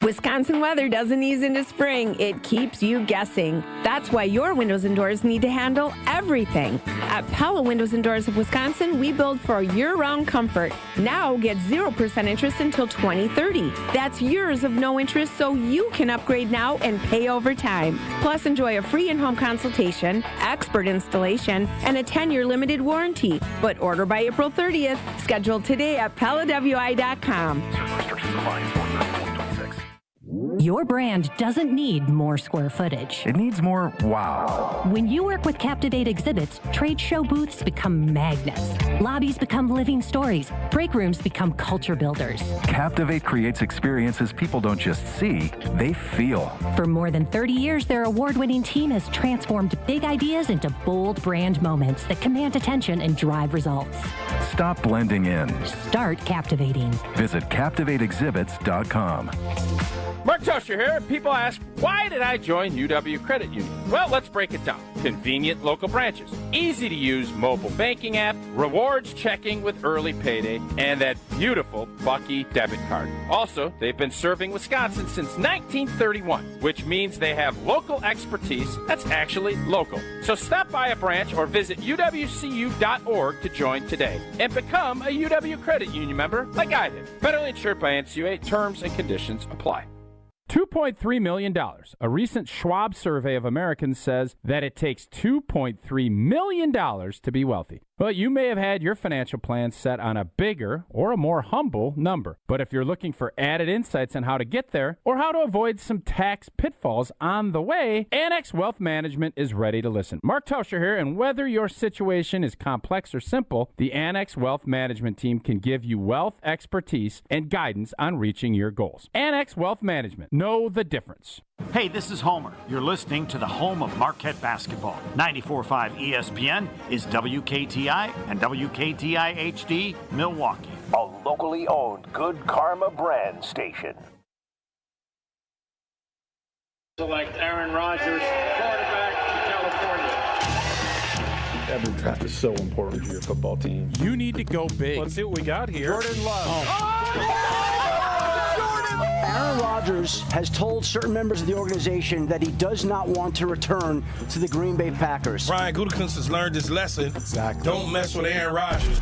Wisconsin weather doesn't ease into spring. It keeps you guessing. That's why your windows and doors need to handle everything. At Pella Windows and Doors of Wisconsin, we build for year-round comfort. Now get 0% interest until 2030. That's years of no interest, so you can upgrade now and pay over time. Plus, enjoy a free in-home consultation, expert installation, and a 10-year limited warranty. But order by April 30th. Schedule today at PellaWI.com. Your brand doesn't need more square footage. It needs more wow. When you work with Captivate Exhibits, trade show booths become magnets. Lobbies become living stories. Break rooms become culture builders. Captivate creates experiences people don't just see, they feel. For more than 30 years, their award-winning team has transformed big ideas into bold brand moments that command attention and drive results. Stop blending in. Start captivating. Visit CaptivateExhibits.com. Mark Tosher here. People ask, why did I join UW Credit Union? Well, let's break it down. Convenient local branches, easy to use mobile banking app, rewards checking with early payday, and that beautiful Bucky debit card. Also, they've been serving Wisconsin since 1931, which means they have local expertise that's actually local. So stop by a branch or visit uwcu.org to join today and become a UW Credit Union member like I did. Federally insured by NCUA. Terms and conditions apply. $2.3 million. A recent Schwab survey of Americans says that it takes $2.3 million to be wealthy. Well, you may have had your financial plan set on a bigger or a more humble number. But if you're looking for added insights on how to get there or how to avoid some tax pitfalls on the way, Annex Wealth Management is ready to listen. Mark Tosher here, and whether your situation is complex or simple, the Annex Wealth Management team can give you wealth expertise and guidance on reaching your goals. Annex Wealth Management. Know the difference. Hey, this is Homer. You're listening to the home of Marquette basketball. 94.5 ESPN is WKTI and WKTI HD Milwaukee. A locally owned Good Karma brand station. Select Aaron Rodgers, quarterback to California. Every draft is so important to your football team. You need to go big. Let's see what we got here. Jordan Love. Aaron Rodgers has told certain members of the organization that he does not want to return to the Green Bay Packers. Brian Gutekunst has learned his lesson. Exactly. Don't mess with Aaron Rodgers.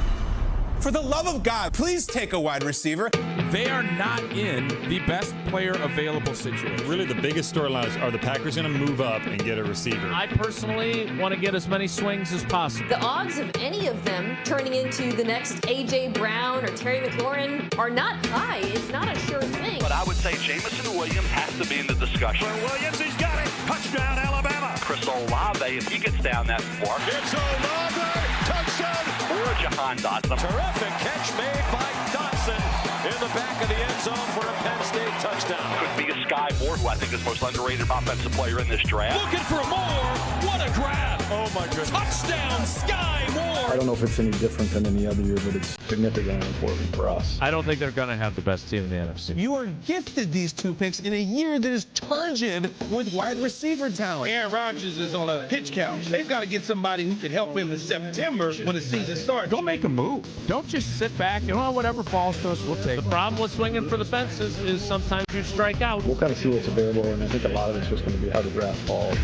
For the love of God, please take a wide receiver. They are not in the best player available situation. Really, the biggest storylines are the Packers going to move up and get a receiver. I personally want to get as many swings as possible. The odds of any of them turning into the next A.J. Brown or Terry McLaurin are not high. It's not a sure thing. But I would say Jameson Williams has to be in the discussion. For Williams, he's got it. Touchdown, Alabama. Chris Olave, if he gets down that far. It's Olave. Touchdown. Or Jahan Dotson. Terrific catch made by Dotson in the back of the end zone for a Penn State touchdown. Could be a Sky Moore, who I think is most underrated offensive player in this draft. Looking for more. What a grab. Oh, my goodness. Touchdown, Sky Moore. I don't know if it's any different than any other year, but it's significantly important for us. I don't think they're going to have the best team in the NFC. You are gifted these two picks in a year that is turgid with wide receiver talent. Aaron Rodgers is on a pitch count. They've got to get somebody who can help him in September when the season starts. Don't make a move. Don't just sit back. You know, whatever falls to us, we'll take. The problem with swinging for the fences is sometimes you strike out. We'll kind of see what's available, and I think a lot of it's just going to be how the draft falls.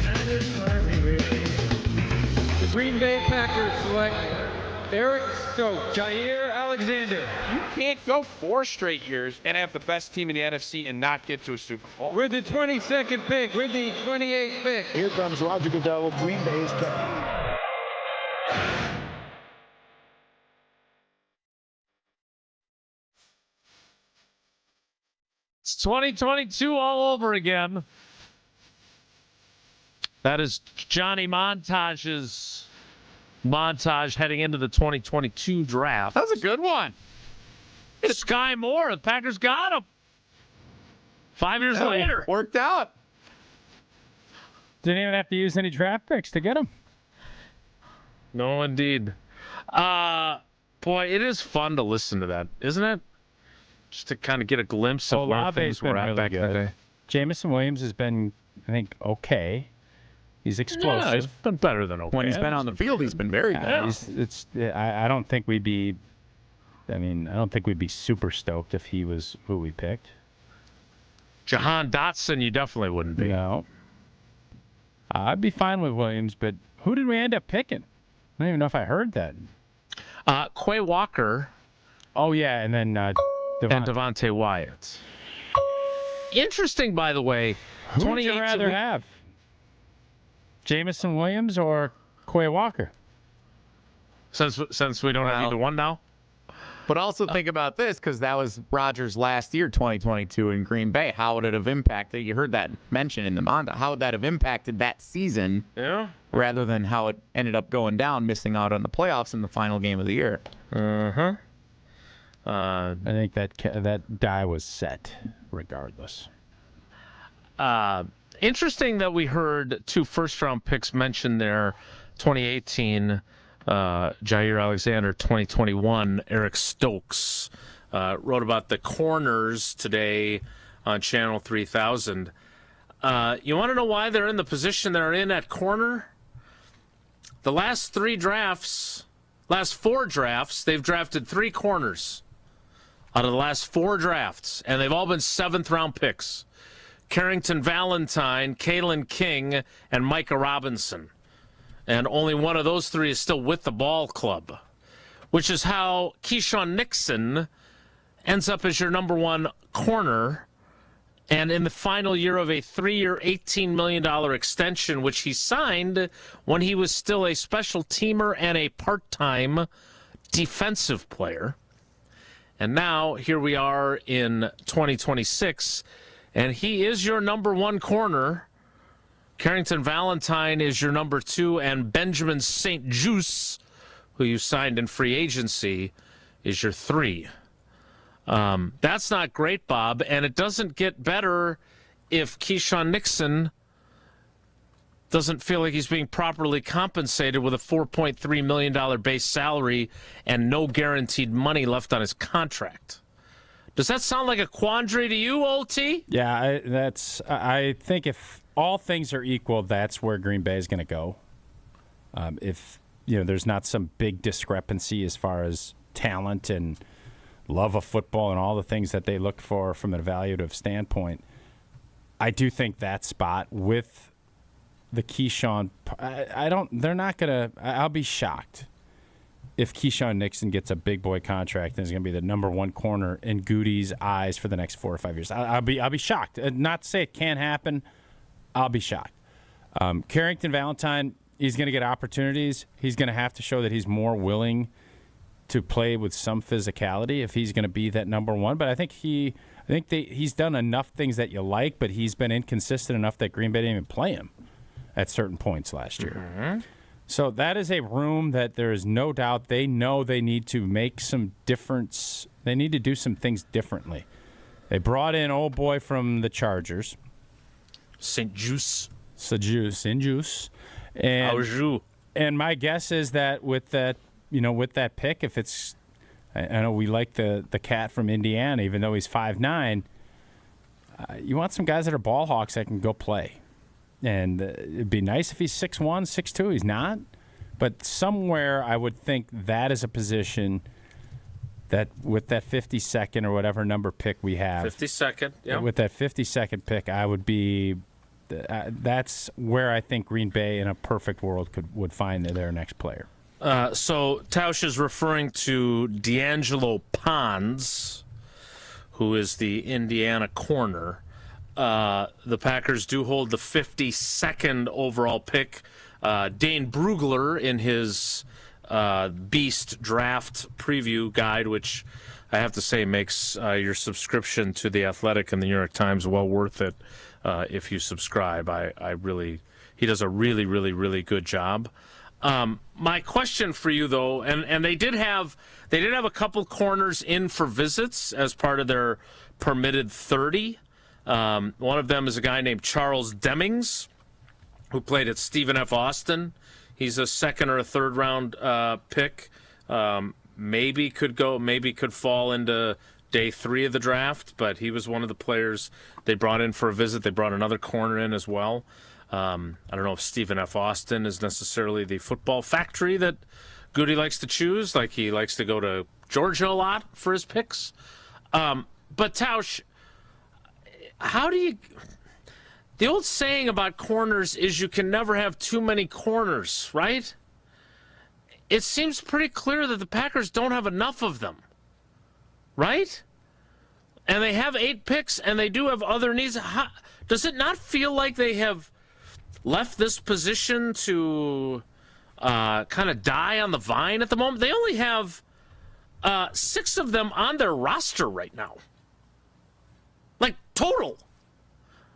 The Green Bay Packers select Eric Stokes, Jair Alexander. You can't go 4 straight years and have the best team in the NFC and not get to a Super Bowl. With the 22nd pick, with the 28th pick. Here comes Roger Goodell, Green Bay's captain. It's 2022 all over again. That is Johnny Montage's montage heading into the 2022 draft. That was a good one. It's Sky Moore. The Packers got him. 5 years later. Worked out. Didn't even have to use any draft picks to get him. No, indeed. Boy, it is fun to listen to that, isn't it? Just to kind of get a glimpse of where things were at back in the day. Jameson Williams has been, I think, okay. He's explosive. Yeah, he's been better than okay. When he's been on the field, he's been very good. I don't think we'd be. I don't think we'd be super stoked if he was who we picked. Jahan Dotson, you definitely wouldn't be. No. I'd be fine with Williams, but who did we end up picking? I don't even know if I heard that. Quay Walker. Oh, yeah, and then and Devontae Wyatt. Interesting, by the way. Who would you rather have? Jamison Williams or Quay Walker? Since we don't have either one now? But also think about this, because that was Rodgers' last year, 2022, in Green Bay. How would it have impacted? You heard that mentioned in the Monda. How would that have impacted that season? Yeah. Rather than how it ended up going down, missing out on the playoffs in the final game of the year. I think that die was set, regardless. Interesting that we heard 2 first-round picks mentioned there. 2018. Jair Alexander, 2021, Eric Stokes wrote about the corners today on Channel 3000. You want to know why they're in the position they're in at corner? The last 4 drafts, they've drafted 3 corners out of the last 4 drafts, and they've all been 7th-round picks. Carrington Valentine, Kalen King, and Micah Robinson. And only one of those 3 is still with the ball club, which is how Keyshawn Nixon ends up as your number 1 corner. And in the final year of a 3-year, $18 million extension, which he signed when he was still a special teamer and a part-time defensive player. And now here we are in 2026, and he is your number 1 corner. Carrington Valentine is your number 2, and Benjamin St. Juste, who you signed in free agency, is your 3. That's not great, Bob, and it doesn't get better if Keyshawn Nixon doesn't feel like he's being properly compensated with a $4.3 million base salary and no guaranteed money left on his contract. Does that sound like a quandary to you, OT? Yeah, I think if all things are equal, that's where Green Bay is going to go. If there's not some big discrepancy as far as talent and love of football and all the things that they look for from an evaluative standpoint, I do think that spot with the Keyshawn, I'll be shocked if Keyshawn Nixon gets a big boy contract and is going to be the number 1 corner in Gutey's eyes for the next 4 or 5 years. I'll be shocked. Not to say it can't happen. I'll be shocked. Carrington Valentine, he's going to get opportunities. He's going to have to show that he's more willing to play with some physicality if he's going to be that number 1. But I think he's done enough things that you like, but he's been inconsistent enough that Green Bay didn't even play him at certain points last year. Mm-hmm. So that is a room that there is no doubt they know they need to make some difference. They need to do some things differently. They brought in old boy from the Chargers. St. Juste. And my guess is that with that pick, if it's, I know we like the cat from Indiana, even though he's 5'9", you want some guys that are ball hawks that can go play. And it'd be nice if he's 6'1", 6'2". He's not. But somewhere I would think that is a position that with that 52nd or whatever number pick we have. 52nd, yeah. With that 52nd pick, I would be that's where I think Green Bay in a perfect world would find their next player. So Tausch is referring to D'Angelo Pons, who is the Indiana corner. The Packers do hold the 52nd overall pick. Dane Brugler in his Beast draft preview guide, which I have to say makes your subscription to The Athletic and The New York Times well worth it if you subscribe. He does a really, really, really good job. My question for you, though, and they did have a couple corners in for visits as part of their permitted 30. One of them is a guy named Charles Demings, who played at Stephen F. Austin. He's a 2nd or a 3rd round pick. Maybe could fall into day 3 of the draft, but he was one of the players they brought in for a visit. They brought another corner in as well. I don't know if Stephen F. Austin is necessarily the football factory that Gutey likes to choose. Like he likes to go to Georgia a lot for his picks. But Tausch, how do you... The old saying about corners is you can never have too many corners, right? It seems pretty clear that the Packers don't have enough of them, right? And they have 8 picks, and they do have other needs. Does it not feel like they have left this position to kind of die on the vine at the moment? They only have 6 of them on their roster right now. Like, total.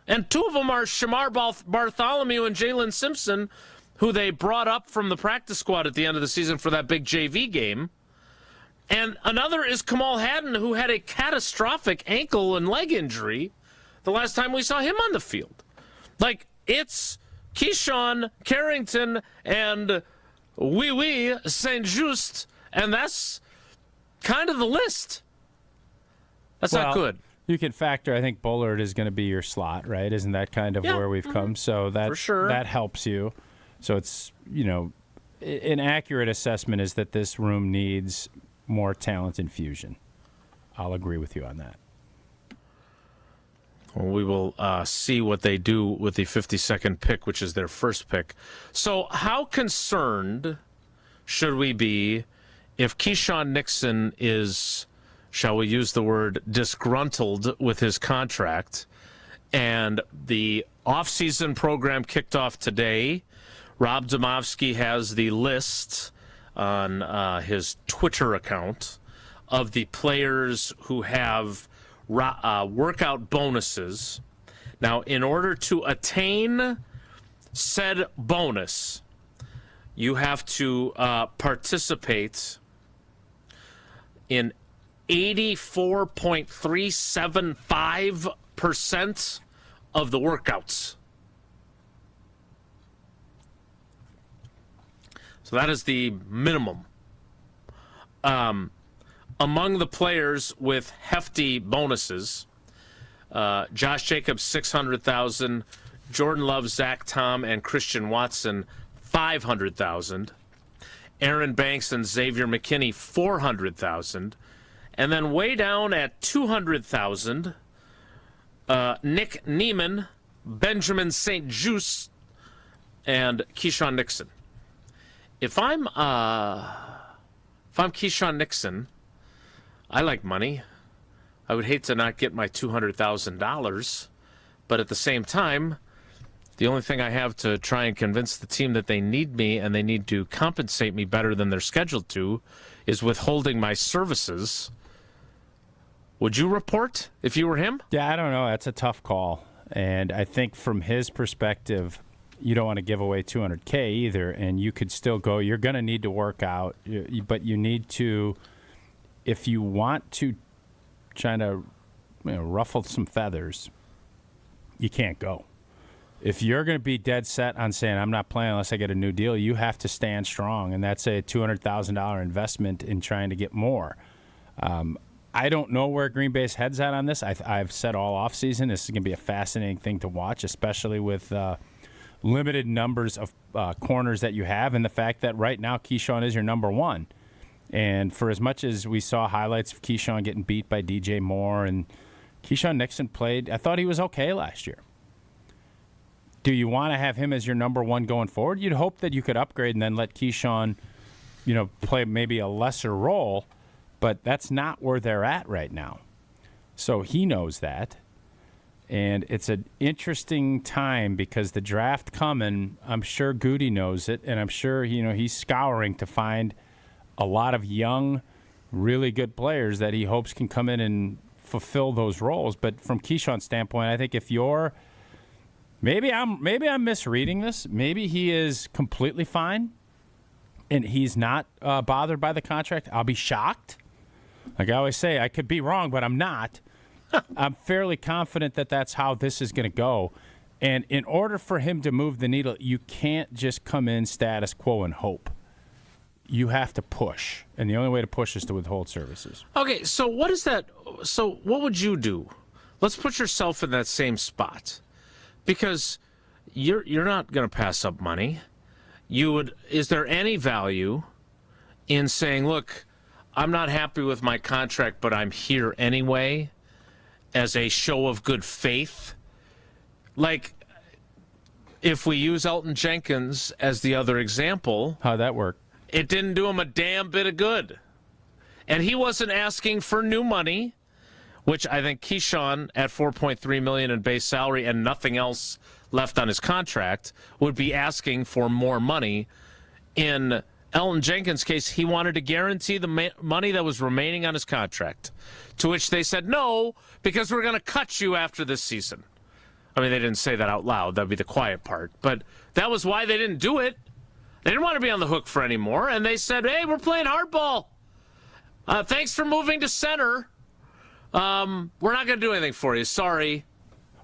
And 2 of them are Shamar Bartholomew and Jalen Simpson, who they brought up from the practice squad at the end of the season for that big JV game. And another is Kamal Hadden, who had a catastrophic ankle and leg injury the last time we saw him on the field. Like, it's Keyshawn, Carrington, and St. Just, and that's kind of the list. That's not good. You can factor, I think Bullard is going to be your slot, right? Isn't that kind of where we've come? So that, for sure. That helps you. So it's, an accurate assessment is that this room needs more talent infusion. I'll agree with you on that. Well, we will see what they do with the 52nd pick, which is their first pick. So how concerned should we be if Keyshawn Nixon is, shall we use the word, disgruntled with his contract, and the offseason program kicked off today? Rob Domofsky has the list on his Twitter account of the players who have workout bonuses. Now, in order to attain said bonus, you have to participate in 84.375% of the workouts. So that is the minimum. Among the players with hefty bonuses, Josh Jacobs, $600,000, Jordan Love, Zach Tom, and Christian Watson, $500,000. Aaron Banks and Xavier McKinney, $400,000. And then way down at $200,000, Nick Neiman, Benjamin St. Just, and Keyshawn Nixon. If I'm Keyshawn Nixon, I like money. I would hate to not get my $200,000, but at the same time, the only thing I have to try and convince the team that they need me and they need to compensate me better than they're scheduled to is withholding my services. Would you report if you were him? Yeah, I don't know. That's a tough call. And I think from his perspective, you don't want to give away $200K either, and you could still go. You're going to need to work out, but you need to, if you want to try to ruffle some feathers, you can't go. If you're going to be dead set on saying, I'm not playing unless I get a new deal, you have to stand strong, and that's a $200,000 investment in trying to get more. I don't know where Green Bay's head's at on this. I've said all offseason this is going to be a fascinating thing to watch, especially with limited numbers of corners that you have, and the fact that right now Keyshawn is your number one. And for as much as we saw highlights of Keyshawn getting beat by DJ Moore, and Keyshawn Nixon played, I thought he was okay last year. Do you want to have him as your number one going forward? You'd hope that you could upgrade and then let Keyshawn, play maybe a lesser role, but that's not where they're at right now. So he knows that. And it's an interesting time because the draft coming, I'm sure Gutey knows it, and I'm sure he's scouring to find a lot of young, really good players that he hopes can come in and fulfill those roles. But from Keyshawn's standpoint, I think if you're maybe I'm misreading this. Maybe he is completely fine and he's not bothered by the contract. I'll be shocked. Like I always say, I could be wrong, but I'm not. I'm fairly confident that that's how this is going to go. And in order for him to move the needle, you can't just come in status quo and hope. You have to push. And the only way to push is to withhold services. Okay, so what is that? So what would you do? Let's put yourself in that same spot. Because you're not going to pass up money. Is there any value in saying, look, I'm not happy with my contract, but I'm here anyway, as a show of good faith. Like, if we use Elton Jenkins as the other example, how'd that work? It didn't do him a damn bit of good. And he wasn't asking for new money, which I think Keyshawn at $4.3 million in base salary and nothing else left on his contract would be asking for more money. In Elton Jenkins' case, he wanted to guarantee the money that was remaining on his contract, to which they said no, because we're going to cut you after this season. I mean, they didn't say that out loud. That'd be the quiet part. But that was why they didn't do it. They didn't want to be on the hook for any more, and they said, hey, we're playing hardball. Thanks for moving to center. We're not going to do anything for you. Sorry.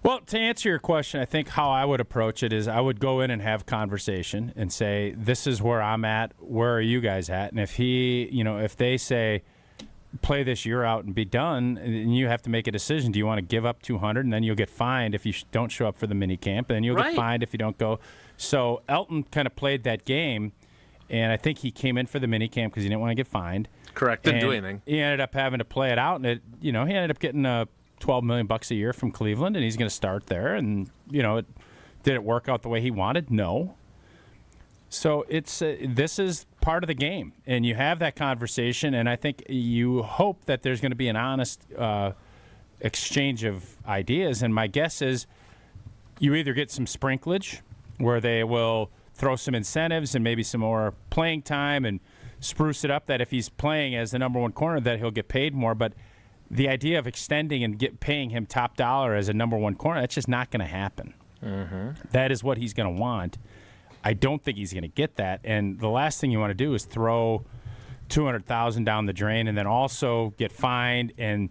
Well, to answer your question, I think how I would approach it is I would go in and have conversation and say, this is where I'm at. Where are you guys at? And if if they say, play this year out and be done, and you have to make a decision. Do you want to give up $200, and then you'll get fined if you don't show up for the mini camp, and then you'll get fined if you don't go. So Elton kind of played that game, and I think he came in for the mini camp because he didn't want to get fined. Correct. Didn't do anything. He ended up having to play it out, and he ended up getting $12 million a year from Cleveland, and he's going to start there. And did it work out the way he wanted? No. So this is part of the game, and you have that conversation, and I think you hope that there's going to be an honest exchange of ideas. And my guess is you either get some sprinklage where they will throw some incentives and maybe some more playing time and spruce it up, that if he's playing as the number one corner that he'll get paid more. But the idea of extending and paying him top dollar as a number one corner, that's just not going to happen. Mm-hmm. That is what he's going to want. I don't think he's going to get that. And the last thing you want to do is throw $200,000 down the drain and then also get fined. And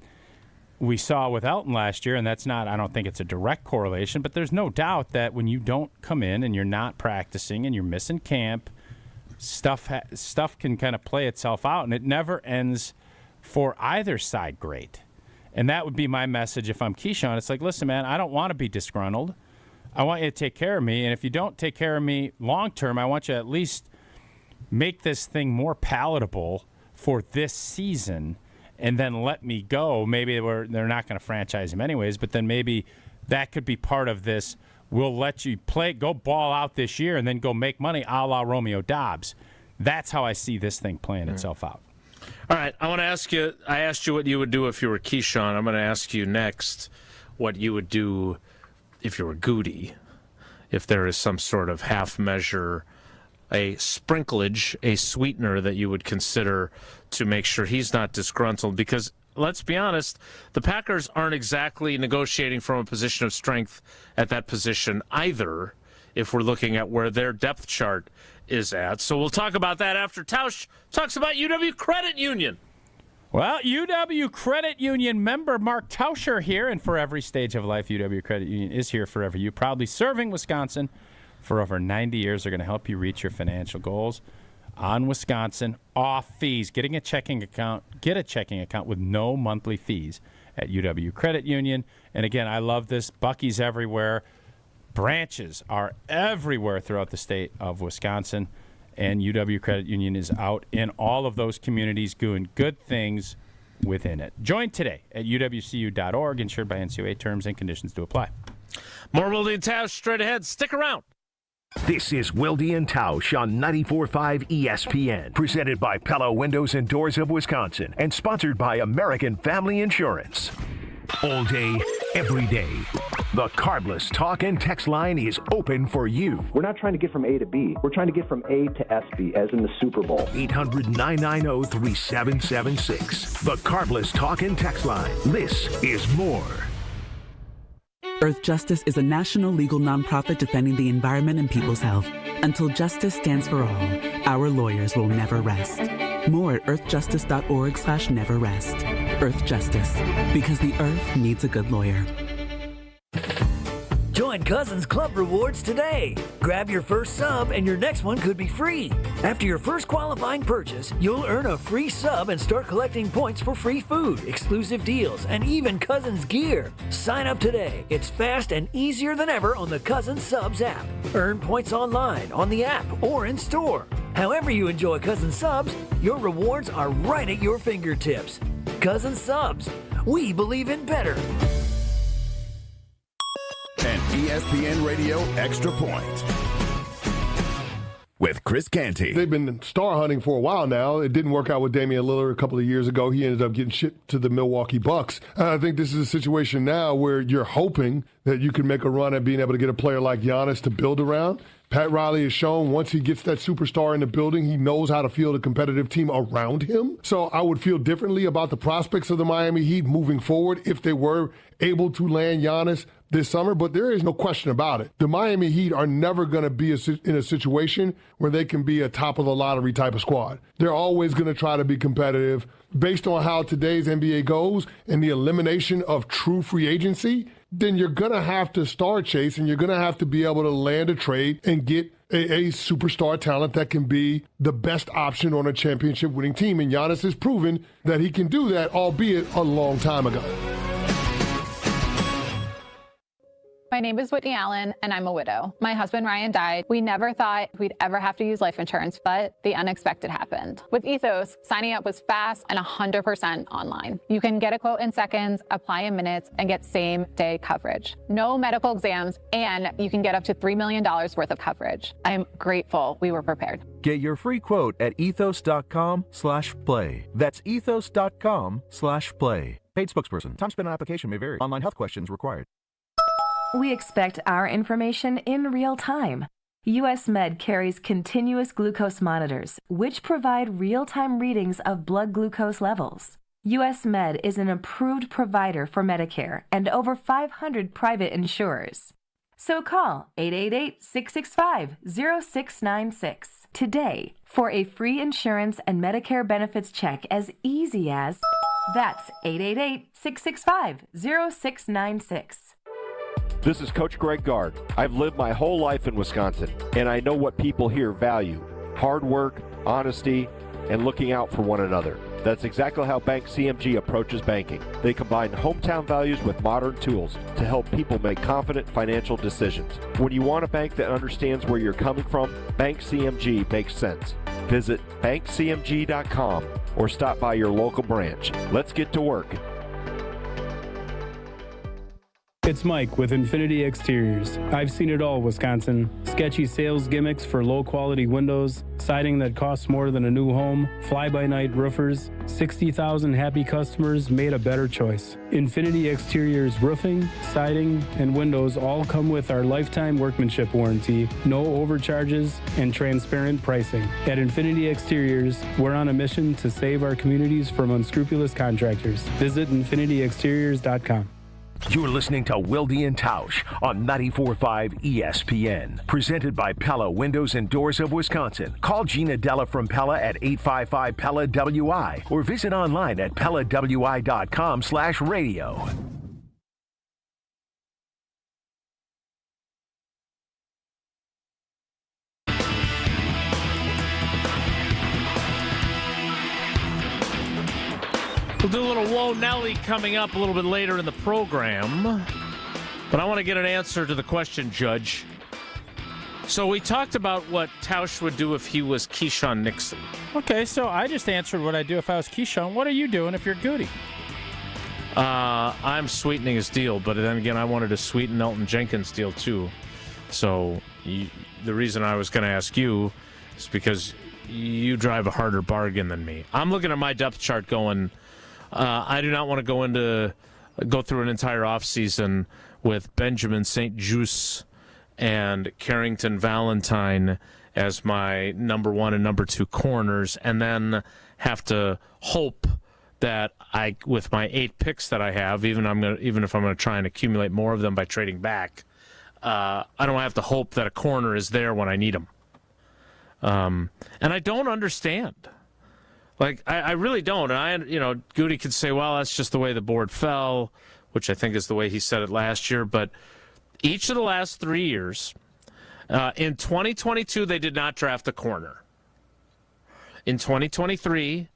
we saw with Elton last year, and that's not, I don't think it's a direct correlation, but there's no doubt that when you don't come in and you're not practicing and you're missing camp, stuff can kind of play itself out, and it never ends for either side great. And that would be my message if I'm Keyshawn. It's like, listen, man, I don't want to be disgruntled. I want you to take care of me, and if you don't take care of me long term, I want you to at least make this thing more palatable for this season, and then let me go. Maybe they're not going to franchise him anyways, but then maybe that could be part of this. We'll let you go ball out this year, and then go make money a la Romeo Dobbs. That's how I see this thing playing itself out. All right, I want to ask you, I asked you what you would do if you were Keyshawn. I'm going to ask you next what you would do if you were Gutey, if there is some sort of half measure, a sprinklage, a sweetener that you would consider to make sure he's not disgruntled. Because let's be honest, the Packers aren't exactly negotiating from a position of strength at that position either, if we're looking at where their depth chart is at. So we'll talk about that after Tausch talks about UW Credit Union. Well, UW Credit Union member Mark Tauscher here, and for every stage of life, UW Credit Union is here forever. You proudly serving Wisconsin for over 90 years. They're going to help you reach your financial goals on Wisconsin, off fees. Get a checking account with no monthly fees at UW Credit Union. And again, I love this. Buc-ee's everywhere. Branches are everywhere throughout the state of Wisconsin. And UW Credit Union is out in all of those communities doing good things within it. Join today at uwcu.org, insured by NCUA. Terms and conditions do apply. More Wildy and Tausch straight ahead. Stick around. This is Wildy and Tausch on 94.5 ESPN, presented by Pella Windows and Doors of Wisconsin, and sponsored by American Family Insurance. All day, every day. The Cardless talk and text line is open for you. We're not trying to get from A to B. We're trying to get from A to SB, as in the Super Bowl. 800-990-3776. The Cardless talk and text line. This is more. Earth Justice is a national legal nonprofit defending the environment and people's health. Until justice stands for all, our lawyers will never rest. More at earthjustice.org/neverrest. Earth Justice, because the earth needs a good lawyer. Join Cousins Club Rewards today. Grab your first sub and your next one could be free. After your first qualifying purchase, you'll earn a free sub and start collecting points for free food, exclusive deals, and even Cousins gear. Sign up today. It's fast and easier than ever on the Cousins Subs app. Earn points online, on the app, or in store. However you enjoy Cousins Subs, your rewards are right at your fingertips. Cousins Subs. We believe in better. ESPN Radio Extra Point with Chris Canty. They've been star hunting for a while now. It didn't work out with Damian Lillard a couple of years ago. He ended up getting shipped to the Milwaukee Bucks. I think this is a situation now where you're hoping that you can make a run at being able to get a player like Giannis to build around. Pat Riley has shown once he gets that superstar in the building, he knows how to field a competitive team around him. So I would feel differently about the prospects of the Miami Heat moving forward if they were able to land Giannis this summer, but there is no question about it. The Miami Heat are never going to be in a situation where they can be a top-of-the-lottery type of squad. They're always going to try to be competitive. Based on how today's NBA goes and the elimination of true free agency, then you're going to have to star chase and you're going to have to be able to land a trade and get a superstar talent that can be the best option on a championship-winning team. And Giannis has proven that he can do that, albeit a long time ago. My name is Whitney Allen, and I'm a widow. My husband, Ryan, died. We never thought we'd ever have to use life insurance, but the unexpected happened. With Ethos, signing up was fast and 100% online. You can get a quote in seconds, apply in minutes, and get same-day coverage. No medical exams, and you can get up to $3 million worth of coverage. I'm grateful we were prepared. Get your free quote at ethos.com/play. That's ethos.com/play. Paid spokesperson. Time spent on application may vary. Online health questions required. We expect our information in real time. US Med carries continuous glucose monitors, which provide real-time readings of blood glucose levels. US Med is an approved provider for Medicare and over 500 private insurers. So call 888-665-0696 today for a free insurance and Medicare benefits check as easy as... That's 888-665-0696. This is Coach Greg Gard. I've lived my whole life in Wisconsin, and I know what people here value: hard work, honesty, and looking out for one another. That's exactly how Bank CMG approaches banking. They combine hometown values with modern tools to help people make confident financial decisions. When you want a bank that understands where you're coming from, Bank CMG makes sense. Visit bankcmg.com or stop by your local branch. Let's get to work. It's Mike with Infinity Exteriors. I've seen it all, Wisconsin. Sketchy sales gimmicks for low-quality windows, siding that costs more than a new home, fly-by-night roofers. 60,000 happy customers made a better choice. Infinity Exteriors roofing, siding, and windows all come with our lifetime workmanship warranty, no overcharges, and transparent pricing. At Infinity Exteriors, we're on a mission to save our communities from unscrupulous contractors. Visit infinityexteriors.com. You're listening to Wilde and Tausch on 94.5 ESPN. Presented by Pella Windows and Doors of Wisconsin. Call Gina Della from Pella at 855-PELLA-WI or visit online at PellaWI.com/radio. We'll do a little Whoa Nelly coming up a little bit later in the program. But I want to get an answer to the question, Judge. So we talked about what Tausch would do if he was Keyshawn Nixon. Okay, so I just answered what I'd do if I was Keyshawn. What are you doing if you're Gutey? I'm sweetening his deal, but then again, I wanted to sweeten Elton Jenkins' deal too. So the reason I was going to ask you is because you drive a harder bargain than me. I'm looking at my depth chart going... I do not want to go through an entire offseason with Benjamin St. Juste and Carrington Valentine as my number one and number two corners, and then have to hope that with my 8 picks that I have, even if I'm going to try and accumulate more of them by trading back, I don't have to hope that a corner is there when I need him. And I don't understand. Like, I really don't. And Gutey could say, well, that's just the way the board fell, which I think is the way he said it last year. But each of the last 3 years, in 2022, they did not draft a corner. In 2023,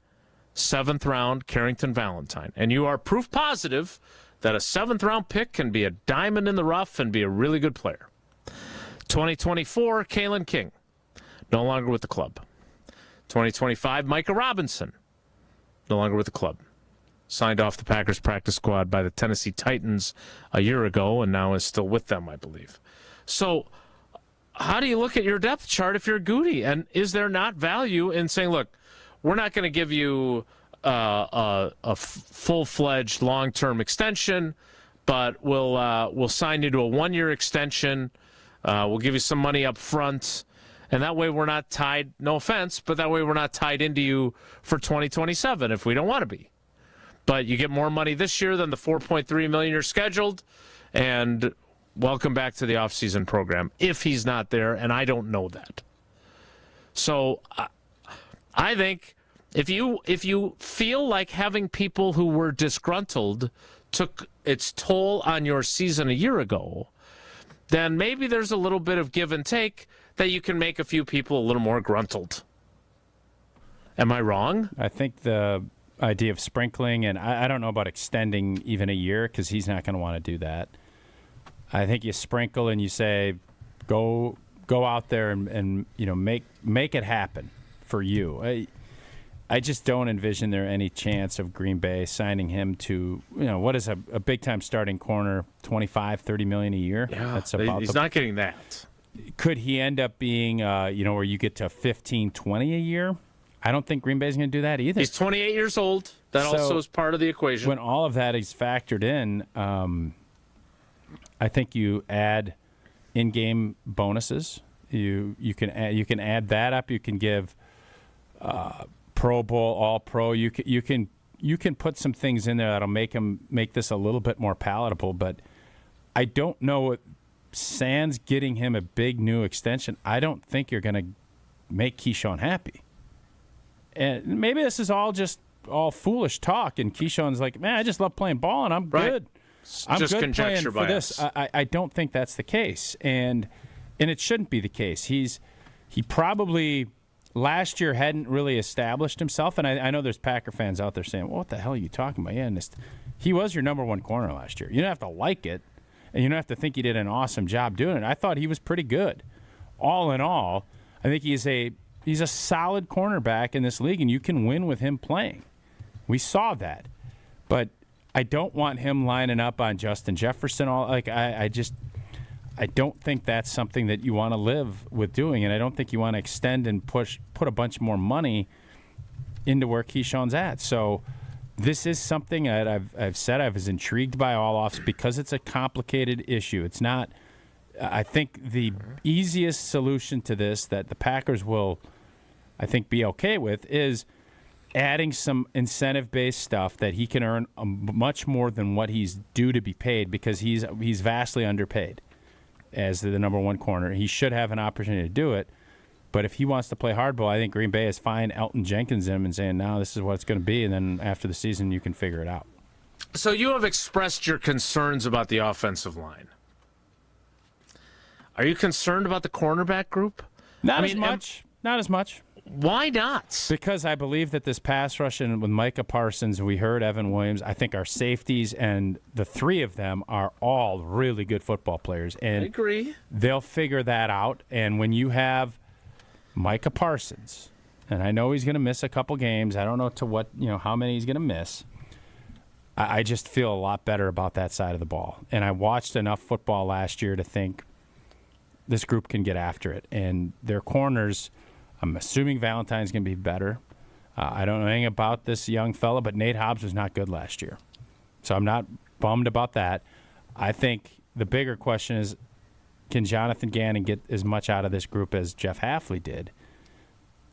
7th round, Carrington Valentine. And you are proof positive that a 7th round pick can be a diamond in the rough and be a really good player. 2024, Kalen King, no longer with the club. 2025, Micah Robinson, no longer with the club. signed off the Packers practice squad by the Tennessee Titans a year ago and now is still with them, I believe. So how do you look at your depth chart if you're Gutey? And is there not value in saying, look, we're not going to give you a full-fledged long-term extension, but we'll sign you to a one-year extension. We'll give you some money up front. And that way we're not tied, no offense, but that way we're not tied into you for 2027 if we don't want to be. But you get more money this year than the $4.3 million you're scheduled, and welcome back to the offseason program if he's not there, and I don't know that. So I think if you feel like having people who were disgruntled took its toll on your season a year ago, then maybe there's a little bit of give and take that you can make a few people a little more gruntled. Am I wrong? I think the idea of sprinkling, and I don't know about extending even a year because he's not going to want to do that. I think you sprinkle and you say, go out there and make it happen for you. I just don't envision there any chance of Green Bay signing him to, what is a big-time starting corner, $25-30 million a year? Yeah, that's about he's not getting that. Could he end up being, where you get to $15-20 a year? I don't think Green Bay's going to do that either. He's 28 years old. That also is part of the equation. When all of that is factored in, I think you add in-game bonuses. You can add that up. You can give Pro Bowl, All Pro. You can put some things in there that'll make this a little bit more palatable. But I don't know. Sans getting him a big new extension, I don't think you're going to make Keyshawn happy. And maybe this is all foolish talk. And Keyshawn's like, man, I just love playing ball and I'm good. I'm just good conjecture playing for bias. this. I don't think that's the case, and it shouldn't be the case. He probably last year hadn't really established himself, and I know there's Packer fans out there saying, well, what the hell are you talking about? Yeah, he was your number one corner last year. You don't have to like it, and you don't have to think he did an awesome job doing it. I thought he was pretty good. All in all, I think he's a solid cornerback in this league, and you can win with him playing. We saw that, but I don't want him lining up on Justin Jefferson. I don't think that's something that you want to live with doing, and I don't think you want to extend and put a bunch more money into where Keyshawn's at. So this is something that I've said I was intrigued by all offs because it's a complicated issue. It's not. I think the easiest solution to this that the Packers will, I think, be okay with is adding some incentive-based stuff that he can earn much more than what he's due to be paid because he's vastly underpaid as the number one corner. He should have an opportunity to do it. But if he wants to play hardball, I think Green Bay is fine Elton Jenkins him and saying, no, this is what it's going to be, and then after the season you can figure it out. So you have expressed your concerns about the offensive line. Are you concerned about the cornerback group? Not as much. Why not? Because I believe that this pass rush and with Micah Parsons, we heard Evan Williams, I think our safeties and the three of them are all really good football players. And I agree. They'll figure that out. And when you have Micah Parsons, and I know he's going to miss a couple games. I don't know how many he's going to miss. I just feel a lot better about that side of the ball. And I watched enough football last year to think this group can get after it. And their corners, I'm assuming Valentine's going to be better. I don't know anything about this young fella, but Nate Hobbs was not good last year. So I'm not bummed about that. I think the bigger question is, can Jonathan Gannon get as much out of this group as Jeff Hafley did?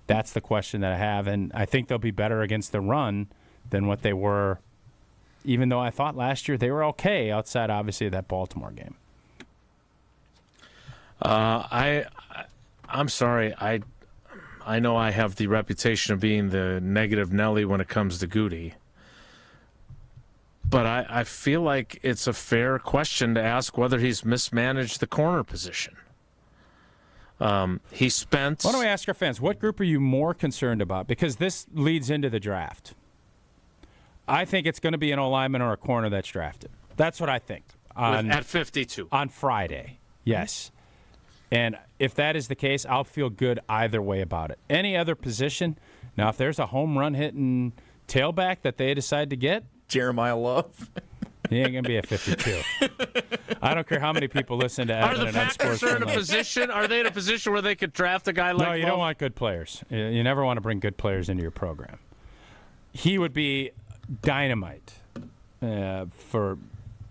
That's the question that I have. And I think they'll be better against the run than what they were, even though I thought last year they were okay outside, obviously, of that Baltimore game. I'm sorry. I know I have the reputation of being the negative Nelly when it comes to Gutey. But I feel like it's a fair question to ask whether he's mismanaged the corner position. He spent... Why don't we ask our fans, what group are you more concerned about? Because this leads into the draft. I think it's going to be an O-lineman or a corner that's drafted. That's what I think. At 52. On Friday, yes. And if that is the case, I'll feel good either way about it. Any other position, now if there's a home run hitting tailback that they decide to get, Jeremiah Love. He ain't gonna be at 52. I don't care how many people listen to Are Evan the and Packers Unsportsmanlike. in a position? Are they in a position where they could draft a guy like? No, you Love? don't want good players. You never want to bring good players into your program. He would be dynamite for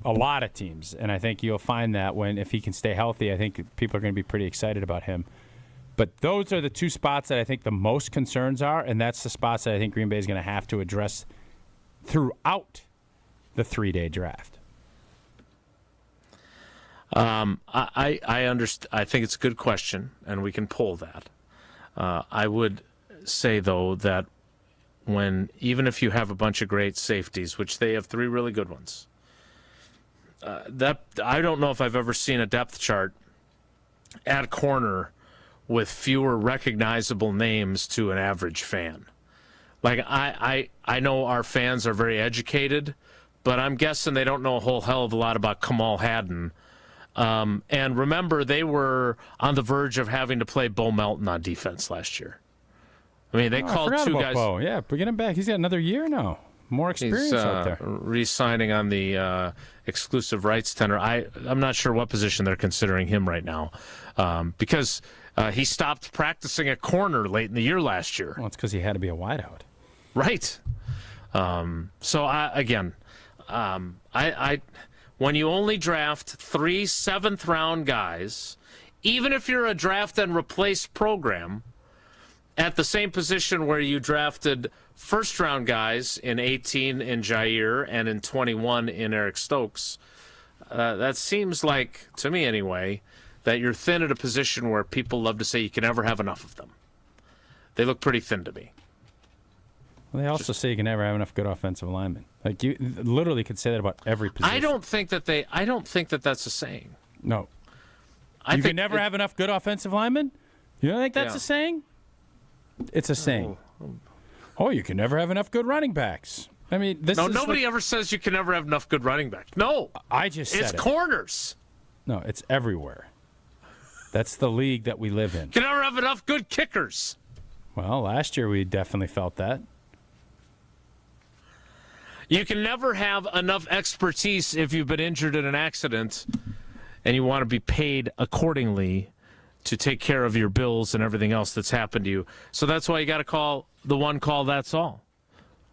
a lot of teams, and I think you'll find that if he can stay healthy, I think people are going to be pretty excited about him. But those are the two spots that I think the most concerns are, and that's the spots that I think Green Bay is going to have to address throughout the 3-day draft. I understand. I think it's a good question, and we can poll that. I would say though that even if you have a bunch of great safeties, which they have 3 really good ones, that I don't know if I've ever seen a depth chart at corner with fewer recognizable names to an average fan. Like I know our fans are very educated, but I'm guessing they don't know a whole hell of a lot about Kamal Haddon. And remember, they were on the verge of having to play Bo Melton on defense last year. I mean, they called I forgot 2 about guys. Bo. Yeah, but get him back. He's got another year now. More experience He's out there. re-signing on the exclusive rights tender. I'm not sure what position they're considering him right now, because he stopped practicing at corner late in the year last year. Well, it's because he had to be a wideout. Right. When you only draft 3 7th-round guys, even if you're a draft and replace program, at the same position where you drafted first-round guys in 18 in Jair and in 21 in Eric Stokes, that seems like, to me anyway, that you're thin at a position where people love to say you can never have enough of them. They look pretty thin to me. Well, they also say you can never have enough good offensive linemen. Like, you literally could say that about every position. I don't think that that's a saying. No. You can never have enough good offensive linemen? You don't think that's a saying? It's a saying. Oh, you can never have enough good running backs. I mean, nobody ever says you can never have enough good running backs. No. I just said it's corners. No, it's everywhere. That's the league that we live in. You can never have enough good kickers. Well, last year we definitely felt that. You can never have enough expertise if you've been injured in an accident and you want to be paid accordingly to take care of your bills and everything else that's happened to you. So that's why you got to call the one call, that's all.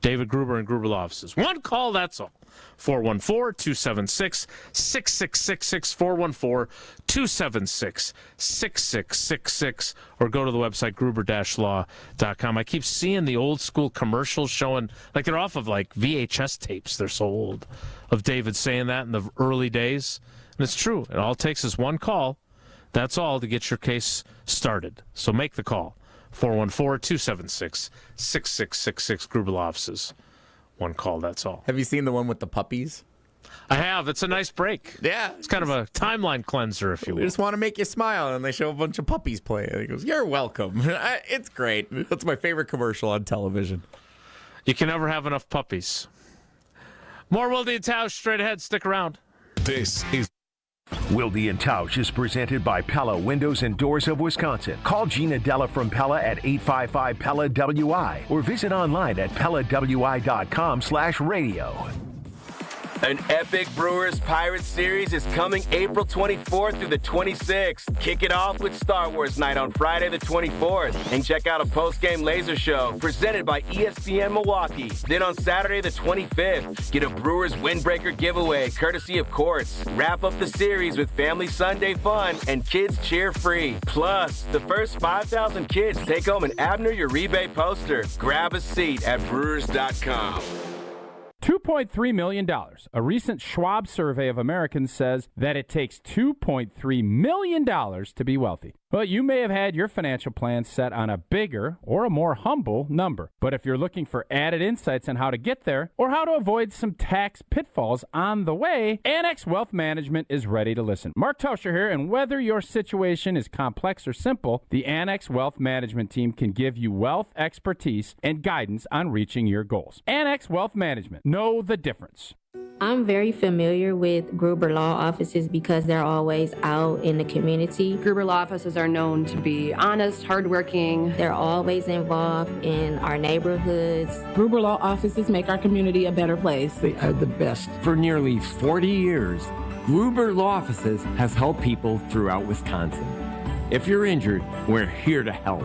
David Gruber and Gruber Law Offices. One call, that's all. 414-276-6666. 414-276-6666. Or go to the website gruber-law.com. I keep seeing the old school commercials showing, like they're off of like VHS tapes. They're so old, of David saying that in the early days. And it's true. It all takes is one call. That's all to get your case started. So make the call. 414-276-6666. Gruber Law Offices. One call, that's all. Have you seen the one with the puppies? I have. It's a nice break. Yeah. It's kind of a timeline cleanser, if you will. We just want to make you smile, and they show a bunch of puppies play. And he goes, "You're welcome." It's great. That's my favorite commercial on television. You can never have enough puppies. More Wilde and Tausch straight ahead. Stick around. This is Wilde and Tausch is presented by Pella Windows and Doors of Wisconsin. Call Gina Della from Pella at 855-PELLA-WI or visit online at PellaWI.com/radio. An epic Brewers Pirates series is coming April 24th through the 26th. Kick it off with Star Wars Night on Friday the 24th. And check out a post-game laser show presented by ESPN Milwaukee. Then on Saturday the 25th, get a Brewers Windbreaker giveaway courtesy of Courts. Wrap up the series with Family Sunday fun and kids cheer free. Plus, the first 5,000 kids take home an Abner Uribe poster. Grab a seat at Brewers.com. $2.3 million. A recent Schwab survey of Americans says that it takes $2.3 million to be wealthy. Well, you may have had your financial plan set on a bigger or a more humble number. But if you're looking for added insights on how to get there or how to avoid some tax pitfalls on the way, Annex Wealth Management is ready to listen. Mark Tauscher here, and whether your situation is complex or simple, the Annex Wealth Management team can give you wealth expertise and guidance on reaching your goals. Annex Wealth Management. Know the difference. I'm very familiar with Gruber Law offices because they're always out in the community. Gruber Law offices are known to be honest, hardworking. They're always involved in our neighborhoods. Gruber Law offices make our community a better place. They are the best. For nearly 40 years, Gruber Law offices has helped people throughout Wisconsin. If you're injured, we're here to help.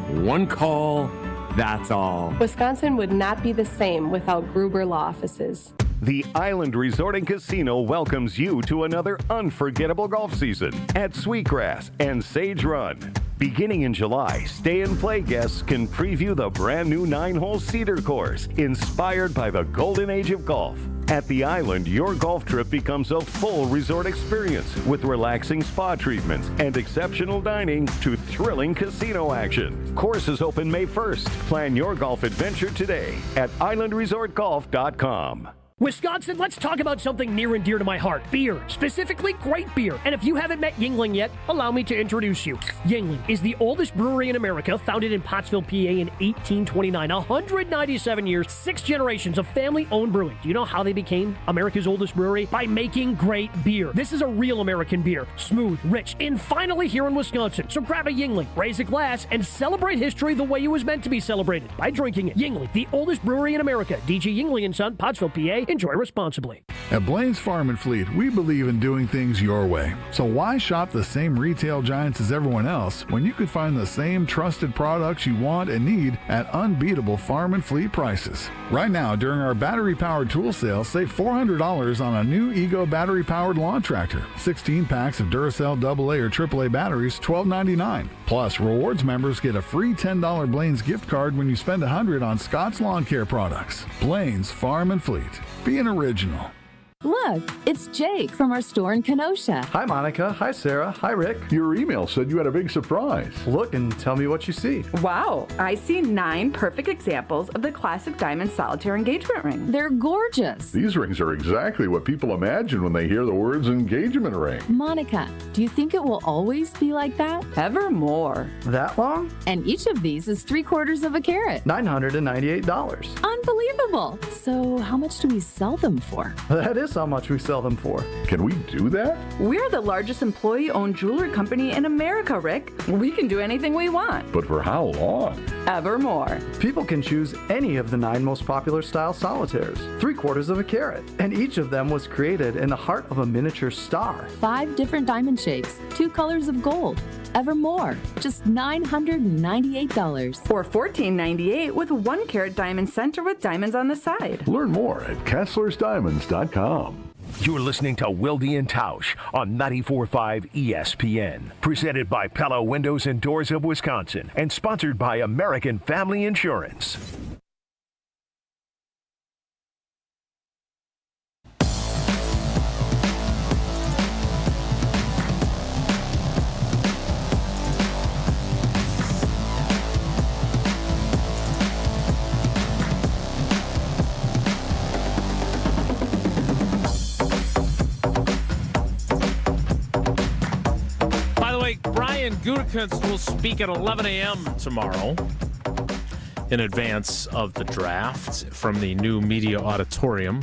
One call, that's all. Wisconsin would not be the same without Gruber Law offices. The Island Resort and Casino welcomes you to another unforgettable golf season at Sweetgrass and Sage Run. Beginning in July, Stay and Play guests can preview the brand new 9-hole Cedar course, inspired by the golden age of golf. At the Island, your golf trip becomes a full resort experience with relaxing spa treatments and exceptional dining to thrilling casino action. Courses open May 1st. Plan your golf adventure today at islandresortgolf.com. Wisconsin, let's talk about something near and dear to my heart. Beer. Specifically, great beer. And if you haven't met Yuengling yet, allow me to introduce you. Yuengling is the oldest brewery in America, founded in Pottsville, PA in 1829. 197 years, 6 generations of family-owned brewing. Do you know how they became America's oldest brewery? By making great beer. This is a real American beer. Smooth, rich, and finally here in Wisconsin. So grab a Yuengling, raise a glass, and celebrate history the way it was meant to be celebrated, by drinking it. Yuengling, the oldest brewery in America. DG Yuengling & Son, Pottsville, PA. Enjoy responsibly. At Blaine's Farm and Fleet, we believe in doing things your way. So why shop the same retail giants as everyone else when you could find the same trusted products you want and need at unbeatable farm and fleet prices? Right now, during our battery-powered tool sale, save $400 on a new Ego battery-powered lawn tractor. 16 packs of Duracell AA or AAA batteries, $12.99. Plus, rewards members get a free $10 Blaine's gift card when you spend $100 on Scott's Lawn Care products. Blaine's Farm and Fleet. Be an original. Look, it's Jake from our store in Kenosha. Hi, Monica. Hi, Sarah. Hi, Rick. Your email said you had a big surprise. Look and tell me what you see. Wow, I see 9 perfect examples of the classic diamond solitaire engagement ring. They're gorgeous. These rings are exactly what people imagine when they hear the words engagement ring. Monica, do you think it will always be like that? Evermore. That long? And each of these is 3/4 of a carat. $998. Unbelievable. So how much do we sell them for? That is how much we sell them for. Can we do that? We're the largest employee-owned jewelry company in America, Rick. We can do anything we want. But for how long? Evermore. People can choose any of the 9 most popular style solitaires, 3/4 of a carat, and each of them was created in the heart of a miniature star. 5 different diamond shapes, 2 colors of gold. Evermore, just $998. Or $14.98 with 1 carat diamond center with diamonds on the side. Learn more at KesslersDiamonds.com. You're listening to Wilde and Tausch on 94.5 ESPN. Presented by Pella Windows and Doors of Wisconsin and sponsored by American Family Insurance. Brian Gutekunst will speak at 11 a.m. tomorrow in advance of the draft from the new media auditorium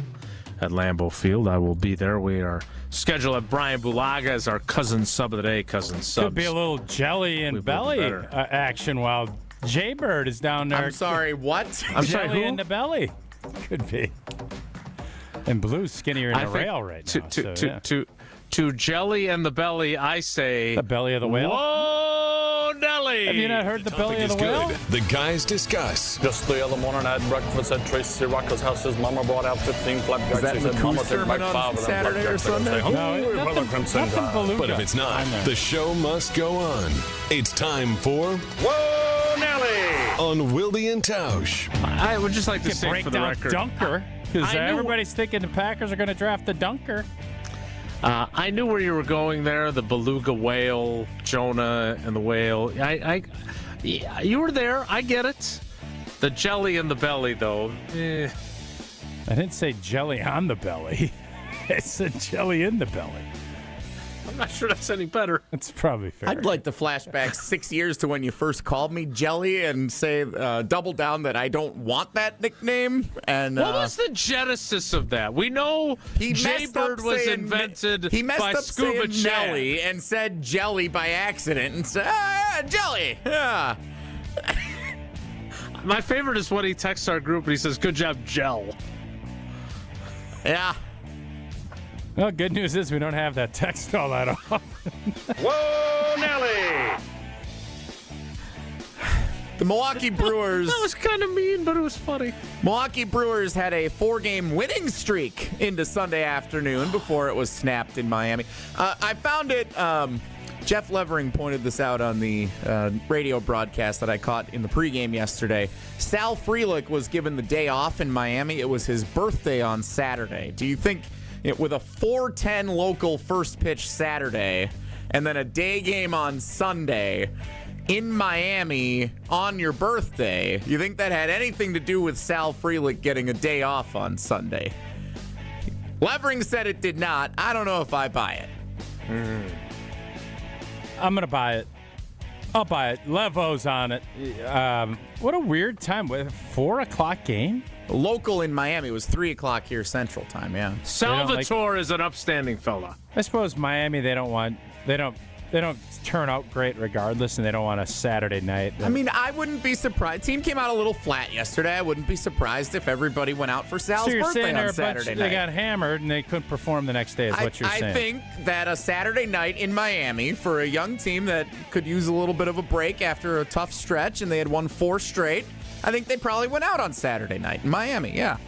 at Lambeau Field. I will be there. We are scheduled at Brian Bulaga as our cousin sub of the day. Cousin subs. Could be a little jelly and belly action while Jaybird is down there. I'm sorry, what? I'm sorry, who? In the belly. Could be. And Blue's skinnier in the rail right now. To jelly and the belly, I say... The belly of the whale? Whoa, Nelly! Have you not heard the belly of the whale? The guys discuss. Just the other morning I had breakfast at Tracy Rocker's house. His mama brought out 15 flapjacks. Is that He said, Mama, take back 5 of them Saturday or Sunday? But if it's not, the show must go on. It's time for... Whoa, Nelly! On Wilde and Tausch. I would just like to say for the record... Dunker, because everybody's thinking the Packers are going to draft the Dunker. I knew where you were going there, the beluga whale, Jonah and the whale. You were there. I get it. The jelly in the belly, though. I didn't say jelly on the belly. I said jelly in the belly. I'm not sure that's any better. It's probably fair. I'd like to flashback 6 years to when you first called me Jelly and say, double down that I don't want that nickname. And what was the genesis of that? We know Jaybird was invented he messed by up Scuba saying Chad. Nelly and said Jelly by accident and said, Jelly. Yeah. My favorite is when he texts our group and he says, good job, Gel. Yeah. Well, good news is we don't have that text all that often. Whoa, Nelly! The Milwaukee Brewers. That was kind of mean, but it was funny. Milwaukee Brewers had a 4-game winning streak into Sunday afternoon before it was snapped in Miami. I found it. Jeff Levering pointed this out on the radio broadcast that I caught in the pregame yesterday. Sal Frelick was given the day off in Miami. It was his birthday on Saturday. Do you think, with a 4:10 local first pitch Saturday and then a day game on Sunday in Miami on your birthday, you think that had anything to do with Sal Frelick getting a day off on Sunday? Levering said it did not. I don't know if I buy it. I'm going to buy it. I'll buy it. Levo's on it. What a weird time. With 4 o'clock game? Local in Miami was 3 o'clock here Central Time, yeah. Salvatore is an upstanding fella. I suppose Miami, they don't turn out great regardless, and they don't want a Saturday night. I mean, I wouldn't be surprised. Team came out a little flat yesterday. I wouldn't be surprised if everybody went out for Sal's birthday on Saturday night. They got hammered and they couldn't perform the next day, is what you're saying. I think that a Saturday night in Miami for a young team that could use a little bit of a break after a tough stretch, and they had won 4 straight, I think they probably went out on Saturday night in Miami, yeah.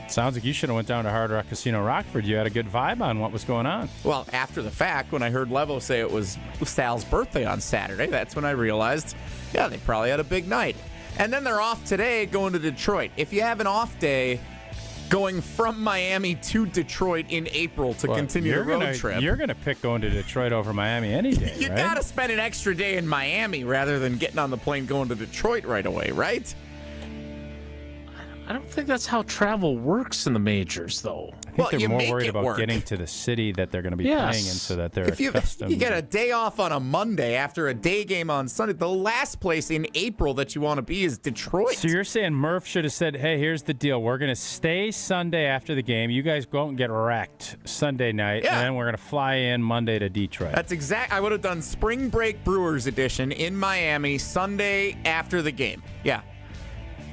Sounds like you should have went down to Hard Rock Casino Rockford. You had a good vibe on what was going on. Well, after the fact, when I heard Levo say it was Sal's birthday on Saturday, that's when I realized, yeah, they probably had a big night. And then they're off today going to Detroit. If you have an off day going from Miami to Detroit in April to continue the road trip. You're going to pick going to Detroit over Miami any day, You right? got to spend an extra day in Miami rather than getting on the plane going to Detroit right away, right? I don't think that's how travel works in the majors, though. I think they're more worried about getting to the city that they're going to be playing in so that they're accustomed. You get a day off on a Monday after a day game on Sunday. The last place in April that you want to be is Detroit. So you're saying Murph should have said, hey, here's the deal. We're going to stay Sunday after the game. You guys go out and get wrecked Sunday night, and then we're going to fly in Monday to Detroit. That's exact. I would have done Spring Break Brewers edition in Miami Sunday after the game. Yeah.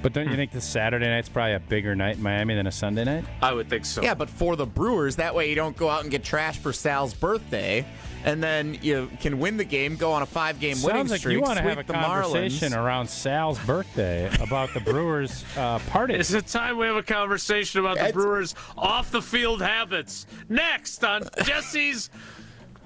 But don't you think the Saturday night's probably a bigger night in Miami than a Sunday night? I would think so. Yeah, but for the Brewers, that way you don't go out and get trashed for Sal's birthday, and then you can win the game, go on a 5-game winning Sounds like streak, you want to have sweep a the conversation Marlins. around Sal's birthday about the Brewers' party. It's the time we have a conversation about the Brewers' off-the-field habits. Next on Jesse's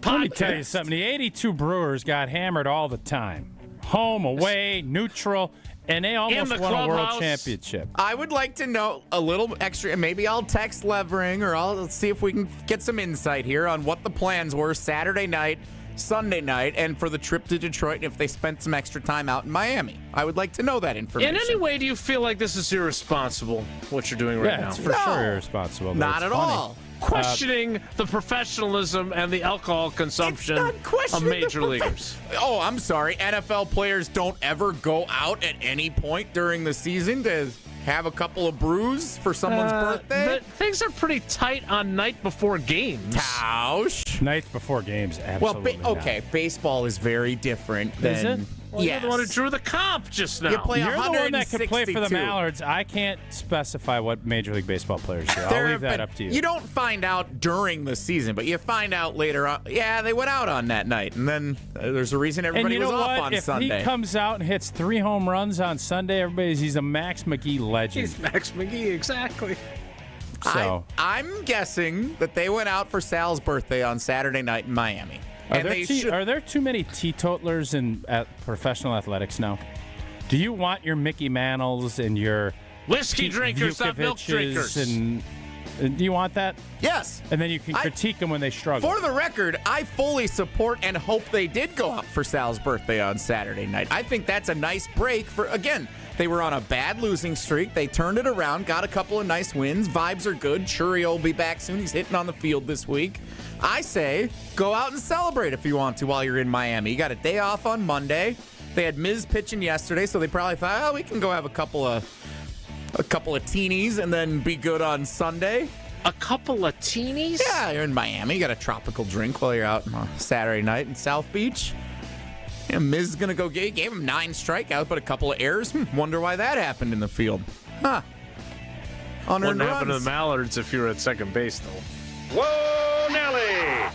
podcast. Let me tell you something. The 82 Brewers got hammered all the time. Home, away, neutral. And they almost won a world championship. I would like to know a little extra. Maybe I'll text Levering, or I'll see if we can get some insight here on what the plans were Saturday night, Sunday night, and for the trip to Detroit, and if they spent some extra time out in Miami. I would like to know that information. In any way, do you feel like this is irresponsible, what you're doing right now? Yeah, it's for sure irresponsible. Not at all. Questioning the professionalism and the alcohol consumption of major leaguers. Oh, I'm sorry. NFL players don't ever go out at any point during the season to have a couple of brews for someone's birthday? Things are pretty tight on night before games. Tausch. Nights before games, absolutely okay, baseball is very different than... Is it? Well, you're the one who drew the comp just now. You play You're the one that can play for the 162. Mallards. I can't specify what Major League Baseball players do. I'll leave that up to you. You don't find out during the season, but you find out later on. Yeah, they went out on that night, and then there's a reason everybody and you was know off what? on if Sunday. If he comes out and hits 3 home runs on Sunday, he's a Max McGee legend. He's Max McGee, exactly. So I'm guessing that they went out for Sal's birthday on Saturday night in Miami. Are there too many teetotalers in professional athletics now? Do you want your Mickey Mantles and your whiskey drinkers, not milk drinkers? And do you want that? Yes. And then you can critique them when they struggle. For the record, I fully support and hope they did go out for Sal's birthday on Saturday night. I think that's a nice break for, again, They were on a bad losing streak. They turned it around, got a couple of nice wins. Vibes are good. Churio will be back soon. He's hitting on the field this week. I say go out and celebrate if you want to while you're in Miami. You got a day off on Monday. They had Miz pitching yesterday, so they probably thought, oh, we can go have a couple of teenies and then be good on Sunday. A couple of teenies? Yeah, you're in Miami. You got a tropical drink while you're out on a Saturday night in South Beach. Yeah, Miz is going to go gave him 9 strikeouts, but a couple of errors. Wonder why that happened in the field. Huh. Wouldn't happen to the Mallards if you were at second base, though. Whoa, Nelly!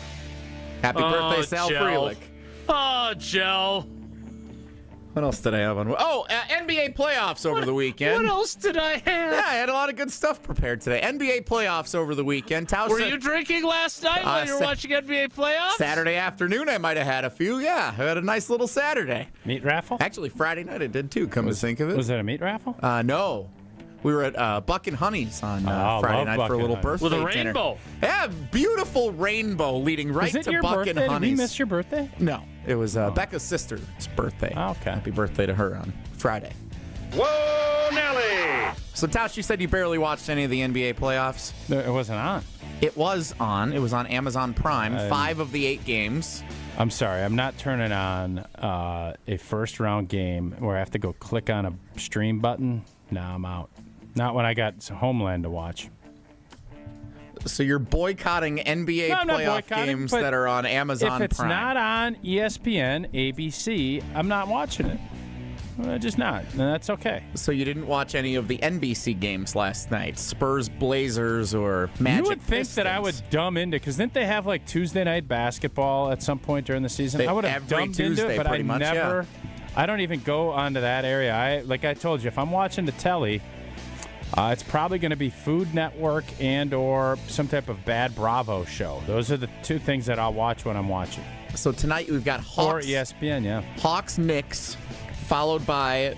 Happy birthday, Sal Frelick. Oh, Joe. What else did I have on? Oh, NBA playoffs over the weekend. What else did I have? Yeah, I had a lot of good stuff prepared today. NBA playoffs over the weekend. Were you drinking last night while you were watching NBA playoffs? Saturday afternoon, I might have had a few. Yeah, I had a nice little Saturday. Meat raffle? Actually, Friday night I did too, to think of it. Was that a meat raffle? No. We were at Buck and Honey's on Friday night for a little birthday with a dinner. rainbow. Yeah, beautiful rainbow leading right to Buck and Honey's. Did we miss your birthday? No, it was Becca's sister's birthday. Oh, okay. Happy birthday to her on Friday. Whoa, Nelly! So, Tausch, you said you barely watched any of the NBA playoffs. No, it wasn't on. It was on. It was on Amazon Prime. 5 of the 8 games. I'm sorry. I'm not turning on a first-round game where I have to go click on a stream button. No, I'm out. Not when I got Homeland to watch. So you're boycotting NBA playoff games that are on Amazon Prime. If it's not on ESPN, ABC, I'm not watching it. Just not. And that's okay. So you didn't watch any of the NBC games last night? Spurs, Blazers, or Magic You would think Pistons? that I would dumb into, because didn't they have like Tuesday night basketball at some point during the season? I would have dumbed into it, but I never. Yeah. I don't even go onto that area. Like I told you, if I'm watching the telly, it's probably going to be Food Network and or some type of Bad Bravo show. Those are the 2 things that I'll watch when I'm watching. So tonight we've got Hawks. Or ESPN, yeah. Hawks, Knicks, followed by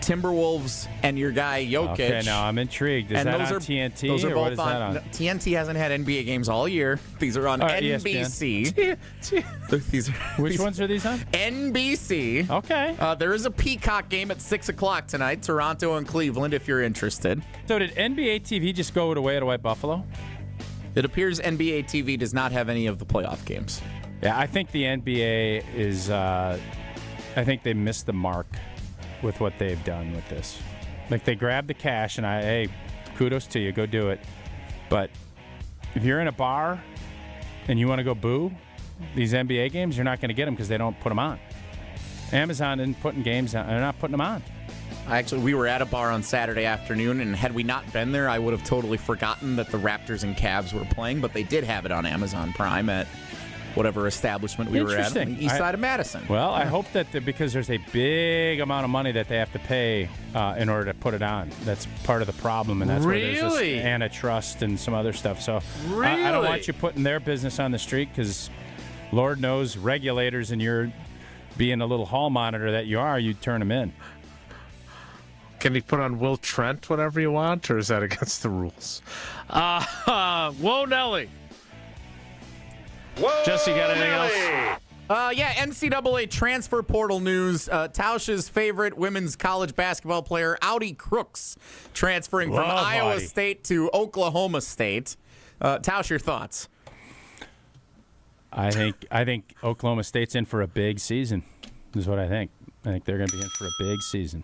Timberwolves and your guy Jokic. Okay, now I'm intrigued. Is that on TNT? Those are or what both is that on? TNT hasn't had NBA games all year. These are on NBC. Which ones are these on? NBC. Okay. There is a Peacock game at 6 o'clock tonight, Toronto and Cleveland, if you're interested. So did NBA TV just go away at White Buffalo? It appears NBA TV does not have any of the playoff games. Yeah, I think the NBA is, I think they missed the mark with what they've done with this. Like, they grabbed the cash, and hey, kudos to you, go do it. But if you're in a bar and you want to go boo these NBA games, you're not going to get them because they don't put them on. Amazon isn't putting games on. They're not putting them on. Actually, we were at a bar on Saturday afternoon, and had we not been there, I would have totally forgotten that the Raptors and Cavs were playing, but they did have it on Amazon Prime at whatever establishment we were at on the east side of Madison. Well, I hope that because there's a big amount of money that they have to pay in order to put it on. That's part of the problem, and that's where there's this antitrust and some other stuff. So I don't want you putting their business on the street because Lord knows regulators and you're being a little hall monitor that you are, you'd turn them in. Can you put on Will Trent whatever you want, or is that against the rules? Whoa, Nelly. Whoa, Jesse, got anything else? Yeah, NCAA transfer portal news. Tausch's favorite women's college basketball player, Audi Crooks, transferring from Iowa State to Oklahoma State. Tausch, your thoughts? I think Oklahoma State's in for a big season, is what I think. I think they're going to be in for a big season.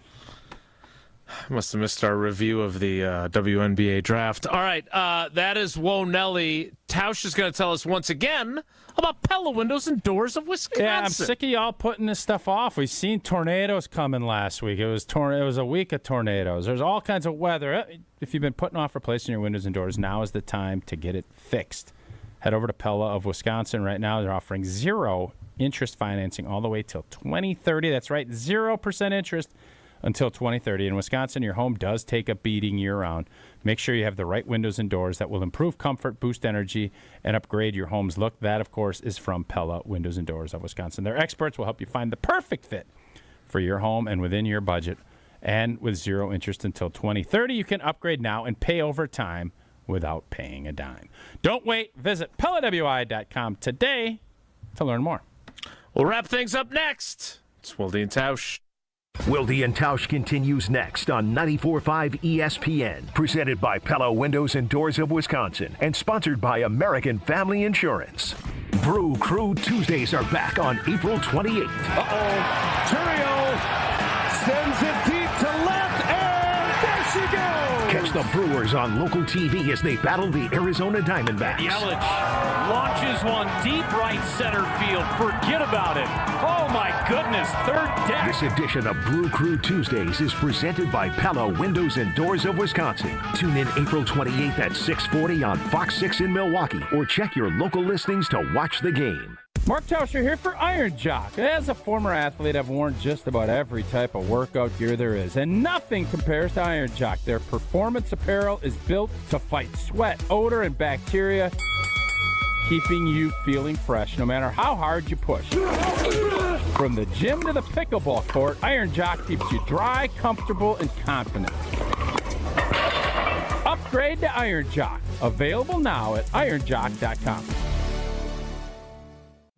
Must have missed our review of the WNBA draft. All right, that is Whoa Nelly. Tausch is going to tell us once again about Pella Windows and Doors of Wisconsin. Yeah, I'm sick of y'all putting this stuff off. We've seen tornadoes coming last week. It was a week of tornadoes. There's all kinds of weather. If you've been putting off replacing your windows and doors, now is the time to get it fixed. Head over to Pella of Wisconsin right now. They're offering 0 interest financing all the way till 2030. That's right, 0% interest until 2030. In Wisconsin, your home does take a beating year-round. Make sure you have the right windows and doors that will improve comfort, boost energy, and upgrade your home's look. That, of course, is from Pella Windows and Doors of Wisconsin. Their experts will help you find the perfect fit for your home and within your budget. And with 0 interest until 2030, you can upgrade now and pay over time without paying a dime. Don't wait. Visit PellaWI.com today to learn more. We'll wrap things up next. It's Wilde and Tausch. Wilde and Tausch continues next on 94.5 ESPN, presented by Pella Windows and Doors of Wisconsin, and sponsored by American Family Insurance. Brew Crew Tuesdays are back on April 28th. Turio sends it deep to left, and there she goes! Catch the Brewers on local TV as they battle the Arizona Diamondbacks. Yelich launches one deep right center field. Forget about it. Oh, my goodness. Third deck. This edition of Brew Crew Tuesdays is presented by Pella Windows and Doors of Wisconsin. Tune in April 28th at 6:40 on Fox 6 in Milwaukee, or check your local listings to watch the game. Mark Tauscher here for Iron Jock. As a former athlete, I've worn just about every type of workout gear there is, and nothing compares to Iron Jock. Their performance apparel is built to fight sweat, odor, and bacteria, keeping you feeling fresh no matter how hard you push. From the gym to the pickleball court, Iron Jock keeps you dry, comfortable, and confident. Upgrade to Iron Jock. Available now at ironjock.com.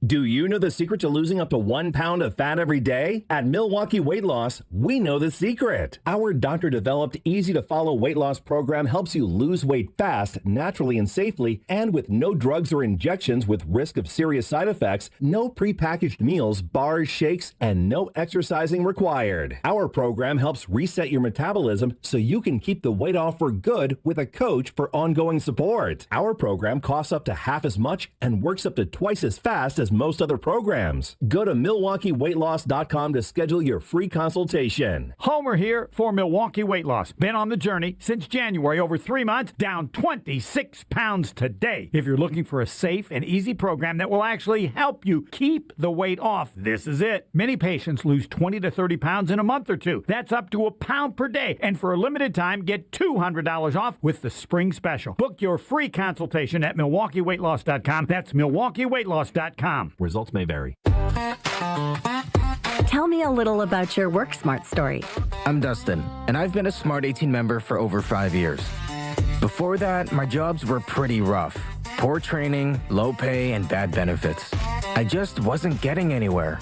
Do you know the secret to losing up to 1 pound of fat every day? At Milwaukee Weight Loss, we know the secret. Our doctor-developed, easy-to-follow weight loss program helps you lose weight fast, naturally and safely, and with no drugs or injections with risk of serious side effects, no prepackaged meals, bars, shakes, and no exercising required. Our program helps reset your metabolism so you can keep the weight off for good with a coach for ongoing support. Our program costs up to half as much and works up to twice as fast as most other programs. Go to MilwaukeeWeightLoss.com to schedule your free consultation. Homer here for Milwaukee Weight Loss. Been on the journey since January, over 3 months, down 26 pounds today. If you're looking for a safe and easy program that will actually help you keep the weight off, this is it. Many patients lose 20 to 30 pounds in a month or two. That's up to a pound per day. And for a limited time, get $200 off with the spring special. Book your free consultation at MilwaukeeWeightLoss.com. That's MilwaukeeWeightLoss.com. Results may vary. Tell me a little about your Work Smart story. I'm Dustin, and I've been a Smart 18 member for over 5 years. Before that, my jobs were pretty rough. Poor training, low pay, and bad benefits. I just wasn't getting anywhere.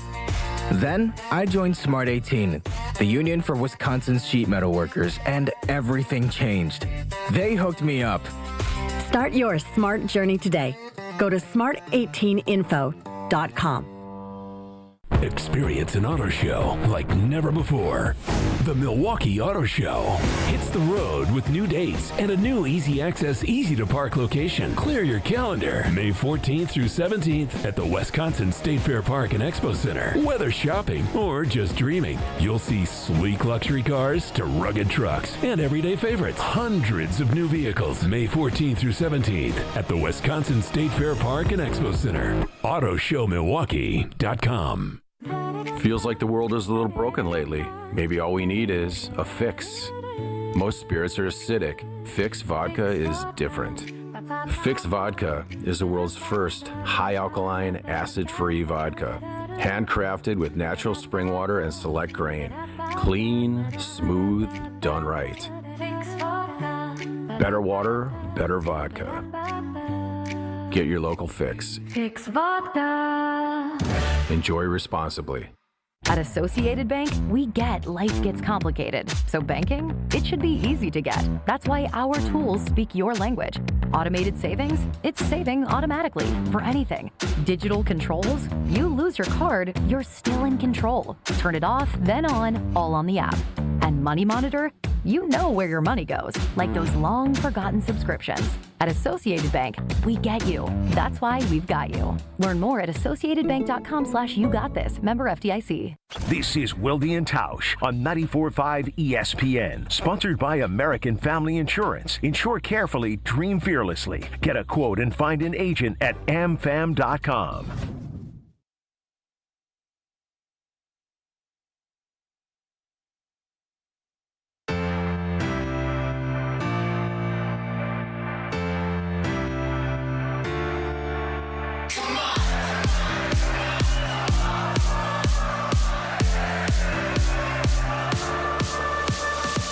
Then, I joined Smart 18, the union for Wisconsin's sheet metal workers, and everything changed. They hooked me up. Start your smart journey today. Go to smart18info.com. Experience an auto show like never before. The Milwaukee Auto Show hits the road with new dates and a new easy access, easy to park location. Clear your calendar. May 14th through 17th at the Wisconsin State Fair Park and Expo Center. Whether shopping or just dreaming, you'll see sleek luxury cars to rugged trucks and everyday favorites. Hundreds of new vehicles. May 14th through 17th at the Wisconsin State Fair Park and Expo Center. AutoShowMilwaukee.com. Feels like the world is a little broken lately. Maybe all we need is a fix. Most spirits are acidic. Fix Vodka is different. Fix Vodka is the world's first high alkaline, acid-free vodka. Handcrafted with natural spring water and select grain. Clean, smooth, done right. Better water, better vodka. Get your local Fix. Fix Vodka. Enjoy responsibly. At Associated Bank, we get life gets complicated. So banking, it should be easy to get. That's why our tools speak your language. Automated savings, it's saving automatically for anything. Digital controls, you lose your card, you're still in control. Turn it off, then on, all on the app. And Money Monitor, you know where your money goes, like those long forgotten subscriptions. At Associated Bank, we get you. That's why we've got you. Learn more at associatedbank.com/YouGotThis. Member FDIC. This is Wilde and Tausch on 94.5 ESPN. Sponsored by American Family Insurance. Insure carefully, dream fearlessly. Get a quote and find an agent at amfam.com.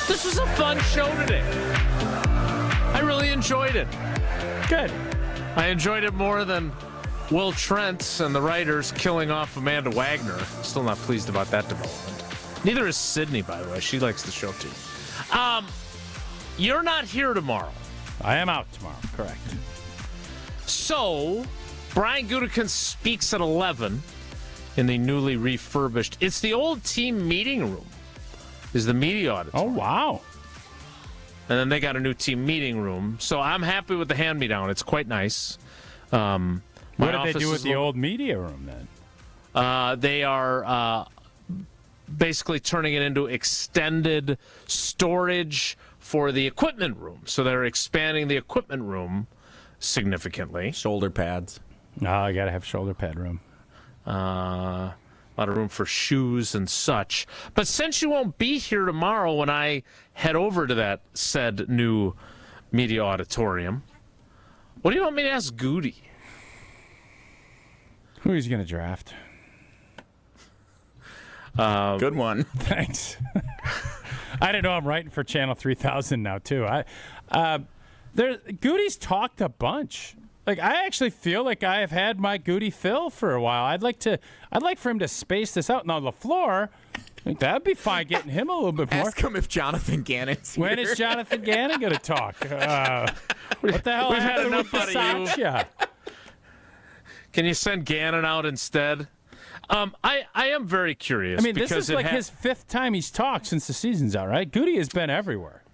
This was a fun show today. I really enjoyed it. Good. I enjoyed it more than Will Trent and the writers killing off Amanda Wagner. Still not pleased about that development. Neither is Sydney, by the way. She likes the show, too. You're not here tomorrow. I am out tomorrow, correct. So, Brian Gutekunst speaks at 11 in the newly refurbished. It's the old team meeting room. Is the media auditorium. Oh, wow. And then they got a new team meeting room. So I'm happy with the hand-me-down. It's quite nice. What did they do with the old media room then? They are basically turning it into extended storage for the equipment room. So they're expanding the equipment room significantly. Shoulder pads. Oh, I got to have shoulder pad room. A lot of room for shoes and such. But since you won't be here tomorrow when I head over to that said new media auditorium, what do you want me to ask Gutey? Who he's going to draft? Good one. Thanks. I didn't know I'm writing for Channel 3000 now, too. Gutey's talked a bunch. Like, I actually feel like I have had my Gutey fill for a while. I'd like for him to space this out. Now, LaFleur, I think that'd be fine getting him a little bit more. Ask him if Jonathan Gannon's here. When is Jonathan Gannon going to talk? What the hell We've had happened enough with out of you. Bisaccia? Can you send Gannon out instead? I am very curious. I mean, this because is like his fifth time he's talked since the season's out, right? Gutey has been everywhere.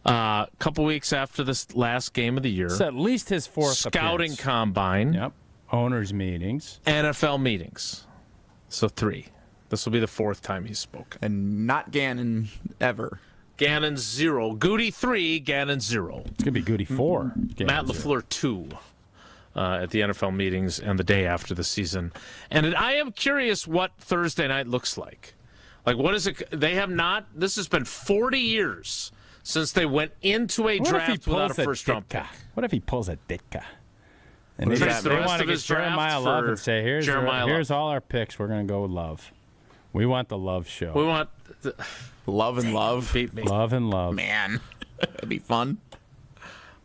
A couple weeks after this last game of the year. It's at least his fourth Scouting appearance. combine. Yep. Owners' meetings. NFL meetings. So 3. This will be the 4th time he's spoken. And not Gannon ever. Gannon 0. Gutey 3, Gannon 0. It's going to be Gutey 4. Matt LaFleur 2. At the NFL meetings and the day after the season. And I am curious what Thursday night looks like. Like, what is it? They have not. This has been 40 years since they went into a draft without a first-round pick. What if he pulls a Ditka? And What they is that, the rest want to of get his draft Jeremiah for Love and say, Jeremiah here's Love. all our picks. We're going to go with Love. We want the Love show. We want Love and Love. Beat me. Love and Love. Man, that'd be fun.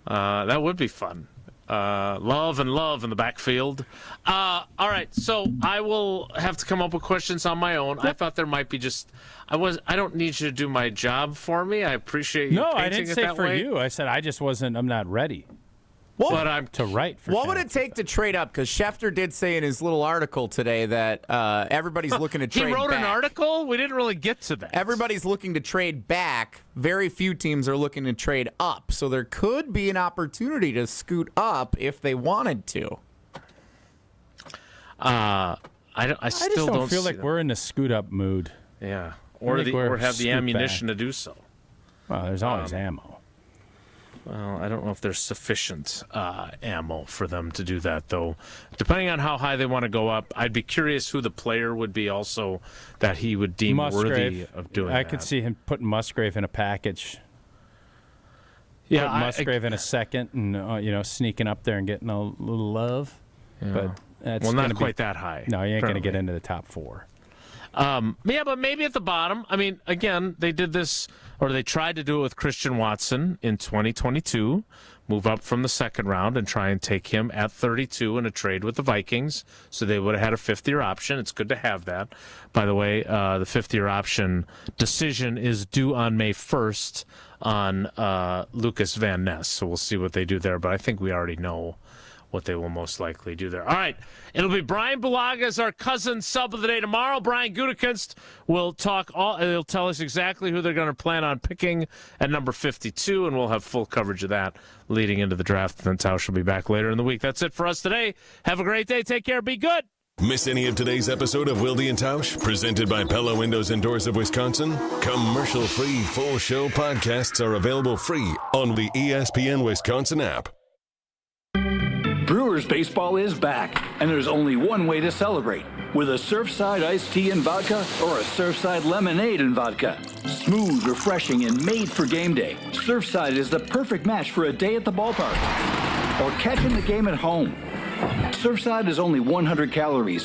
That would be fun. Love and Love in the backfield. All right, so I will have to come up with questions on my own. I thought there might be I don't need you to do my job for me. I appreciate you. No, I painting didn't it say that for way. you. I said I'm not ready. But I'm to write for What would it take to trade up? Because Schefter did say in his little article today that everybody's looking to trade He wrote back. an article? We didn't really get to that. Everybody's looking to trade back. Very few teams are looking to trade up. So there could be an opportunity to scoot up if they wanted to. I still just don't feel see like them. we're in the scoot up mood. Yeah, I think we're or have the scoot ammunition back. to do so. Well, there's always ammo. Well, I don't know if there's sufficient ammo for them to do that, though. Depending on how high they want to go up, I'd be curious who the player would be also that he would deem worthy Musgrave. of doing I that. could see him putting Musgrave in a package. Yeah, Putting Musgrave in a second and, sneaking up there and getting a little love. Yeah. But that's Well, gonna not quite that high. No, you ain't going to get apparently. into the top 4. Yeah, but maybe at the bottom. I mean, again, they did this, or they tried to do it with Christian Watson in 2022, move up from the second round and try and take him at 32 in a trade with the Vikings. So they would have had a fifth-year option. It's good to have that. By the way, the fifth-year option decision is due on May 1st on Lucas Van Ness. So we'll see what they do there. But I think we already know what they will most likely do there. All right. It'll be Brian Bulaga as our cousin sub of the day tomorrow. Brian Gutekunst will he'll tell us exactly who they're going to plan on picking at number 52, and we'll have full coverage of that leading into the draft. And then Tausch will be back later in the week. That's it for us today. Have a great day. Take care. Be good. Miss any of today's episode of Wilde and Tausch, presented by Pella Windows and Doors of Wisconsin? Commercial-free full show podcasts are available free on the ESPN Wisconsin app. Brewers baseball is back, and there's only one way to celebrate, with a Surfside iced tea and vodka or a Surfside lemonade and vodka. Smooth, refreshing, and made for game day, Surfside is the perfect match for a day at the ballpark or catching the game at home. Surfside is only 100 calories,